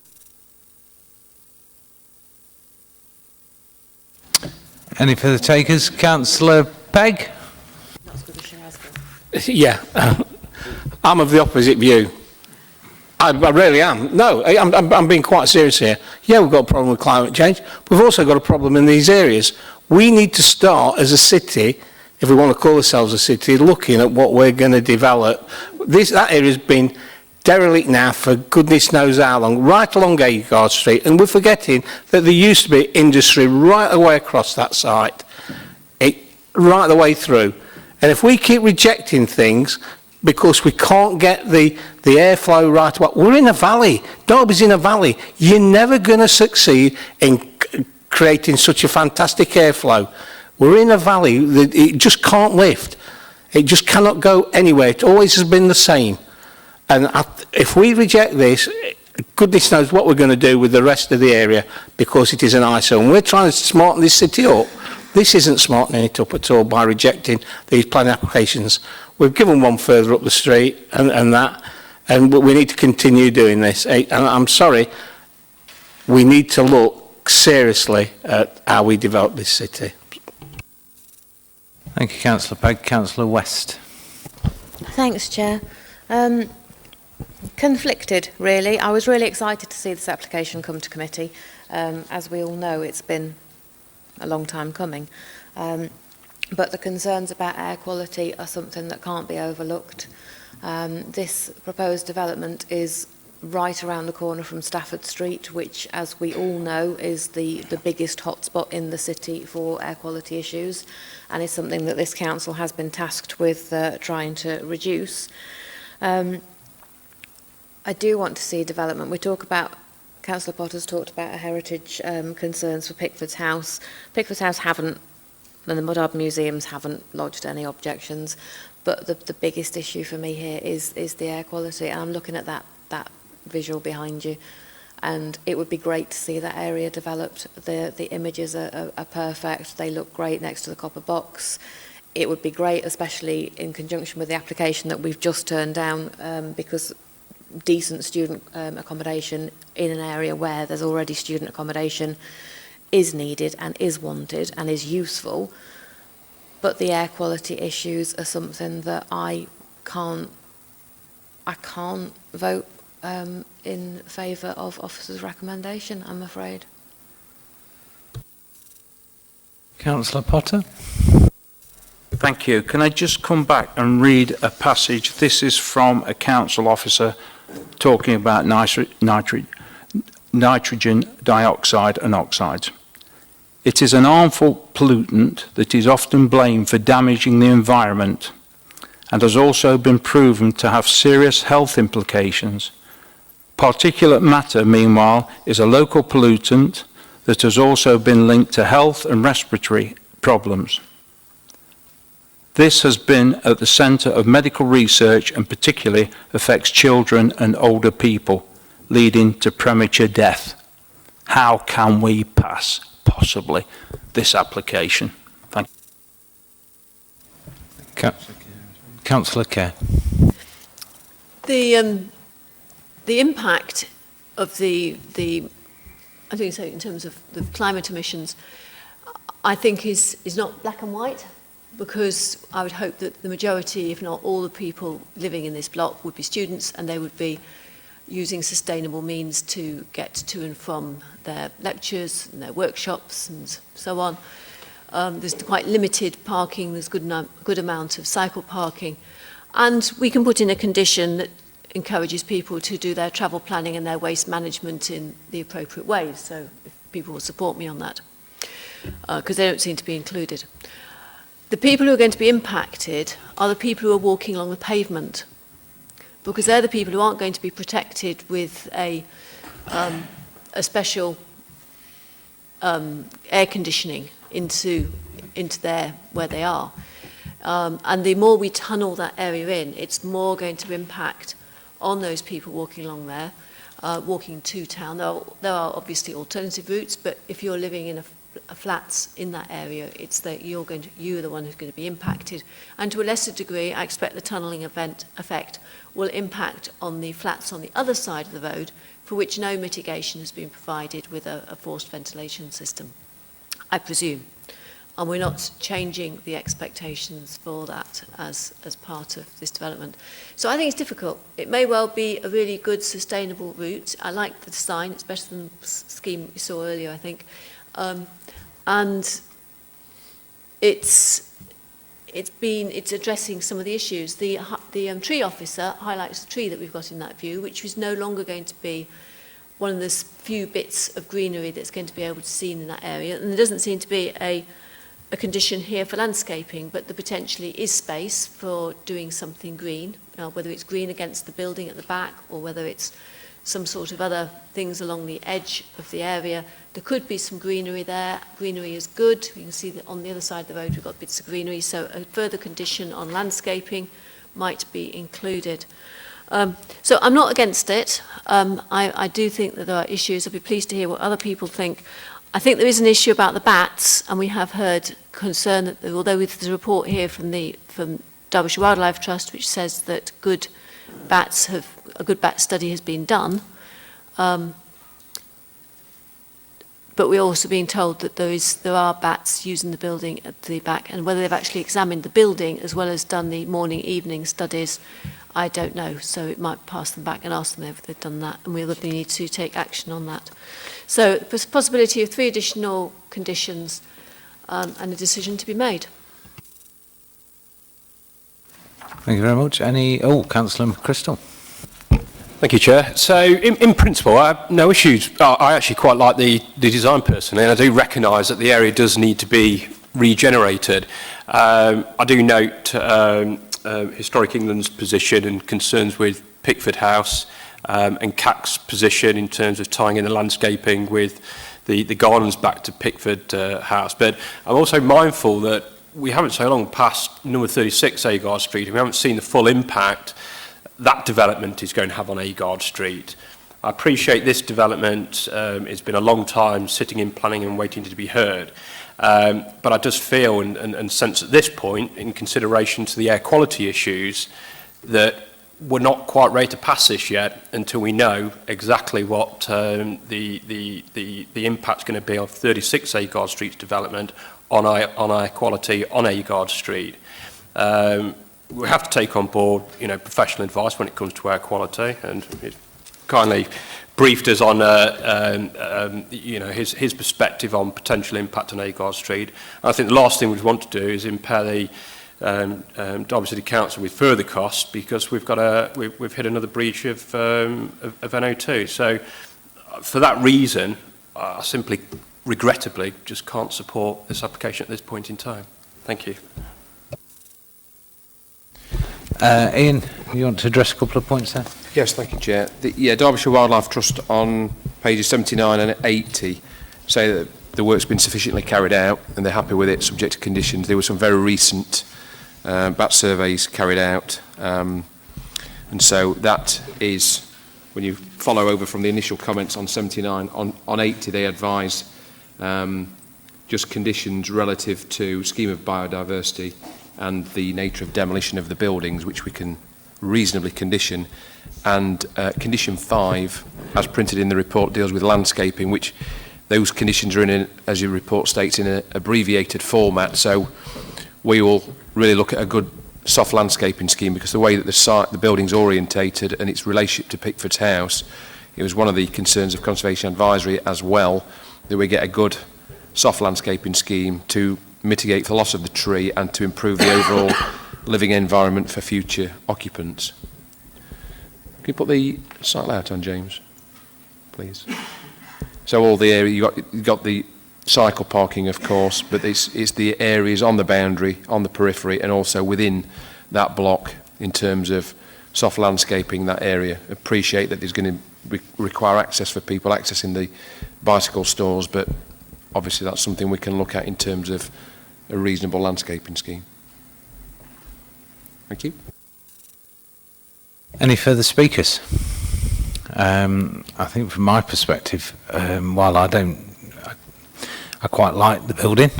Any further takers? Councillor Pegg? Yeah, I'm of the opposite view. I really am. No, I'm being quite serious here. Yeah, we've got a problem with climate change. We've also got a problem in these areas. We need to start as a city, if we want to call ourselves a city, looking at what we're going to develop. That area's been derelict now for goodness knows how long, right along Agard Street, and we're forgetting that there used to be industry right away across that site, right the way through. And if we keep rejecting things because we can't get the airflow right away, we're in a valley. Derby's in a valley. You're never going to succeed in creating such a fantastic airflow. We're in a valley that it just can't lift. It just cannot go anywhere. It always has been the same. And if we reject this, goodness knows what we're going to do with the rest of the area, because it is an eyesore. And we're trying to smarten this city up. This isn't smartening it up at all by rejecting these planning applications. We've given one further up the street and we need to continue doing this. And I'm sorry, we need to look seriously at how we develop this city. Thank you, Councillor Pegg. Councillor West. Thanks, Chair. Conflicted, really. I was really excited to see this application come to committee. As we all know, it's been a long time coming. But the concerns about air quality are something that can't be overlooked. This proposed development is right around the corner from Stafford Street, which, as we all know, is the biggest hotspot in the city for air quality issues, and is something that this council has been tasked with trying to reduce. I do want to see development. We talk about, Councillor Potter's talked about heritage concerns for Pickford's House. Pickford's House haven't, and the Mud Art Museums haven't lodged any objections, but the biggest issue for me here is the air quality, and I'm looking at that visual behind you, and it would be great to see that area developed. The images are perfect. They look great next to the copper box. It would be great, especially in conjunction with the application that we've just turned down, because decent student accommodation in an area where there's already student accommodation is needed and is wanted and is useful. But the air quality issues are something that I can't vote in favour of officer's recommendation, I'm afraid. Councillor Potter. Thank you. Can I just come back and read a passage? This is from a council officer talking about nitrogen dioxide and oxides. It is an harmful pollutant that is often blamed for damaging the environment and has also been proven to have serious health implications. Particulate matter, meanwhile, is a local pollutant that has also been linked to health and respiratory problems. This has been at the centre of medical research and particularly affects children and older people, leading to premature death. How can we pass, possibly, this application? Thank you. Councillor Kerr. The impact of the I think so in terms of the climate emissions, I think is not black and white, because I would hope that the majority, if not all the people living in this block would be students, and they would be using sustainable means to get to and from their lectures and their workshops and so on. There's quite limited parking, there's good amount of cycle parking, and we can put in a condition that encourages people to do their travel planning and their waste management in the appropriate ways, so if people will support me on that, because they don't seem to be included. The people who are going to be impacted are the people who are walking along the pavement, because they're the people who aren't going to be protected with a special air conditioning into where they are. And the more we tunnel that area in, it's more going to impact on those people walking along there, walking to town. There are obviously alternative routes, but if you're living in a flats in that area, it's that you're the one who's going to be impacted. And to a lesser degree, I expect the tunnelling effect will impact on the flats on the other side of the road, for which no mitigation has been provided with a forced ventilation system, I presume. and we're not changing the expectations for that as part of this development. So I think it's difficult. It may well be a really good sustainable route. I like the design, it's better than the scheme we saw earlier, I think. And it's addressing some of the issues. The tree officer highlights the tree that we've got in that view, which is no longer going to be one of those few bits of greenery that's going to be able to be seen in that area. And there doesn't seem to be a condition here for landscaping, but there potentially is space for doing something green, whether it's green against the building at the back or whether it's some sort of other things along the edge of the area. There could be some greenery there. Greenery is good. You can see that on the other side of the road we've got bits of greenery, so a further condition on landscaping might be included. So I'm not against it. I do think that there are issues. I'll be pleased to hear what other people think. I think there is an issue about the bats, and we have heard concern that although there's a report here from Derbyshire Wildlife Trust which says that a good bat study has been done, but we're also being told that there are bats using the building at the back, and whether they've actually examined the building as well as done the morning evening studies, I don't know. So it might pass them back and ask them if they've done that, and we'll need to take action on that. So there's a possibility of 3 additional conditions and a decision to be made. Thank you very much. Councillor Crystal. Thank you, Chair. So, in principle, I have no issues. I actually quite like the design personally, and I do recognise that the area does need to be regenerated. I do note Historic England's position and concerns with Pickford House and CAC's position in terms of tying in the landscaping with the gardens back to Pickford House. But I'm also mindful that we haven't so long passed number 36 Agard Street, and we haven't seen the full impact that development is going to have on Agard Street. I appreciate this development. It's been a long time sitting in planning and waiting to be heard. But I just feel and sense at this point, in consideration to the air quality issues, that we're not quite ready to pass this yet until we know exactly what the impact's going to be of 36 Agard Street's development on air quality on Agard Street. We have to take on board, professional advice when it comes to air quality, and it kindly briefed us on, his perspective on potential impact on Agard Street. And I think the last thing we'd want to do is impair the Derby City Council with further costs, because we've hit another breach of NO2. So, for that reason, I simply, regrettably, just can't support this application at this point in time. Thank you. Ian, you want to address a couple of points there? Yes, thank you, Chair. Derbyshire Wildlife Trust on pages 79 and 80 say that the work's been sufficiently carried out and they're happy with it, subject to conditions. There were some very recent bat surveys carried out, and so that is, when you follow over from the initial comments on 79, on 80 they advise just conditions relative to scheme of biodiversity and the nature of demolition of the buildings, which we can reasonably condition. And condition 5, as printed in the report, deals with landscaping, which those conditions are in, as your report states, in an abbreviated format. So we will really look at a good soft landscaping scheme, because the way that the building's orientated and its relationship to Pickford's House, it was one of the concerns of Conservation Advisory as well, that we get a good soft landscaping scheme to mitigate the loss of the tree and to improve the overall living environment for future occupants. Can you put the site layout on, James, please? So all the area, you've got the cycle parking, of course, but it's the areas on the boundary, on the periphery, and also within that block in terms of soft landscaping that area. Appreciate that there's going to require access for people accessing the bicycle stores, but obviously that's something we can look at in terms of a reasonable landscaping scheme. Thank you. Any further speakers? I think from my perspective, while I quite like the building,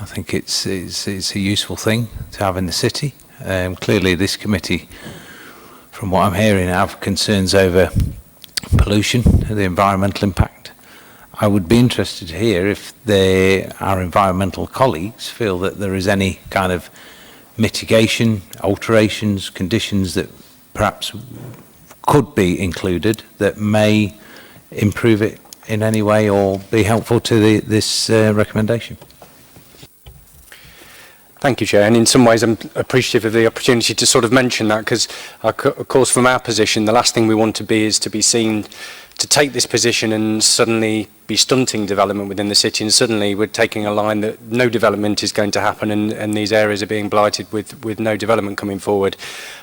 I think it's a useful thing to have in the city. Clearly this committee, from what I'm hearing, have concerns over pollution, the environmental impact. I would be interested to hear if our environmental colleagues feel that there is any kind of mitigation, alterations, conditions that perhaps could be included that may improve it in any way or be helpful to this recommendation. Thank you, Chair. And in some ways, I'm appreciative of the opportunity to sort of mention that, because, of course, from our position, the last thing we want to be is to be seen to take this position and suddenly be stunting development within the city, and suddenly we're taking a line that no development is going to happen, and these areas are being blighted with no development coming forward.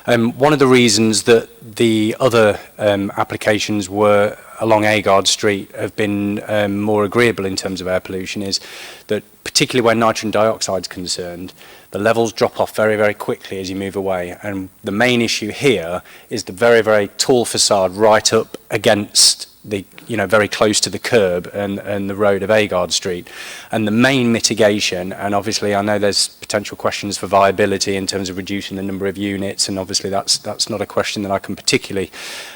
One of the reasons that the other applications were along Agard Street have been more agreeable in terms of air pollution is that, particularly where nitrogen dioxide is concerned, the levels drop off very, very quickly as you move away. And the main issue here is the very, very tall facade right up against the, very close to the curb and the road of Agard Street. And the main mitigation, and obviously I know there's potential questions for viability in terms of reducing the number of units, and obviously that's not a question that I can particularly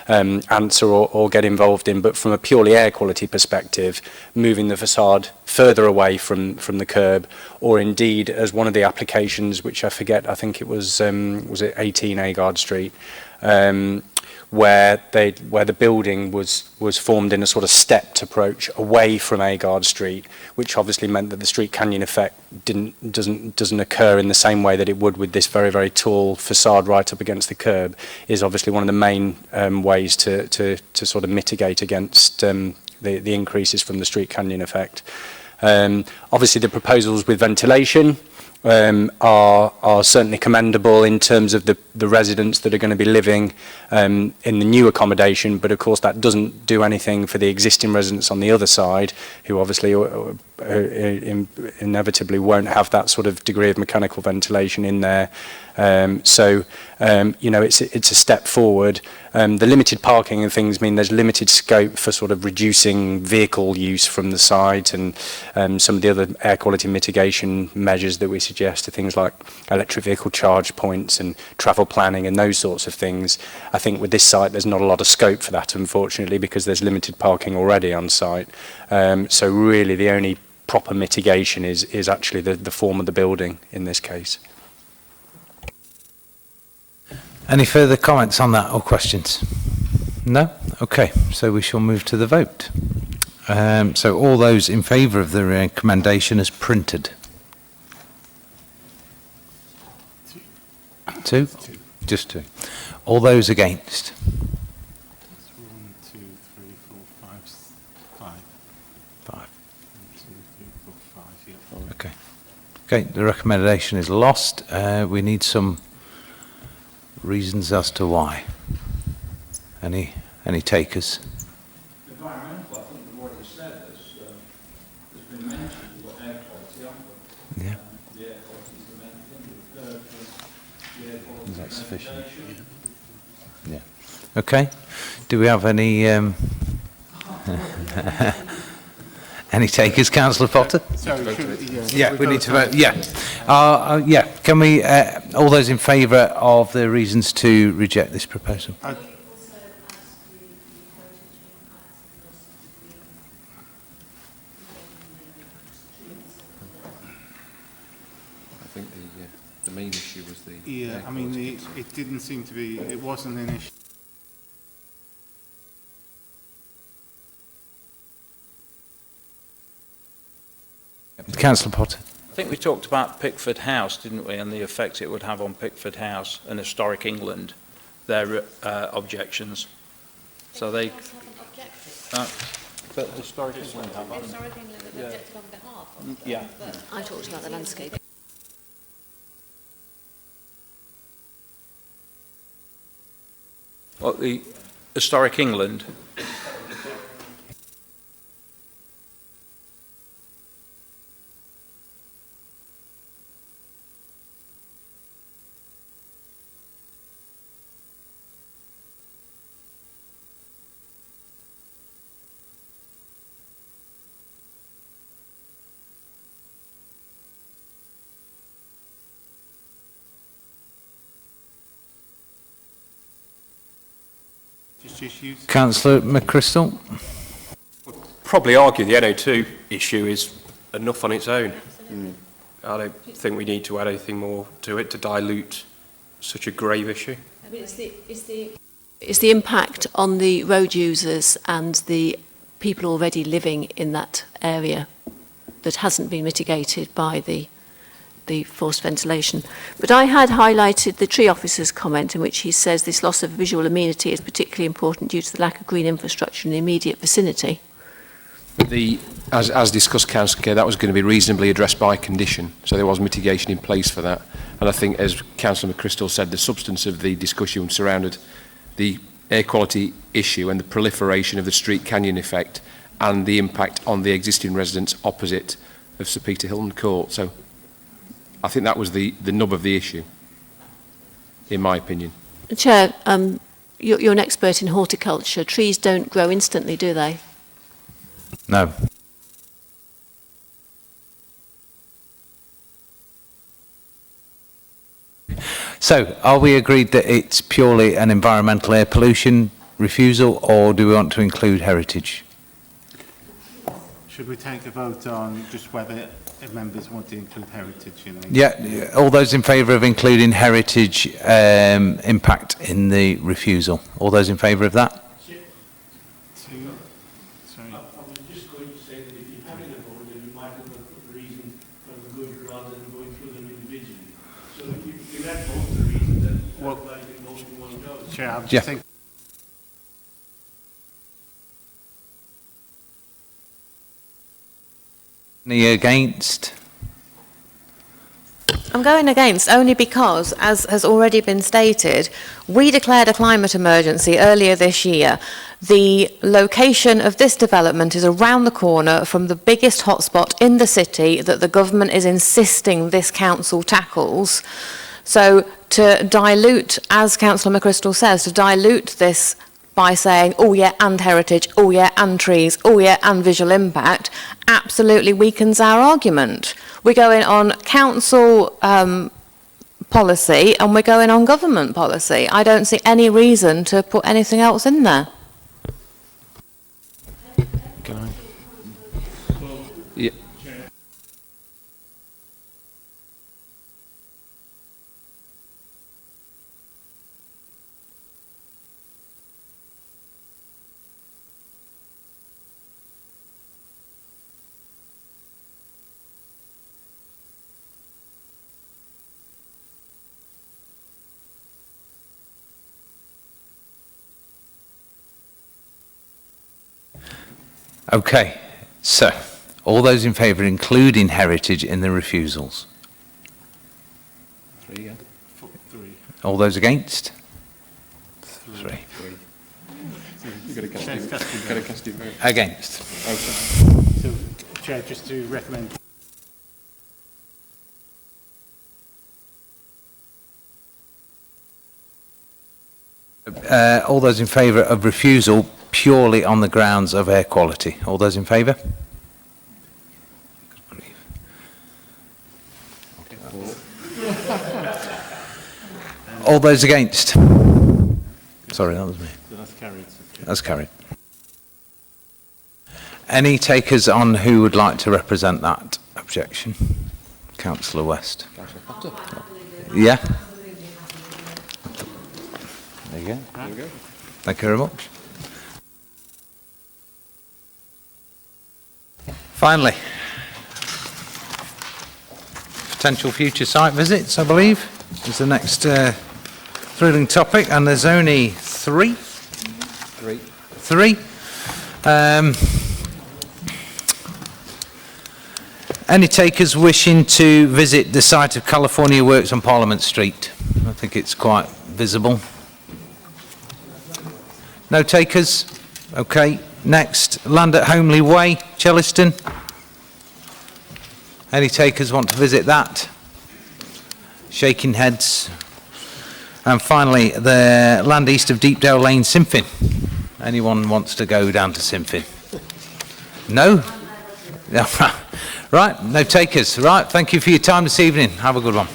answer or get involved in, but from a purely air quality perspective, moving the facade further away from the curb, or indeed as one of the applications, which I forget, I think it was it 18 Agard Street, where the building was formed in a sort of stepped approach away from Agard Street, which obviously meant that the street canyon effect doesn't occur in the same way that it would with this very, very tall facade right up against the curb, is obviously one of the main ways to sort of mitigate against the increases from the street canyon effect. Obviously the proposals with ventilation are certainly commendable in terms of the residents that are going to be living in the new accommodation, but of course that doesn't do anything for the existing residents on the other side, who obviously inevitably won't have that sort of degree of mechanical ventilation in there. It's a step forward. The limited parking and things mean there's limited scope for sort of reducing vehicle use from the site, and some of the other air quality mitigation measures that we suggest are things like electric vehicle charge points and travel planning and those sorts of things. I think with this site there's not a lot of scope for that, unfortunately, because there's limited parking already on site. So really the only proper mitigation is actually the form of the building in this case. Any further comments on that or questions? No? Okay, so we shall move to the vote. So all those in favour of the recommendation as printed? Two? Just two. All those against? 1, 2, 3, 4, 5, 5. 1, 2, 3, 4, 5, yeah. Okay. Okay, the recommendation is lost. We need some reasons as to why. Any takers? Environmental, I think we've already said there's been mentioned what air quality, haven't we? Yeah. The air quality is the main thing. The air quality Is that sufficient? recommendation. Yeah. Okay. Do we have any any takers, Councillor Potter? Yeah, we need to vote. Yeah. Yeah. Can we, all those in favour of the reasons to reject this proposal? I think the main issue was the... Yeah, I mean, it didn't seem to be, it wasn't an issue. Councillor Potter. I think we talked about Pickford House, didn't we, and the effect it would have on Pickford House and Historic England, their objections. So they... but Historic England have, haven't they? Historic England have objected on behalf of them, Yeah. but I talked about the landscape. Well, the Historic England... Just use. Councillor McChrystal. probably argue the NO2 issue is enough on its own. I don't think we need to add anything more to it to dilute such a grave issue. I mean, it's the impact on the road users and the people already living in that area that hasn't been mitigated by the forced ventilation. But I had highlighted the tree officer's comment in which he says this loss of visual amenity is particularly important due to the lack of green infrastructure in the immediate vicinity. As discussed, Councillor Kerr, that was going to be reasonably addressed by condition, so there was mitigation in place for that. And I think, as Councillor McChrystal said, the substance of the discussion surrounded the air quality issue and the proliferation of the street canyon effect and the impact on the existing residents opposite of Sir Peter Hilton Court. So I think that was the nub of the issue, in my opinion. Chair, you're an expert in horticulture. Trees don't grow instantly, do they? No. So, are we agreed that it's purely an environmental air pollution refusal, or do we want to include heritage? Should we take a vote on just whether members want to include heritage? Yeah, all those in favour of including heritage impact in the refusal? All those in favour of that? Yeah. Any against? I'm going against only because, as has already been stated, we declared a climate emergency earlier this year. The location of this development is around the corner from the biggest hotspot in the city that the government is insisting this council tackles. So to dilute, as Councillor McChrystal says, to dilute this by saying, oh yeah, and heritage, oh yeah, and trees, oh yeah, and visual impact, absolutely weakens our argument. We're going on council policy and we're going on government policy. I don't see any reason to put anything else in there. Can I? Yeah. Okay, so all those in favour including heritage in the refusals? Three. All those against? Three. You've got to cast your vote. Against. Okay. So, Chair, just to recommend. All those in favour of refusal purely on the grounds of air quality. All those in favour? All those against? Sorry, that was me. That's carried. That's carried. Any takers on who would like to represent that objection? Councillor West. Yeah? There you go. Thank you very much. Finally, potential future site visits, I believe, is the next thrilling topic, and there's only three. Any takers wishing to visit the site of California Works on Parliament Street? I think it's quite visible. No takers? Okay. Next, Land at Homely Way, Chelliston. Any takers want to visit that? Shaking heads. And finally, the land east of Deepdale Lane, Simfin. Anyone wants to go down to Simfin? No? Right, no takers. Right, thank you for your time this evening. Have a good one.